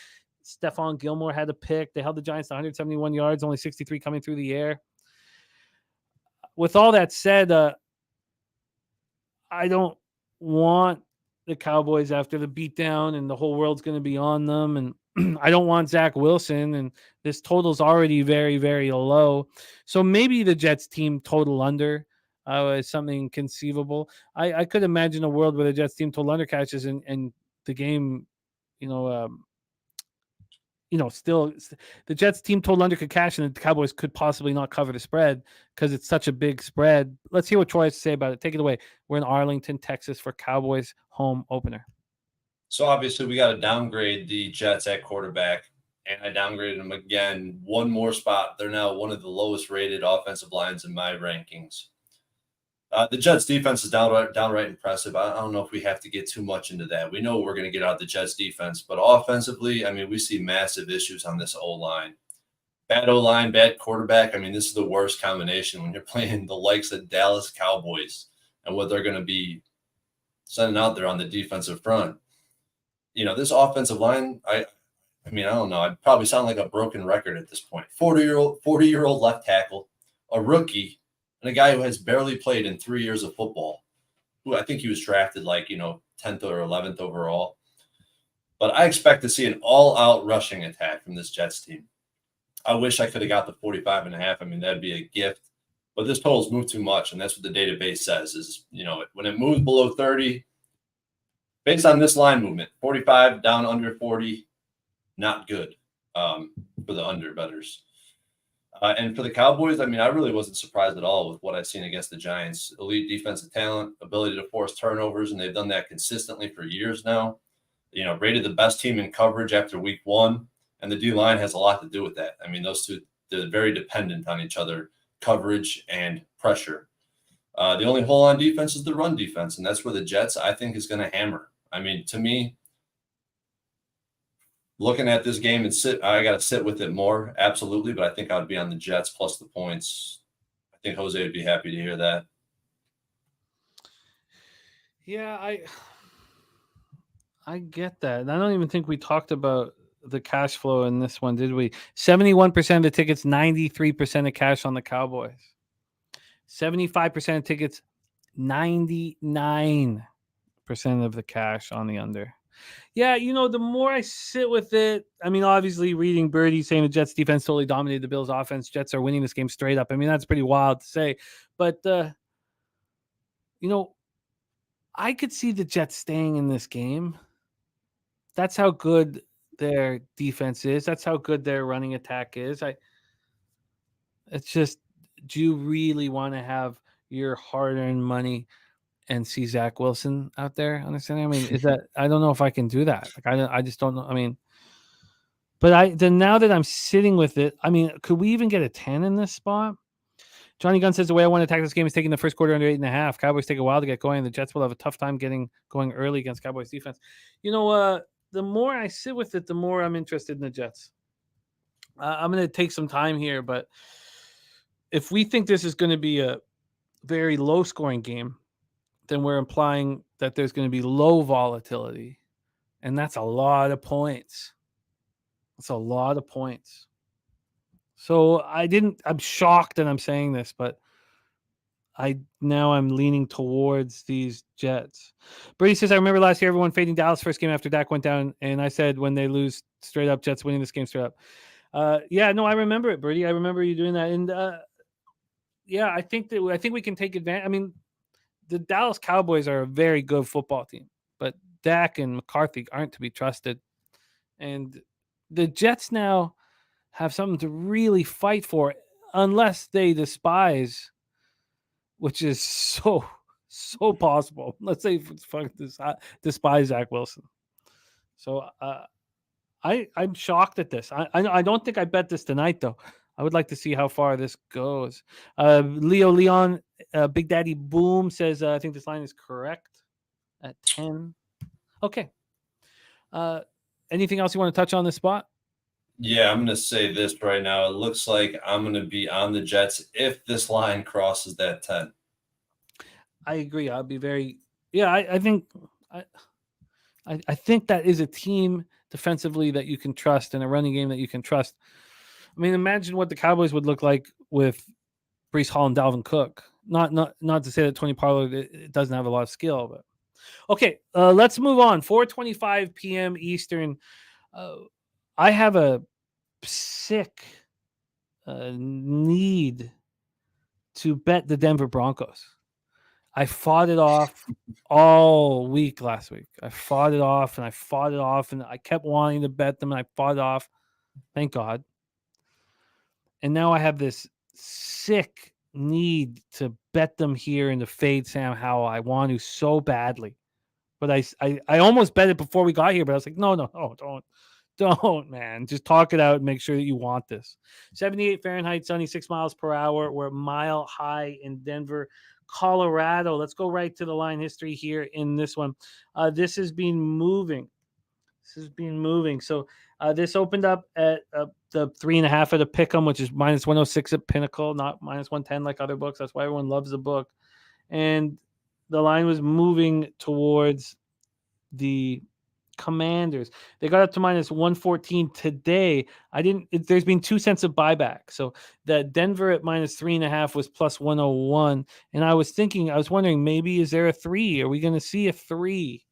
Stephon Gilmore had a pick. They held the Giants to 171 yards, only 63 coming through the air. With all that said, I don't want the Cowboys after the beatdown and the whole world's going to be on them. And I don't want Zach Wilson. And this total's already very, very low. So maybe the Jets team total under is something conceivable. I could imagine a world where the Jets team total under catches and the game, still the Jets team total under could cash and the Cowboys could possibly not cover the spread because it's such a big spread. Let's hear what Troy has to say about it. Take it away. We're in Arlington, Texas for Cowboys home opener. So obviously we got to downgrade the Jets at quarterback, and I downgraded them again one more spot. They're now one of the lowest rated offensive lines in my rankings. The Jets defense is downright impressive. I don't know if we have to get too much into that. We know we're going to get out of the Jets defense, but offensively, we see massive issues on this O-line. Bad O-line, bad quarterback. This is the worst combination when you're playing the likes of Dallas Cowboys and what they're going to be sending out there on the defensive front. This offensive line, I don't know. I'd probably sound like a broken record at this point. 40-year-old left tackle, a rookie, and a guy who has barely played in 3 years of football. who I think he was drafted like, 10th or 11th overall. But I expect to see an all-out rushing attack from this Jets team. I wish I could have got the 45.5. I mean, that'd be a gift. But this total's moved too much, and that's what the database says is, when it moves below 30, based on this line movement, 45 down under 40, not good for the under bettors. And for the Cowboys, I mean, I really wasn't surprised at all with what I've seen against the Giants. Elite defensive talent, ability to force turnovers, and they've done that consistently for years now. Rated the best team in coverage after week 1, and the D-line has a lot to do with that. I mean, those two, they're very dependent on each other, coverage and pressure. The only hole on defense is the run defense, and that's where the Jets, I think, is going to hammer. I mean, to me, looking at this game I got to sit with it more, absolutely, but I think I would be on the Jets plus the points. I think Jose would be happy to hear that. Yeah, I get that. And I don't even think we talked about the cash flow in this one, did we? 71% of the tickets, 93% of cash on the Cowboys. 75% of tickets, 99% of the cash on the under. Yeah, the more I sit with it, I mean, obviously reading Birdie saying the Jets defense totally dominated the Bills offense. Jets are winning this game straight up. I mean, that's pretty wild to say. But, I could see the Jets staying in this game. That's how good their defense is. That's how good their running attack is. It's just, do you really want to have your hard-earned money and see Zach Wilson out there on the center? I mean, I don't know if I can do that. Like, I just don't know. I mean, but now that I'm sitting with it, I mean, could we even get a 10 in this spot? Johnny Gunn says the way I want to attack this game is taking the first quarter under 8.5. Cowboys take a while to get going. The Jets will have a tough time getting going early against Cowboys defense. The more I sit with it, the more I'm interested in the Jets. I'm going to take some time here, but if we think this is going to be a very low-scoring game, then we're implying that there's going to be low volatility, and that's a lot of points. That's a lot of points. So I'm shocked that I'm saying this, but I'm leaning towards these Jets. Brady says, I remember last year everyone fading Dallas first game after Dak went down, and I said when they lose straight up, Jets winning this game straight up. I remember it, Brady. I remember you doing that, and I think we can take advantage. I mean, the Dallas Cowboys are a very good football team, but Dak and McCarthy aren't to be trusted, and the Jets now have something to really fight for, unless they despise. Which is so possible. Let's say despise Zach Wilson. So I'm shocked at this. I don't think I bet this tonight, though. I would like to see how far this goes. Leo Leon, Big Daddy Boom says, I think this line is correct at 10. Okay. Anything else you want to touch on this spot? Yeah, I'm going to say this right now. It looks like I'm going to be on the Jets if this line crosses that 10. I agree. I'll be very – I think I think that is a team defensively that you can trust and a running game that you can trust. I mean, imagine what the Cowboys would look like with Breece Hall and Dalvin Cook. Not to say that Tony Pollard it doesn't have a lot of skill, but okay. Let's move on. 4:25 p.m. Eastern. I have a sick need to bet the Denver Broncos. I fought it off all week last week. I fought it off, and I kept wanting to bet them, and I fought it off. Thank God. And now I have this sick need to bet them here and to fade Sam Howell. I want to so badly. But I almost bet it before we got here, but I was like, no, don't, man. Just talk it out and make sure that you want this. 78 Fahrenheit, sunny, 6 miles per hour. We're a mile high in Denver, Colorado. Let's go right to the line history here in this one. This has been moving. So this opened up at the 3.5 at a pick'em, which is minus 106 at Pinnacle, not minus 110 like other books. That's why everyone loves the book. And the line was moving towards the Commanders. They got up to minus 114 today. There's been 2 cents of buyback. So the Denver at minus 3.5 was plus 101. And I was wondering, maybe is there a 3? Are we going to see a 3?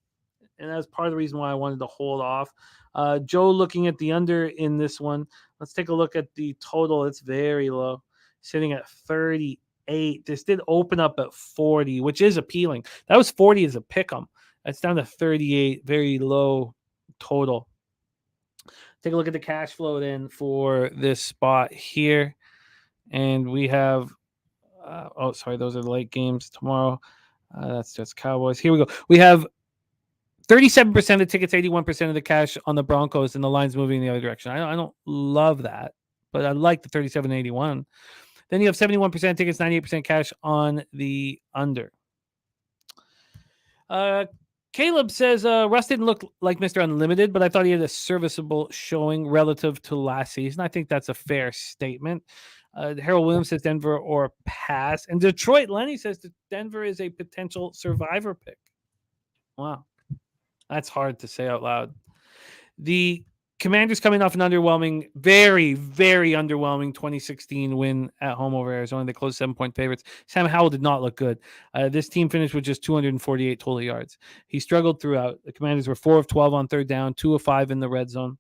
And that's part of the reason why I wanted to hold off. Joe looking at the under in this one. Let's take a look at the total. It's very low, sitting at 38. This did open up at 40, which is appealing. That was 40 as a pick 'em. That's down to 38, very low total. Take a look at the cash flow then for this spot here. And we have, those are the late games tomorrow. That's just Cowboys. Here we go. We have 37% of the tickets, 81% of the cash on the Broncos, and the line's moving in the other direction. I don't love that, but I like the 37-81. Then you have 71% tickets, 98% cash on the under. Caleb says Russ didn't look like Mr. Unlimited, but I thought he had a serviceable showing relative to last season. I think that's a fair statement. Harold Williams says Denver or pass. And Detroit Lenny says that Denver is a potential survivor pick. Wow. That's hard to say out loud. The Commanders coming off an underwhelming, very, very underwhelming 2016 win at home over Arizona. They closed 7-point favorites. Sam Howell did not look good. This team finished with just 248 total yards. He struggled throughout. The Commanders were 4 of 12 on third down, 2 of 5 in the red zone.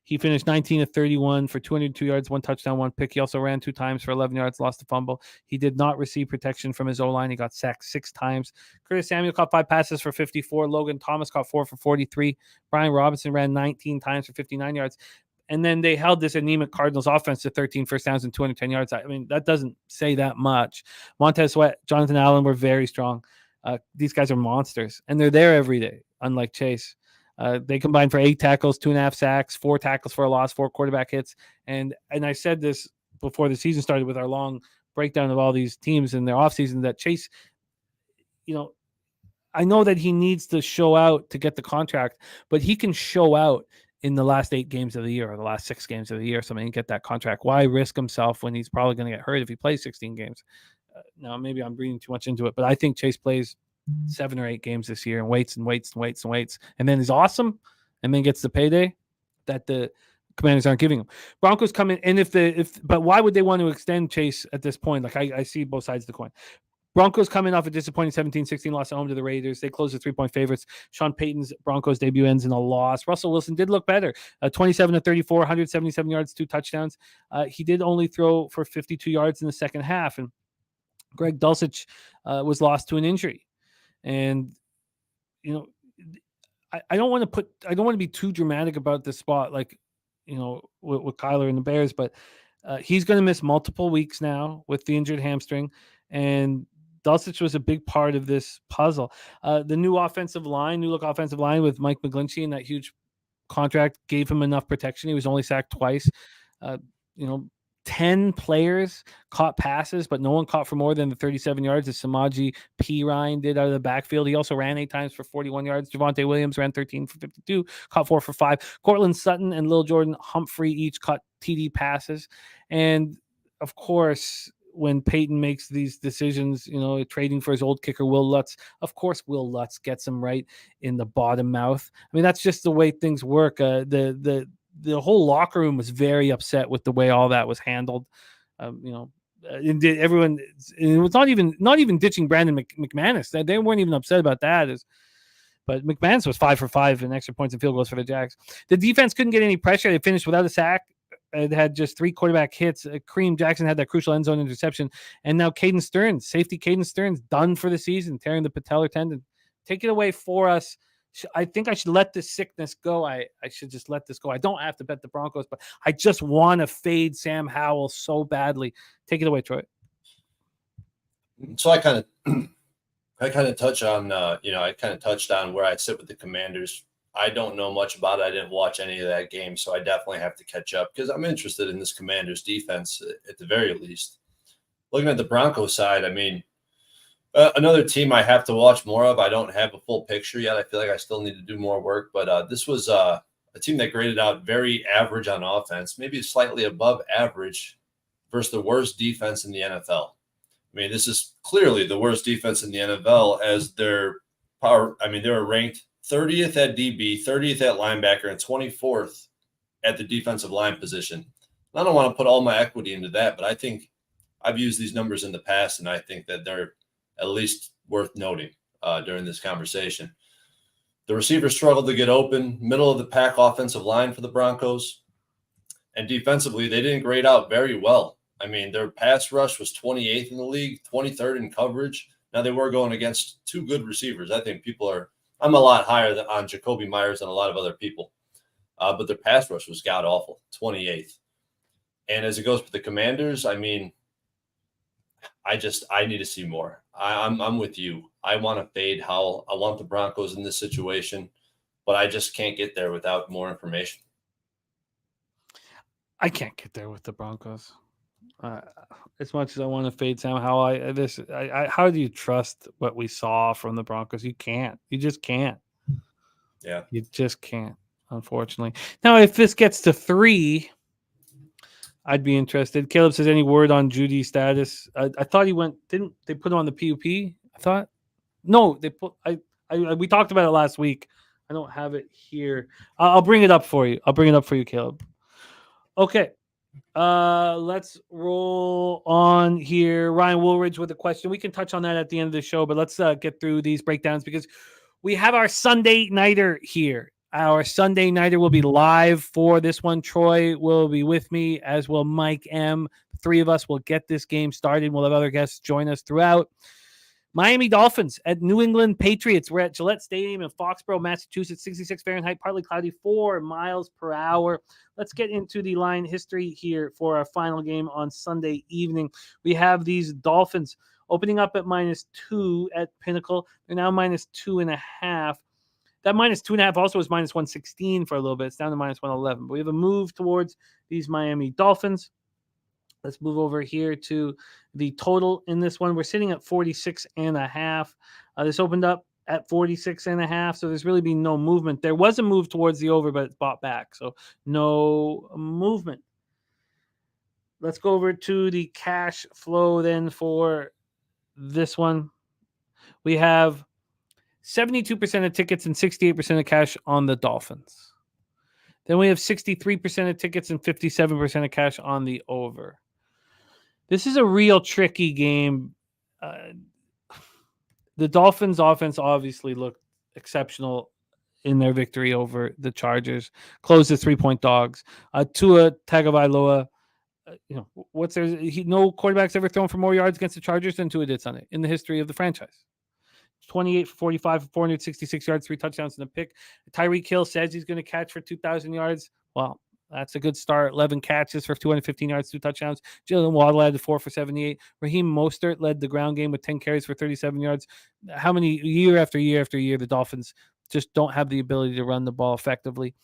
He finished 19 of 31 for 202 yards, 1 touchdown, 1 pick. He also ran 2 times for 11 yards, lost a fumble. He did not receive protection from his O-line. He got sacked 6 times. Curtis Samuel caught 5 passes for 54. Logan Thomas caught 4 for 43. Brian Robinson ran 19 times for 59 yards. And then they held this anemic Cardinals offense to 13 first downs and 210 yards. I mean, that doesn't say that much. Montez Sweat, Jonathan Allen were very strong. These guys are monsters, and they're there every day, unlike Chase. They combined for 8 tackles, 2.5 sacks, 4 tackles for a loss, 4 quarterback hits. And I said this before the season started with our long breakdown of all these teams in their offseason that Chase, I know that he needs to show out to get the contract, but he can show out in the last 8 games of the year or the last 6 games of the year, something, and get that contract. Why risk himself when he's probably going to get hurt if he plays 16 games? Now, maybe I'm reading too much into it, but I think Chase plays 7 or 8 games this year and waits, and then is awesome, and then gets the payday that the Commanders aren't giving him. Broncos come in, and but why would they want to extend Chase at this point? Like, I see both sides of the coin. Broncos coming off a disappointing 17-16 loss at home to the Raiders. They closed the 3-point favorites. Sean Payton's Broncos debut ends in a loss. Russell Wilson did look better. 27 of 34, 177 yards, 2 touchdowns. He did only throw for 52 yards in the second half, and Greg Dulcich was lost to an injury. And, I don't want to be too dramatic about this spot, like, with Kyler and the Bears, but he's going to miss multiple weeks now with the injured hamstring. And Dulcich was a big part of this puzzle. The new look offensive line with Mike McGlinchey and that huge contract gave him enough protection. He was only sacked twice. 10 players caught passes, but no one caught for more than the 37 yards as Samaje Perine did out of the backfield. He also ran 8 times for 41 yards. Javonte Williams ran 13 for 52, caught 4 for 5. Cortland Sutton and Lil Jordan Humphrey each caught TD passes. And, of course, when Peyton makes these decisions, trading for his old kicker, Will Lutz, of course, Will Lutz gets him right in the bottom mouth. I mean, that's just the way things work. The whole locker room was very upset with the way all that was handled. Everyone, it was not even ditching Brandon McManus. They weren't even upset about that. But McManus was 5 for 5 in extra points and field goals for the Jags. The defense couldn't get any pressure. They finished without a sack. It had just 3 quarterback hits. Kareem Jackson had that crucial end zone interception. And now safety Caden Stearns, done for the season, tearing the patellar tendon. Take it away for us. I think I should let this sickness go. I should just let this go. I don't have to bet the Broncos, but I just want to fade Sam Howell so badly. Take it away, Troy. So I kind of touched on where I sit with the Commanders. I don't know much about it. I didn't watch any of that game, so I definitely have to catch up because I'm interested in this Commanders defense at the very least. Looking at the Broncos side, I mean, another team I have to watch more of. I don't have a full picture yet. I feel like I still need to do more work, but this was a team that graded out very average on offense, maybe slightly above average versus the worst defense in the NFL. I mean, this is clearly the worst defense in the NFL as their power. I mean, they were ranked 30th at DB, 30th at linebacker, and 24th at the defensive line position. I don't want to put all my equity into that, but I think I've used these numbers in the past, and I think that they're at least worth noting during this conversation. The receivers struggled to get open, middle of the pack offensive line for the Broncos. And defensively, they didn't grade out very well. I mean, their pass rush was 28th in the league, 23rd in coverage. Now, they were going against two good receivers. I think I'm a lot higher on Jacoby Myers than a lot of other people. But their pass rush was god-awful, 28th. And as it goes for the Commanders, I mean, I need to see more. I'm with you. I want to fade Howell. I want the Broncos in this situation, but I just can't get there without more information. I can't get there with the Broncos. As much as I want to fade Sam Howell, how do you trust what we saw from the Broncos? You can't. You just can't. Yeah. You just can't, unfortunately. Now, if this gets to 3, I'd be interested. Caleb says, any word on Judy's status? I thought he went. Didn't they put him on the PUP? I thought. No, they put. We talked about it last week. I don't have it here. I'll bring it up for you. Caleb. Okay. Let's roll on here. Ryan Woolridge with a question. We can touch on that at the end of the show, but let's get through these breakdowns because we have our Sunday nighter here. Our Sunday nighter will be live for this one. Troy will be with me, as will Mike M. The 3 of us will get this game started. We'll have other guests join us throughout. Miami Dolphins at New England Patriots. We're at Gillette Stadium in Foxborough, Massachusetts, 66 Fahrenheit, partly cloudy, 4 miles per hour. Let's get into the line history here for our final game on Sunday evening. We have these Dolphins opening up at -2 at Pinnacle. They're now -2.5. That -2.5 also was -116 for a little bit. It's down to -111. But we have a move towards these Miami Dolphins. Let's move over here to the total in this one. We're sitting at 46.5. This opened up at 46.5, so there's really been no movement. There was a move towards the over, but it's bought back, so no movement. Let's go over to the cash flow then for this one. We have 72% of tickets and 68% of cash on the Dolphins. Then we have 63% of tickets and 57% of cash on the over. This is a real tricky game. The Dolphins' offense obviously looked exceptional in their victory over the Chargers. Closed as 3-point dogs. Tua Tagovailoa, no quarterback's ever thrown for more yards against the Chargers than Tua did Sunday in the history of the franchise. 28 for 45 for 466 yards, 3 touchdowns and a pick. Tyreek Hill says he's going to catch for 2,000 yards. Well, that's a good start. 11 catches for 215 yards, 2 touchdowns. Jalen Waddle had 4 for 78. Raheem Mostert led the ground game with 10 carries for 37 yards. How many year after year after year the Dolphins just don't have the ability to run the ball effectively?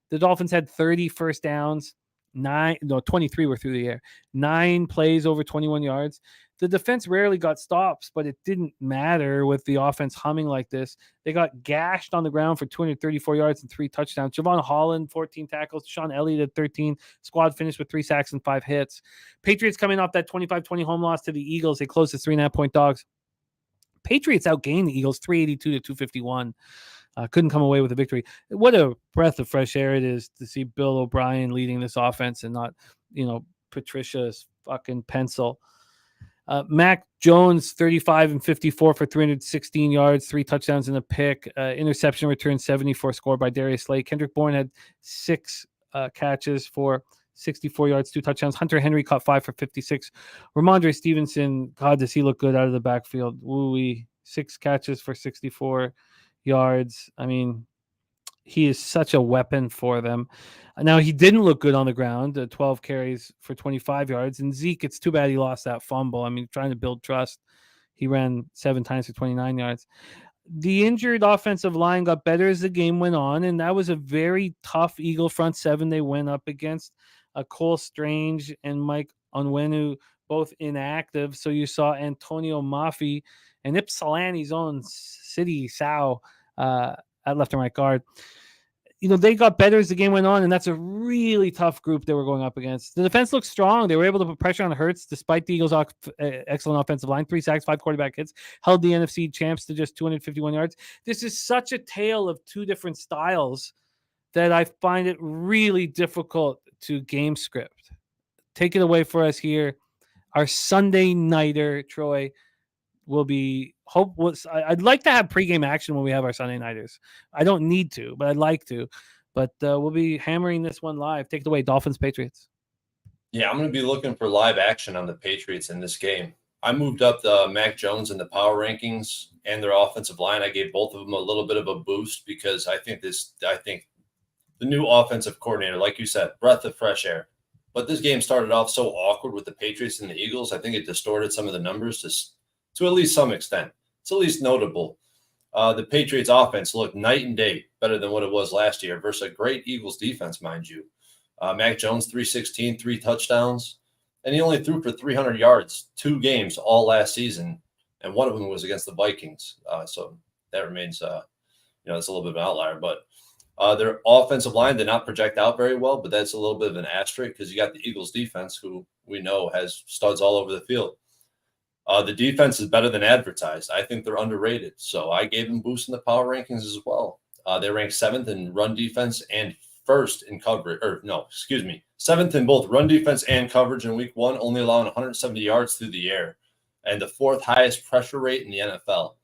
The Dolphins had 30 first downs. 23 were through the air. 9 plays over 21 yards. The defense rarely got stops, but it didn't matter with the offense humming like this. They got gashed on the ground for 234 yards and 3 touchdowns. Javon Holland, 14 tackles. Sean Elliott at 13. Squad finished with 3 sacks and 5 hits. Patriots coming off that 25-20 home loss to the Eagles. They closed as 3.5-point dogs. Patriots outgained the Eagles 382-251. Couldn't come away with a victory. What a breath of fresh air it is to see Bill O'Brien leading this offense and not, Patricia's fucking pencil. Mac Jones, 35 and 54 for 316 yards, 3 touchdowns and a pick. Interception return, 74 scored by Darius Slay. Kendrick Bourne had 6 catches for 64 yards, 2 touchdowns. Hunter Henry caught 5 for 56. Ramondre Stevenson, God, does he look good out of the backfield. Woo-wee. 6 catches for 64 yards. I mean, he is such a weapon for them. Now, he didn't look good on the ground, 12 carries for 25 yards. And Zeke, it's too bad he lost that fumble. I mean, trying to build trust. He ran 7 times for 29 yards. The injured offensive line got better as the game went on, and that was a very tough Eagle front 7 they went up against. Cole Strange and Mike Onwenu, both inactive. So you saw Antonio Mafi and Ypsilanti's own City Sow at left and right guard. they got better as the game went on, and that's a really tough group they were going up against. The defense looked strong. They were able to put pressure on Hurts despite the Eagles' excellent offensive line. 3 sacks, 5 quarterback hits, held the NFC champs to just 251 yards. This is such a tale of two different styles that I find it really difficult to game script. Take it away for us here. Our Sunday nighter, Troy, will be I'd like to have pregame action when we have our Sunday nighters. I don't need to, but I'd like to. But we'll be hammering this one live. Take it away, Dolphins, Patriots. Yeah, I'm going to be looking for live action on the Patriots in this game. I moved up the Mac Jones in the power rankings and their offensive line. I gave both of them a little bit of a boost because I think the new offensive coordinator, like you said, breath of fresh air. But this game started off so awkward with the Patriots and the Eagles. I think it distorted some of the numbers to at least some extent. It's at least notable. The Patriots offense looked night and day better than what it was last year versus a great Eagles defense, mind you. Mac Jones, 316, 3 touchdowns, and he only threw for 300 yards 2 games all last season, and one of them was against the Vikings. So that remains, it's a little bit of an outlier. But their offensive line did not project out very well, but that's a little bit of an asterisk because you got the Eagles defense, who we know has studs all over the field. The defense is better than advertised. I think they're underrated. So I gave them boost in the power rankings as well. They ranked 7th in run defense and 1st in coverage. 7th in both run defense and coverage in week 1, only allowing 170 yards through the air. And the 4th highest pressure rate in the NFL.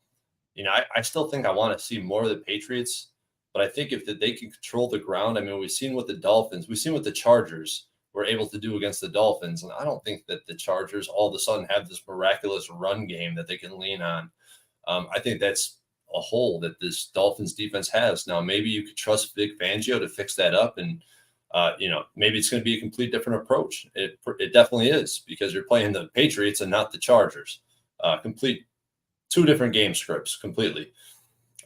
I still think I want to see more of the Patriots. But I think if they can control the ground, we've seen what the Chargers were able to do against the Dolphins. And I don't think that the Chargers all of a sudden have this miraculous run game that they can lean on. I think that's a hole that this Dolphins defense has. Now, maybe you could trust Vic Fangio to fix that up. And, maybe it's going to be a complete different approach. It definitely is because you're playing the Patriots and not the Chargers. Complete 2 different game scripts completely.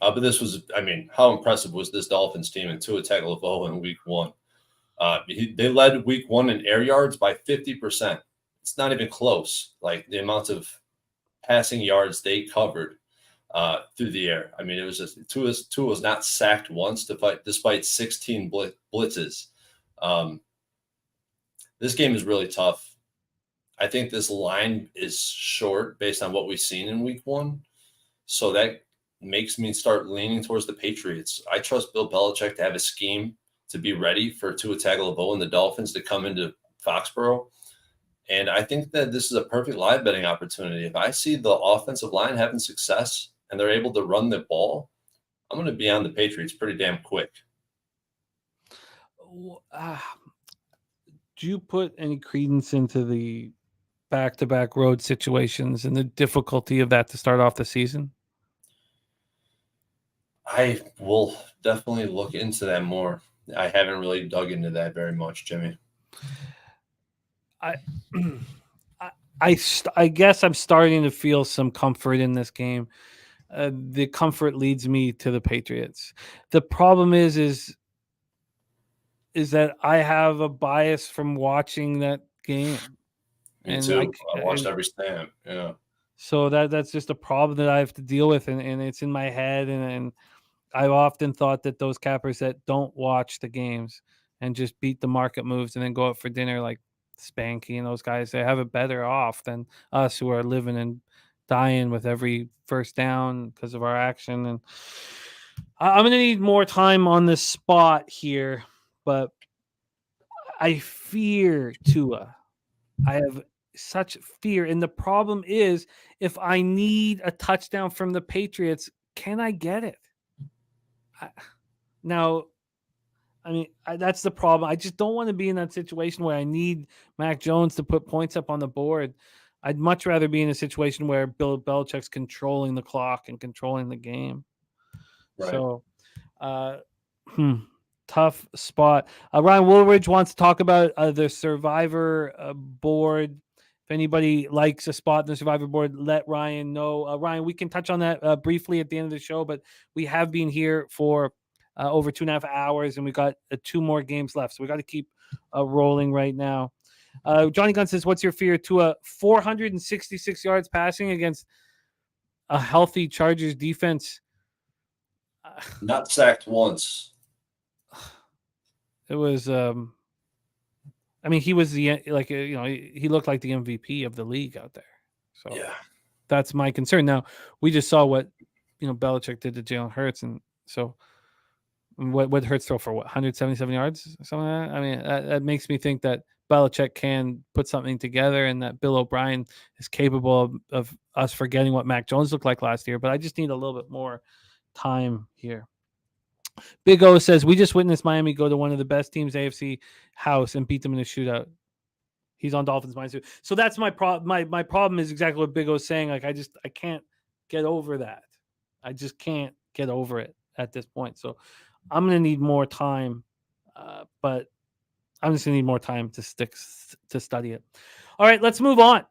But this was, how impressive was this Dolphins team in Tua Tagovailoa in week 1? They led week 1 in air yards by 50%. It's not even close, like the amount of passing yards they covered through the air. It was just Tua was not sacked once despite 16 blitzes. This game is really tough. I think this line is short based on what we've seen in week 1. So that makes me start leaning towards the Patriots. I trust Bill Belichick to have a scheme to be ready for Tua Tagovailoa and the Dolphins to come into Foxborough. And I think that this is a perfect live betting opportunity. If I see the offensive line having success and they're able to run the ball, I'm going to be on the Patriots pretty damn quick. Do you put any credence into the back-to-back road situations and the difficulty of that to start off the season? I will definitely look into that more. I haven't really dug into that very much, Jimmy. I guess I'm starting to feel some comfort in this game. The comfort leads me to the Patriots. The problem is that I have a bias from watching that game. Me too. I watched every snap. Yeah. So that's just a problem that I have to deal with, and it's in my head, and I've often thought that those cappers that don't watch the games and just beat the market moves and then go out for dinner like Spanky and those guys, they have it better off than us who are living and dying with every first down because of our action. And I'm going to need more time on this spot here, but I fear Tua. I have such fear. And the problem is, if I need a touchdown from the Patriots, can I get it? That's the problem. I just don't want to be in that situation where I need Mac Jones to put points up on the board. I'd much rather be in a situation where Bill Belichick's controlling the clock and controlling the game. Right. So, tough spot. Ryan Woolridge wants to talk about the Survivor board. If anybody likes a spot in the Survivor board, let Ryan know. Ryan, we can touch on that briefly at the end of the show, but we have been here for over 2.5 hours, and we got 2 more games left, so we got to keep rolling right now. Johnny Gunn says, what's your fear? To 466 yards passing against a healthy Chargers defense. Not sacked once. It was. I mean, he was he looked like the MVP of the league out there. So Yeah. that's my concern. Now we just saw what Belichick did to Jalen Hurts, and so what Hurts throw for 177 yards or something like that? I mean, that makes me think that Belichick can put something together, and that Bill O'Brien is capable of us forgetting what Mac Jones looked like last year. But I just need a little bit more time here. Big O says, we just witnessed Miami go to one of the best teams AFC house and beat them in a shootout. He's on Dolphins minus 2. So that's my problem. My problem is exactly what Big O's saying. Like, I can't get over that. I just can't get over it at this point. So I'm going to need more time, but I'm just going to need more time to study it. All right, let's move on.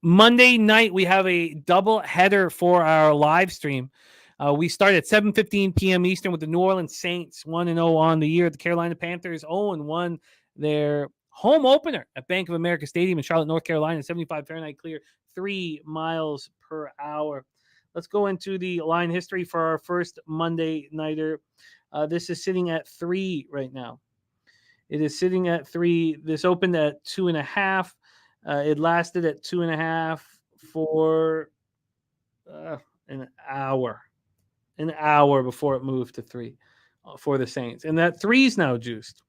Monday night, we have a double header for our live stream. We start at 7:15 p.m. Eastern with the New Orleans Saints 1-0 on the year. The Carolina Panthers 0-1 their home opener at Bank of America Stadium in Charlotte, North Carolina. 75 Fahrenheit clear, 3 miles per hour. Let's go into the line history for our first Monday nighter. This is sitting at 3 right now. It is sitting at 3. This opened at 2.5. It lasted at 2.5 for an hour. An hour before it moved to 3 for the Saints. And that 3 is now juiced.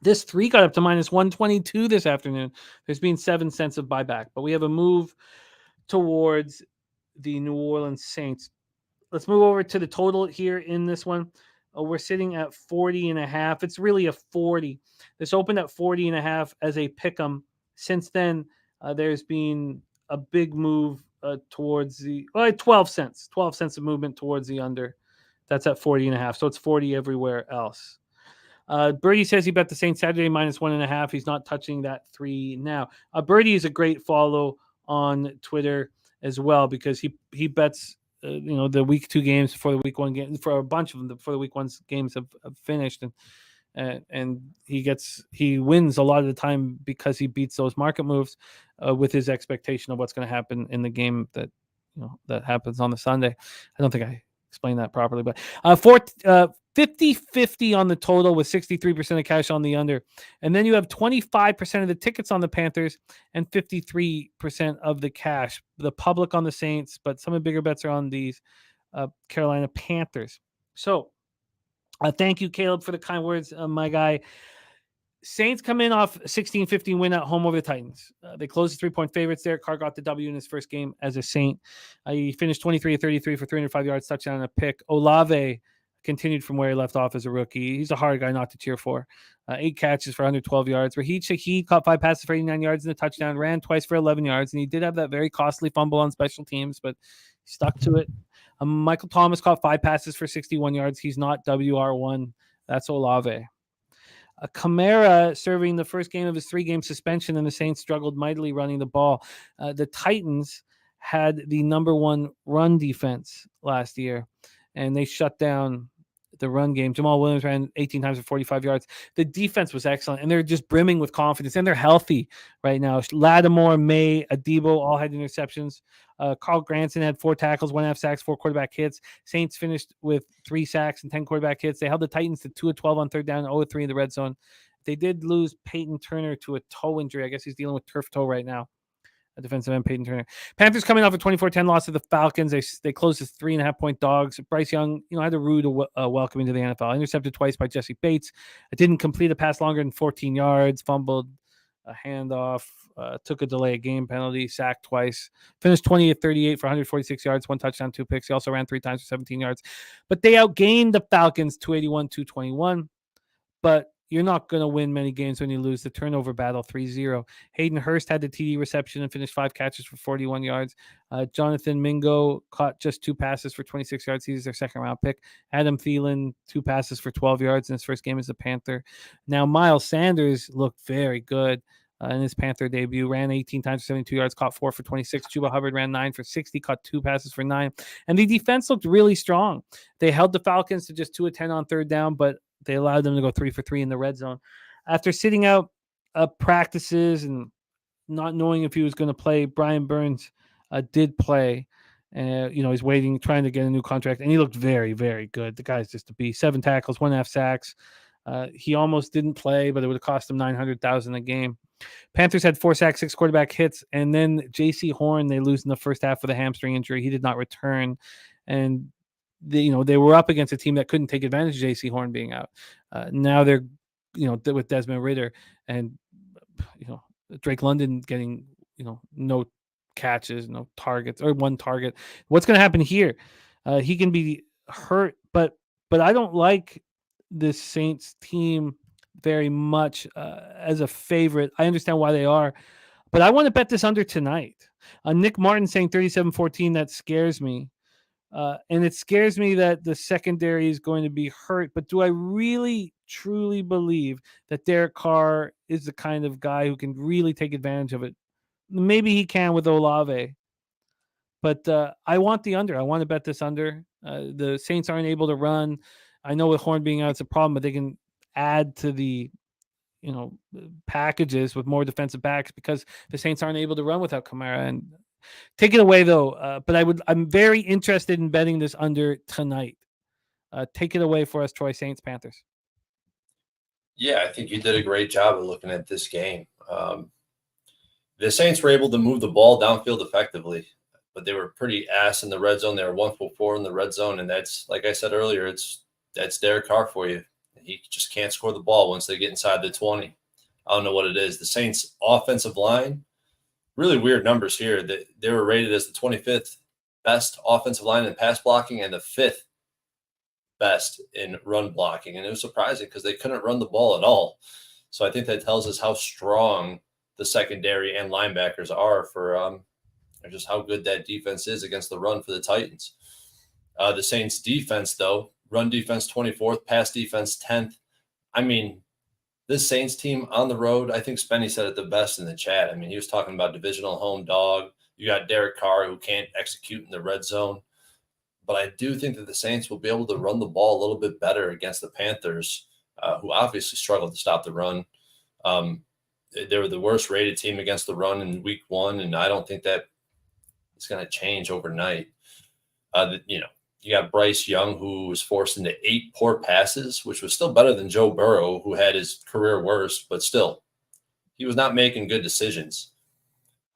This 3 got up to minus 122 this afternoon. There's been 7 cents of buyback, but we have a move towards the New Orleans Saints. Let's move over to the total here in this one. We're sitting at 40.5. It's really a 40. This opened at 40.5 as a pick'em. Since then, there's been a big move towards the 12 cents of movement towards the under. That's at 40.5. So it's 40 everywhere else. Birdie says he bet the Saints Saturday minus 1.5. He's not touching that 3 now. Birdie is a great follow on Twitter as well, because he bets the week 2 games before the week 1 game, for a bunch of them before the week 1 games have finished, and he wins a lot of the time because he beats those market moves with his expectation of what's going to happen in the game that that happens on the Sunday. I don't think I explained that properly, but 50-50 on the total with 63% of cash on the under. And then you have 25% of the tickets on the Panthers and 53% of the cash. The public on the Saints, but some of the bigger bets are on these Carolina Panthers. So thank you, Caleb, for the kind words, my guy. Saints come in off 16-15 win at home over the Titans. They closed as 3-point favorites there. Carr got the W in his first game as a Saint. He finished 23-33 for 305 yards, touchdown, and a pick. Olave continued from where he left off as a rookie. He's a hard guy not to cheer for. 8 catches for 112 yards. Raheem Shaheed caught 5 passes for 89 yards and a touchdown, ran twice for 11 yards, and he did have that very costly fumble on special teams, but he stuck to it. Michael Thomas caught 5 passes for 61 yards. He's not WR1. That's Olave. Kamara serving the first game of his 3-game suspension, and the Saints struggled mightily running the ball. The Titans had the number 1 run defense last year, and they shut down the run game. Jamal Williams ran 18 times for 45 yards. The defense was excellent, and they're just brimming with confidence, and they're healthy right now. Lattimore, May, Adebo all had interceptions. Carl Granson had 4 tackles, 1.5 sacks, 4 quarterback hits. Saints finished with 3 sacks and 10 quarterback hits. They held the Titans to 2 of 12 on third down, 0 of 3 in the red zone. They did lose Peyton Turner to a toe injury. I guess he's dealing with turf toe right now. A defensive end, Peyton Turner. Panthers coming off a 24-10 loss to the Falcons. They closed as 3.5-point dogs. Bryce Young, had a rude welcome into the NFL. Intercepted twice by Jesse Bates. Didn't complete a pass longer than 14 yards. Fumbled a handoff. Took a delay of game penalty. Sacked twice. Finished 20 of 38 for 146 yards. 1 touchdown, 2 picks. He also ran 3 times for 17 yards. But they outgained the Falcons 281-221. But you're not going to win many games when you lose the turnover battle 3-0. Hayden Hurst had the TD reception and finished 5 catches for 41 yards. Jonathan Mingo caught just 2 passes for 26 yards. He's their second-round pick. Adam Thielen, 2 passes for 12 yards in his first game as a Panther. Now, Miles Sanders looked very good in his Panther debut. Ran 18 times for 72 yards, caught 4 for 26. Chuba Hubbard ran 9 for 60, caught 2 passes for 9. And the defense looked really strong. They held the Falcons to just 2 of 10 on third down, but they allowed them to go 3 for 3 in the red zone. After sitting out practices and not knowing if he was going to play, Brian Burns did play. He's waiting, trying to get a new contract, and he looked very, very good. The guy's just a beast. 7 tackles, 1.5 sacks. He almost didn't play, but it would have cost him $900,000 a game. Panthers had 4 sacks, 6 quarterback hits, and then J.C. Horn, they lose in the first half with a hamstring injury. He did not return, and they were up against a team that couldn't take advantage of J.C. Horn being out. Now they're, with Desmond Ridder and, Drake London getting, no catches, no targets, or 1 target. What's going to happen here? He can be hurt, but I don't like this Saints team very much as a favorite. I understand why they are, but I want to bet this under tonight. Nick Martin saying 37-14, that scares me. And it scares me that the secondary is going to be hurt. But do I really, truly believe that Derek Carr is the kind of guy who can really take advantage of it? Maybe he can with Olave. But I want the under. I want to bet this under. The Saints aren't able to run. I know with Horn being out, it's a problem, but they can add to the packages with more defensive backs because the Saints aren't able to run without Kamara. And take it away though. But I'm very interested in betting this under tonight. Take it away for us, Troy. Saints, Panthers. Yeah, I think you did a great job of looking at this game. The Saints were able to move the ball downfield effectively, but they were pretty ass in the red zone. They were 1 for 4 in the red zone, and that's, like I said earlier, that's Derek Carr for you. He just can't score the ball once they get inside the 20. I don't know what it is. The Saints' offensive line, really weird numbers here. They were rated as the 25th best offensive line in pass blocking and the 5th best in run blocking. And it was surprising because they couldn't run the ball at all. So I think that tells us how strong the secondary and linebackers are for just how good that defense is against the run for the Titans. The Saints' defense, though, run defense 24th, pass defense 10th. I mean, this Saints team on the road, I think Spenny said it the best in the chat. I mean, he was talking about divisional home dog. You got Derek Carr, who can't execute in the red zone. But I do think that the Saints will be able to run the ball a little bit better against the Panthers, who obviously struggled to stop the run. They were the worst rated team against the run in week 1, and I don't think that it's going to change overnight. You got Bryce Young, who was forced into 8 poor passes, which was still better than Joe Burrow, who had his career worst, but still, he was not making good decisions.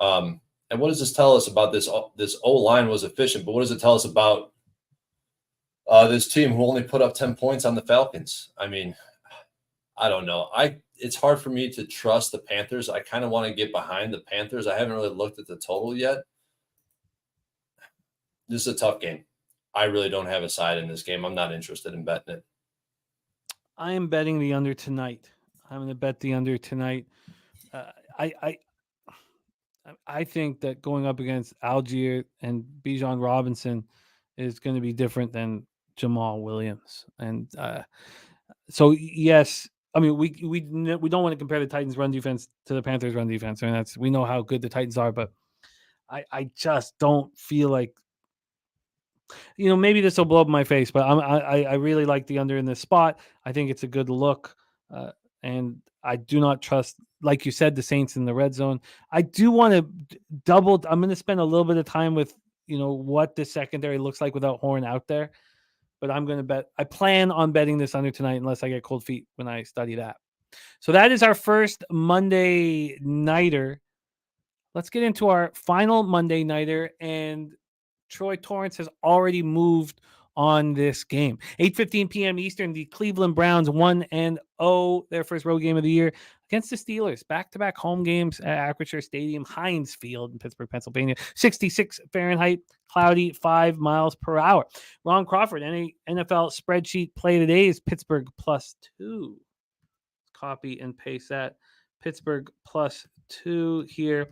And what does this tell us about this? This O-line was efficient, but what does it tell us about this team who only put up 10 points on the Falcons? I mean, I don't know. It's hard for me to trust the Panthers. I kind of want to get behind the Panthers. I haven't really looked at the total yet. This is a tough game. I really don't have a side in this game. I'm not interested in betting it. I am betting the under tonight. I'm going to bet the under tonight. I think that going up against Algier and Bijan Robinson is going to be different than Jamal Williams. And so, yes, I mean, we don't want to compare the Titans' run defense to the Panthers' run defense. I mean, we know how good the Titans are, but I just don't feel like, maybe this will blow up my face, but I really like the under in this spot. I think it's a good look. And I do not trust, like you said, the Saints in the red zone. I do want to I'm going to spend a little bit of time with, what the secondary looks like without Horn out there. But I'm going to bet. I plan on betting this under tonight unless I get cold feet when I study that. So that is our first Monday nighter. Let's get into our final Monday nighter. And Troy Torrence has already moved on this game. 8:15 p.m. Eastern, the Cleveland Browns 1-0, their first road game of the year against the Steelers. Back-to-back home games at Acrisure Stadium, Heinz Field in Pittsburgh, Pennsylvania. 66 Fahrenheit, cloudy, 5 miles per hour. Ron Crawford, NFL spreadsheet play today is Pittsburgh +2. Copy and paste that. Pittsburgh +2 here.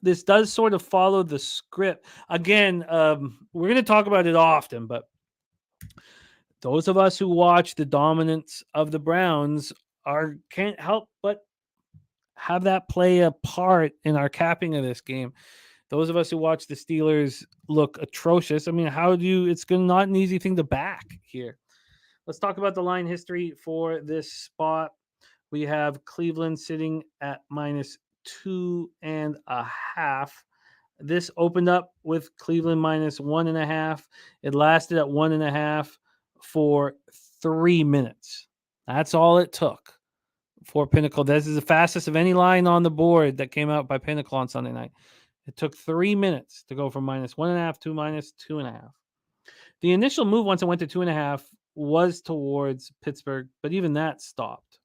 This does sort of follow the script. Again, we're going to talk about it often, but those of us who watch the dominance of the Browns can't help but have that play a part in our capping of this game. Those of us who watch the Steelers look atrocious. I mean, it's not an easy thing to back here. Let's talk about the line history for this spot. We have Cleveland sitting at -2.5. This opened up with Cleveland -1.5. It lasted at 1.5 for 3 minutes. That's all it took for Pinnacle. This is the fastest of any line on the board that came out by Pinnacle on Sunday night. It took 3 minutes to go from -1.5 to -2.5. The initial move once it went to 2.5 was towards Pittsburgh, but even that stopped.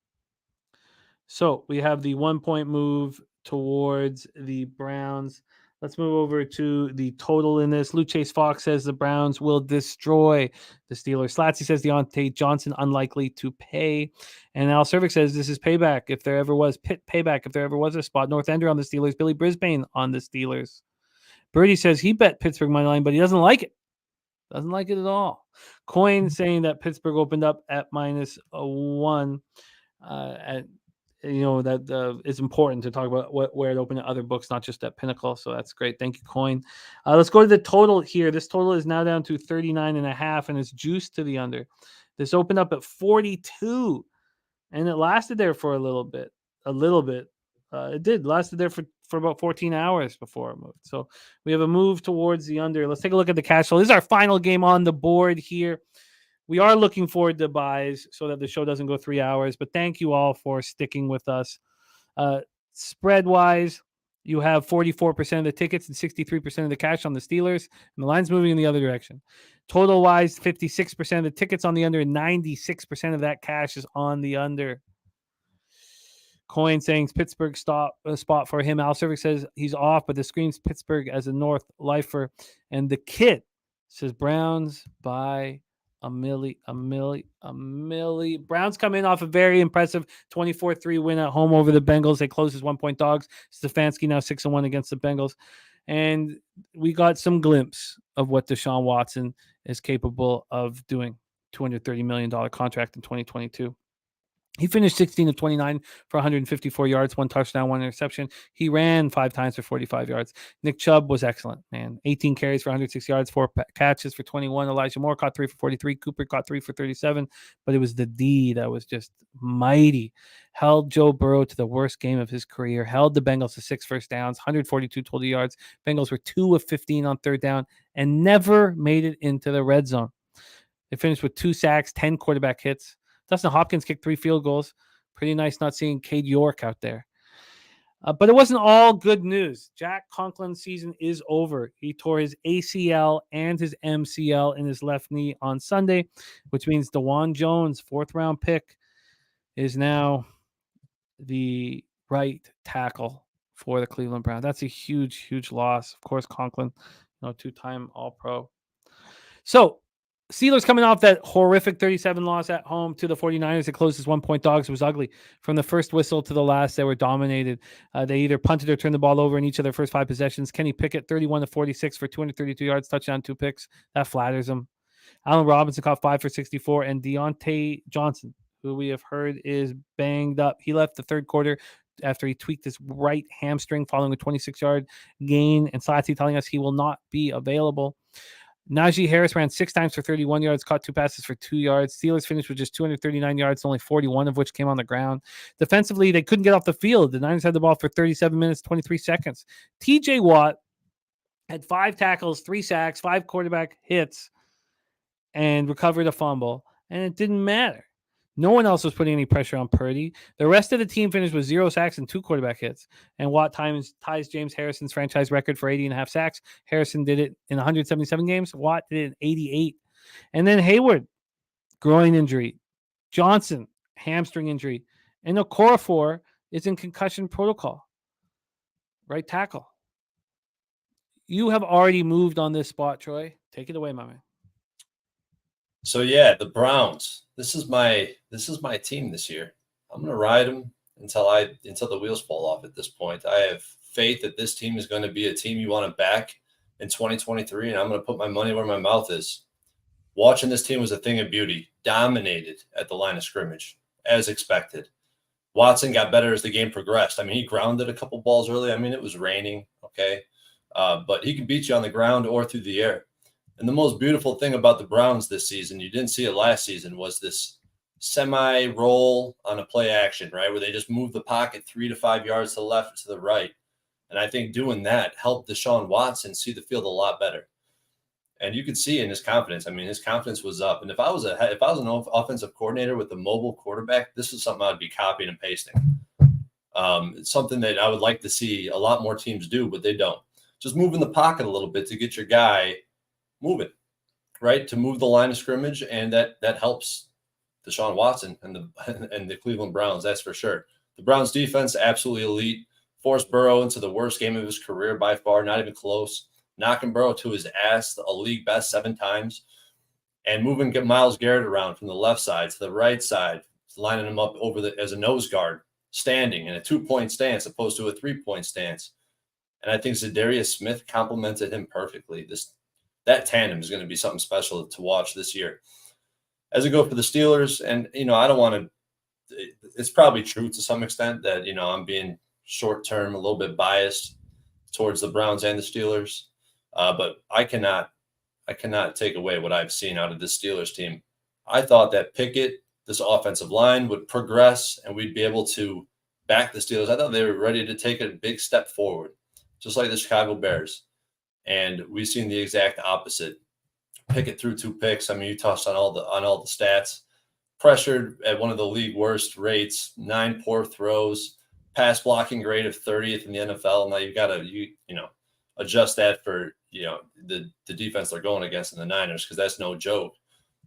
So we have the 1-point move towards the Browns. Let's move over to the total in this. Luke Chase Fox says the Browns will destroy the Steelers. Slatsy says Deontay Johnson unlikely to pay. And Al Cervic says this is payback if there ever was. Payback if there ever was a spot. North Ender on the Steelers. Billy Brisbane on the Steelers. Birdie says he bet Pittsburgh money line, but he doesn't like it. Doesn't like it at all. Coin saying that Pittsburgh opened up at -1. That it's important to talk about where it opened at other books, not just at Pinnacle. So that's great. Thank you, Coin. Let's go to the total here. This total is now down to 39.5, and it's juiced to the under. This opened up at 42, and it lasted there for a little bit. It lasted there for about 14 hours before it moved. So we have a move towards the under. Let's take a look at the cash flow. This is our final game on the board here. We are looking forward to buys so that the show doesn't go 3 hours, but thank you all for sticking with us. Spread-wise, you have 44% of the tickets and 63% of the cash on the Steelers, and the line's moving in the other direction. Total-wise, 56% of the tickets on the under, and 96% of that cash is on the under. Coin saying Pittsburgh spot for him. Al Cervic says he's off, but the screams Pittsburgh as a North lifer. And the kid says Browns by a milli. Browns come in off a very impressive 24-3 win at home over the Bengals. They close as 1-point dogs. Stefanski now 6-1 against the Bengals. And we got some glimpse of what Deshaun Watson is capable of doing. $230 million contract in 2022. He finished 16 of 29 for 154 yards, 1 touchdown, 1 interception. He ran 5 times for 45 yards. Nick Chubb was excellent, man. 18 carries for 106 yards, 4 catches for 21. Elijah Moore caught 3 for 43. Cooper caught 3 for 37. But it was the D that was just mighty. Held Joe Burrow to the worst game of his career. Held the Bengals to 6 first downs, 142 total yards. Bengals were 2 of 15 on third down and never made it into the red zone. They finished with 2 sacks, 10 quarterback hits. Dustin Hopkins kicked 3 field goals. Pretty nice not seeing Cade York out there. But it wasn't all good news. Jack Conklin's season is over. He tore his ACL and his MCL in his left knee on Sunday, which means DeJuan Jones, 4th-round pick, is now the right tackle for the Cleveland Browns. That's a huge, huge loss. Of course, Conklin, 2-time All-Pro. So, Steelers coming off that horrific 37 loss at home to the 49ers. It closed as 1-point dogs. It was ugly. From the first whistle to the last, they were dominated. They either punted or turned the ball over in each of their first 5 possessions. Kenny Pickett, 31 of 46 for 232 yards, touchdown, 2 picks. That flatters him. Allen Robinson caught 5 for 64. And Deontay Johnson, who we have heard is banged up. He left the third quarter after he tweaked his right hamstring following a 26-yard gain. And Slatsy telling us he will not be available. Najee Harris ran 6 times for 31 yards, caught 2 passes for 2 yards. Steelers finished with just 239 yards, only 41 of which came on the ground. Defensively, they couldn't get off the field. The Niners had the ball for 37 minutes, 23 seconds. TJ Watt had 5 tackles, 3 sacks, 5 quarterback hits, and recovered a fumble, and it didn't matter. No one else was putting any pressure on Purdy. The rest of the team finished with 0 sacks and 2 quarterback hits. And Watt ties James Harrison's franchise record for 80.5 sacks. Harrison did it in 177 games. Watt did it in 88. And then Hayward, groin injury. Johnson, hamstring injury. And Okorafor is in concussion protocol. Right tackle. You have already moved on this spot, Troy. Take it away, my man. So yeah, the Browns. This is my team this year. I'm gonna ride them until the wheels fall off. At this point, I have faith that this team is going to be a team you want to back in 2023, and I'm going to put my money where my mouth is. Watching this team was a thing of beauty. Dominated at the line of scrimmage, as expected. Watson got better as the game progressed. I mean, he grounded a couple balls early. I mean, it was raining, okay, but he can beat you on the ground or through the air. And the most beautiful thing about the Browns this season, you didn't see it last season, was this semi-roll on a play action, right, where they just move the pocket 3 to 5 yards to the left or to the right. And I think doing that helped Deshaun Watson see the field a lot better. And you could see in his confidence. I mean, his confidence was up. And if I was an offensive coordinator with a mobile quarterback, this is something I'd be copying and pasting. It's something that I would like to see a lot more teams do, but they don't. Just move in the pocket a little bit to get your guy moving, right? To move the line of scrimmage, and that helps Deshaun Watson and the Cleveland Browns, that's for sure. The Browns defense, absolutely elite. Forced Burrow into the worst game of his career by far, not even close. Knocking Burrow to his ass, a league best 7 times, and moving Myles Garrett around from the left side to the right side, lining him up as a nose guard, standing in a 2-point stance opposed to a 3-point stance. And I think Zadarius Smith complemented him perfectly. That tandem is going to be something special to watch this year. As I go for the Steelers, and I don't want to. It's probably true to some extent that I'm being short term, a little bit biased towards the Browns and the Steelers. But I cannot take away what I've seen out of this Steelers team. I thought that Pickett, this offensive line, would progress and we'd be able to back the Steelers. I thought they were ready to take a big step forward, just like the Chicago Bears. And we've seen the exact opposite. Pickett threw 2 picks. I mean, you touched on all the stats. Pressured at one of the league worst rates, 9 poor throws, pass blocking grade of 30th in the NFL. Now you've got to adjust that for the defense they're going against in the Niners, because that's no joke.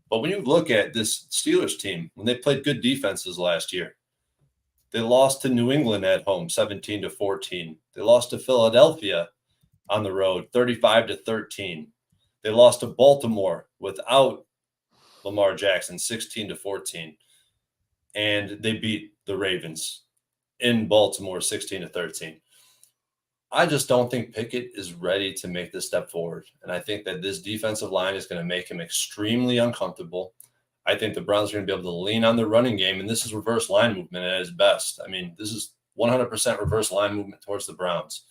But when you look at this Steelers team, when they played good defenses last year, they lost to New England at home 17-14. They lost to Philadelphia on the road 35-13. They lost to Baltimore without Lamar Jackson 16-14. And they beat the Ravens in Baltimore 16-13. I just don't think Pickett is ready to make this step forward. And I think that this defensive line is going to make him extremely uncomfortable. I think the Browns are going to be able to lean on the running game, and this is reverse line movement at its best. I mean, this is 100% reverse line movement towards the Browns.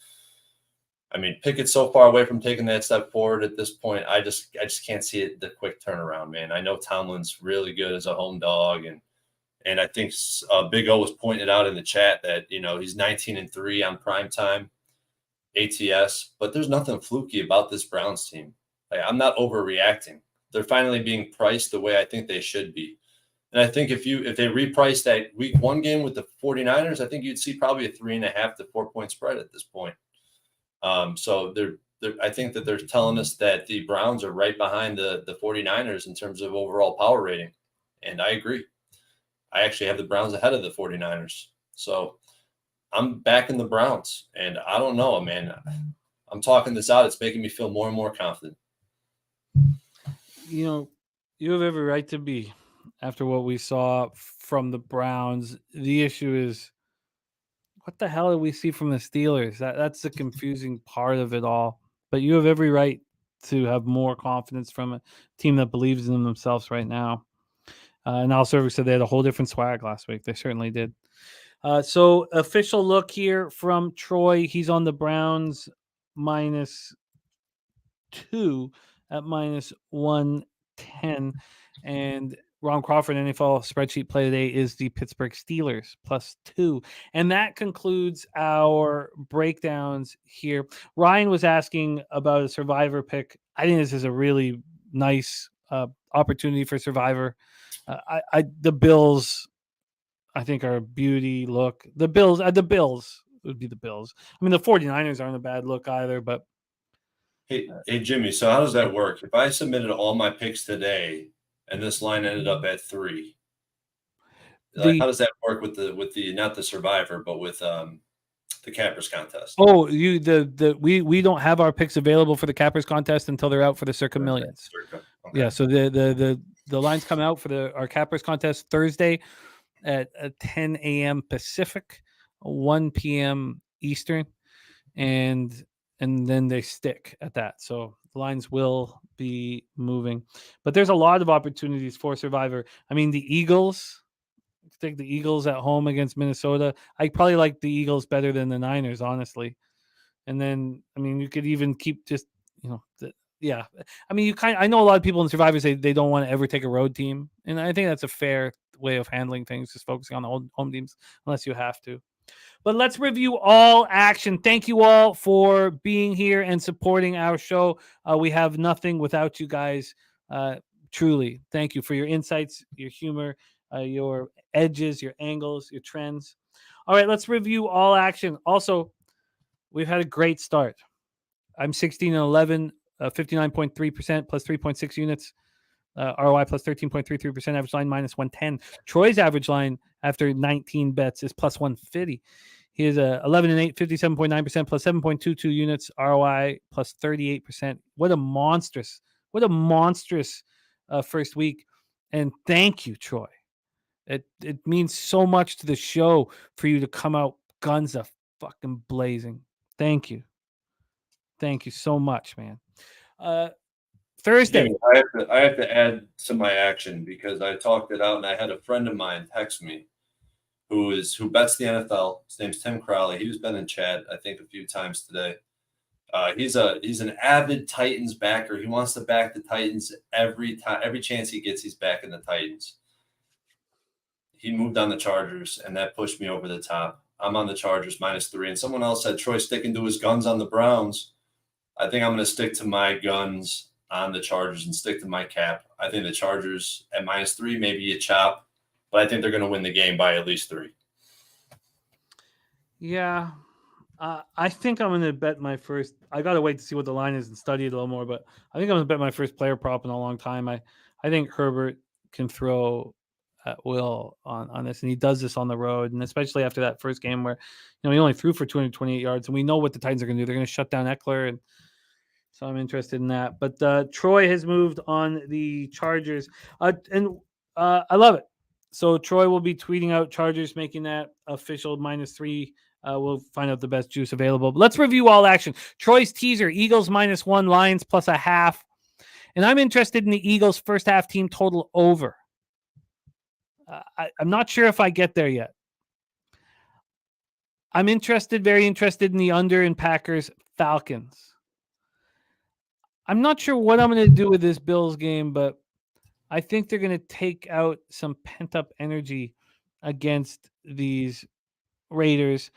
I mean, Pickett's so far away from taking that step forward at this point. I just can't see it, the quick turnaround, man. I know Tomlin's really good as a home dog, and I think Big O was pointed out in the chat that he's 19-3 on primetime ATS, but there's nothing fluky about this Browns team. Like, I'm not overreacting. They're finally being priced the way I think they should be. And I think if they repriced that week 1 game with the 49ers, I think you'd see probably a 3.5 to 4 point spread at this point. So I think that they're telling us that the Browns are right behind the 49ers in terms of overall power rating. And I agree. I actually have the Browns ahead of the 49ers. So I'm backing the Browns, and I don't know, man. I'm talking this out. It's making me feel more and more confident. You have every right to be after what we saw from the Browns. The issue is, what the hell did we see from the Steelers? That's the confusing part of it all. But you have every right to have more confidence from a team that believes in themselves right now. And also said they had a whole different swag last week. They certainly did. So official look here from Troy. He's on the Browns -2 at -110. And Ron Crawford, NFL spreadsheet play today, is the Pittsburgh Steelers +2. And that concludes our breakdowns here. Ryan was asking about a Survivor pick. I think this is a really nice opportunity for Survivor. The Bills, I think, are a beauty look. The Bills would be the Bills. I mean, the 49ers aren't a bad look either, but. Hey, Jimmy, so how does that work? If I submitted all my picks today and this line ended up at 3, how does that work with the not the Survivor, but with the Cappers contest? Oh, we don't have our picks available for the Cappers contest until they're out for the Circa Millions. Okay. Yeah, so the lines come out for our Cappers contest Thursday at 10 a.m. Pacific, 1 p.m. Eastern, and then they stick at that. So the lines will be moving. But there's a lot of opportunities for Survivor. I mean, the Eagles, take the Eagles at home against Minnesota. I probably like the Eagles better than the Niners, honestly. And then, I mean, you could even keep just, yeah. I mean, I know a lot of people in Survivor say they don't want to ever take a road team. And I think that's a fair way of handling things, just focusing on the home teams, unless you have to. But let's review all action. Thank you all for being here and supporting our show. We have nothing without you guys. Truly, thank you for your insights, your humor, your edges, your angles, your trends. All right, let's review all action. Also, we've had a great start. I'm 16-11, 59.3% plus 3.6 units. ROI plus 13.33%, average line minus 110. Troy's average line after 19 bets is plus 150. He is 11-8, 57.9% plus 7.22 units. ROI plus 38%. What a monstrous first week. And thank you, Troy. It means so much to the show for you to come out guns a fucking blazing. Thank you. Thank you so much, man. Thursday. Jimmy, I have to add to my action because I talked it out and I had a friend of mine text me who bets the NFL. His name's Tim Crowley. He's been in chat, I think, a few times today. He's an avid Titans backer. He wants to back the Titans every chance he gets. He's backing the Titans. He moved on the Chargers, and that pushed me over the top. I'm on the Chargers -3, and someone else said Troy sticking to his guns on the Browns. I think I'm going to stick to my guns on the Chargers and stick to my cap. I think the Chargers at -3, maybe a chop, but I think they're going to win the game by at least 3. Yeah. I think I'm going to bet my first. I got to wait to see what the line is and study it a little more, but I think I'm going to bet my first player prop in a long time. I think Herbert can throw at will on this, and he does this on the road, and especially after that first game where he only threw for 228 yards, and we know what the Titans are going to do. They're going to shut down Eckler, and so I'm interested in that. But Troy has moved on the Chargers, and I love it. So Troy will be tweeting out Chargers, making that official -3. We'll find out the best juice available. But let's review all action. Troy's teaser, Eagles -1, Lions +0.5. And I'm interested in the Eagles' first half team total over. I'm not sure if I get there yet. I'm very interested in the under in Packers Falcons. I'm not sure what I'm going to do with this Bills game, but I think they're going to take out some pent-up energy against these Raiders.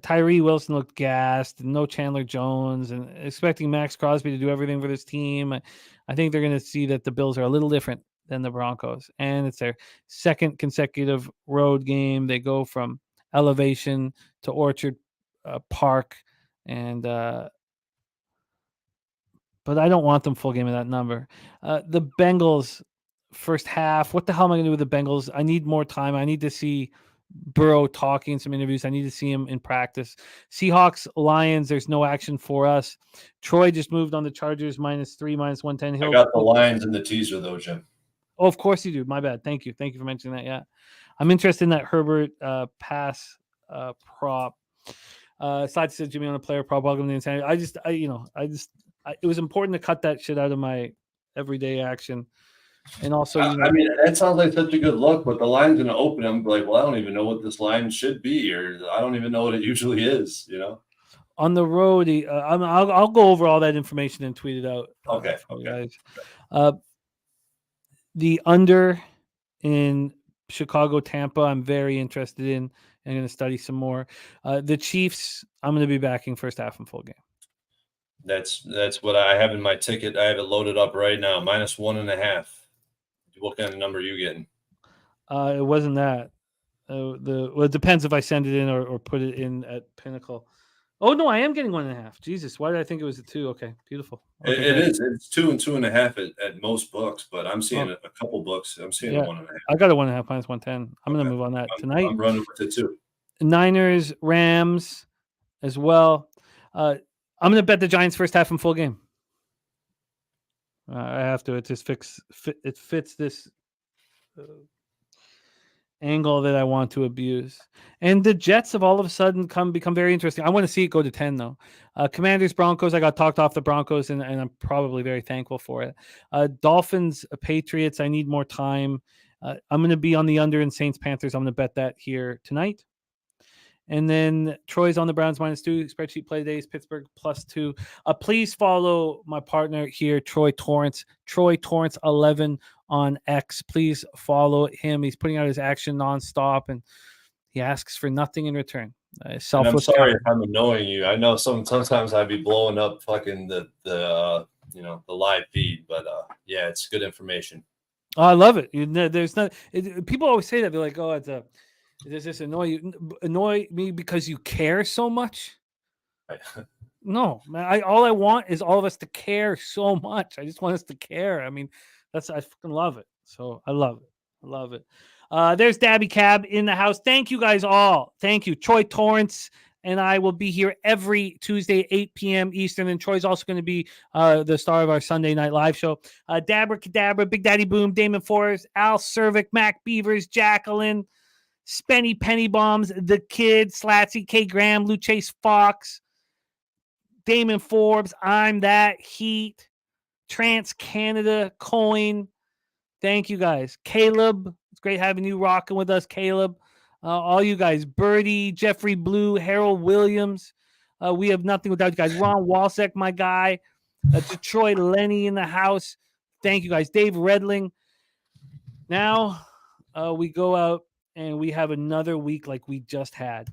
Tyree Wilson looked gassed, and no Chandler Jones, and expecting Max Crosby to do everything for this team. I think they're going to see that the Bills are a little different than the Broncos, and it's their second consecutive road game. They go from Elevation to Orchard Park, and but I don't want them full game of that number. The Bengals first half. What the hell am I going to do with the Bengals? I need more time. I need to see Burrow talking in some interviews. I need to see him in practice. Seahawks, Lions, there's no action for us. Troy just moved on the Chargers -3, -110. I got the Lions in the teaser, though, Jim. Oh, of course you do. My bad. Thank you. Thank you for mentioning that. Yeah. I'm interested in that Herbert pass prop. Side says Jimmy on a player prop. Welcome to the insanity. It was important to cut that shit out of my everyday action. And also, I mean, that sounds like such a good look, but the line's going to open. I'm like, well, I don't even know what this line should be, or I don't even know what it usually is. On the road, I'll go over all that information and tweet it out. Okay. Guys. The under in Chicago, Tampa, I'm very interested in. I'm going to study some more. The Chiefs, I'm going to be backing first half and full game. That's what I have in my ticket. I have it loaded up right now, -1.5. What kind of number are you getting? It wasn't that. It depends if I send it in or put it in at Pinnacle. Oh no, I am getting 1.5. Jesus, why did I think it was a 2? Okay, beautiful. Okay, it is. It's 2 and 2.5 at most books, but I'm seeing a couple books. I'm seeing a 1.5. I got a 1.5 -110. I'm going to move on that tonight. I'm running with it too. Niners, Rams, as well. I'm going to bet the Giants first half and full game. I have to. It just fits this angle that I want to abuse. And the Jets have all of a sudden become very interesting. I want to see it go to 10 though. Commanders, Broncos. I got talked off the Broncos, and I'm probably very thankful for it. Dolphins, Patriots. I need more time. I'm going to be on the under in Saints, Panthers. I'm going to bet that here tonight. And then Troy's on the Browns -2. Spreadsheet play days, Pittsburgh +2. Please follow my partner here, Troy Torrence. Troy Torrence 11 on X. Please follow him. He's putting out his action nonstop, and he asks for nothing in return. And I'm Selfless. sorry if I'm annoying you. I know sometimes I'd be blowing up fucking the live feed, but yeah, it's good information. Oh, I love it. There's not. People always say that they're like, "Oh, does this annoy me because you care so much?" No, man. All I want is all of us to care so much. I just want us to care. I mean, I fucking love it. So I love it. There's Dabby Cab in the house. Thank you guys all. Thank you, Troy Torrance. And I will be here every Tuesday, 8 p.m. Eastern. And Troy's also going to be the star of our Sunday night live show. Dabra Cadabra, Big Daddy Boom, Damon Forrest, Al Cervic, Mac Beavers, Jacqueline, Spenny Penny Bombs, The Kid, Slatsy, K. Graham, Lou Chase Fox, Damon Forbes, I'm That, Heat, Trans Canada, Coin. Thank you guys. Caleb, it's great having you rocking with us, Caleb. All you guys, Birdie, Jeffrey Blue, Harold Williams. We have nothing without you guys. Ron Walsek, my guy. Detroit Lenny in the house. Thank you guys. Dave Redling. Now we go out and we have another week like we just had.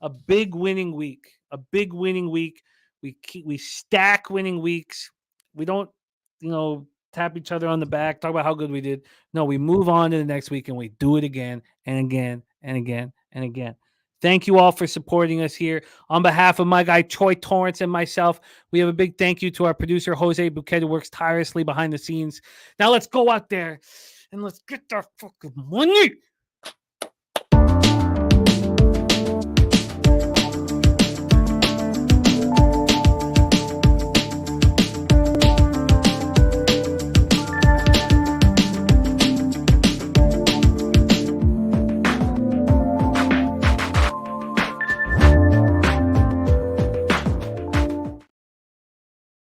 A big winning week. We stack winning weeks. We don't, tap each other on the back, talk about how good we did. No, we move on to the next week and we do it again and again and again and again. Thank you all for supporting us here. On behalf of my guy, Troy Torrance, and myself, we have a big thank you to our producer, Jose Bouquet, who works tirelessly behind the scenes. Now let's go out there and let's get our fucking money.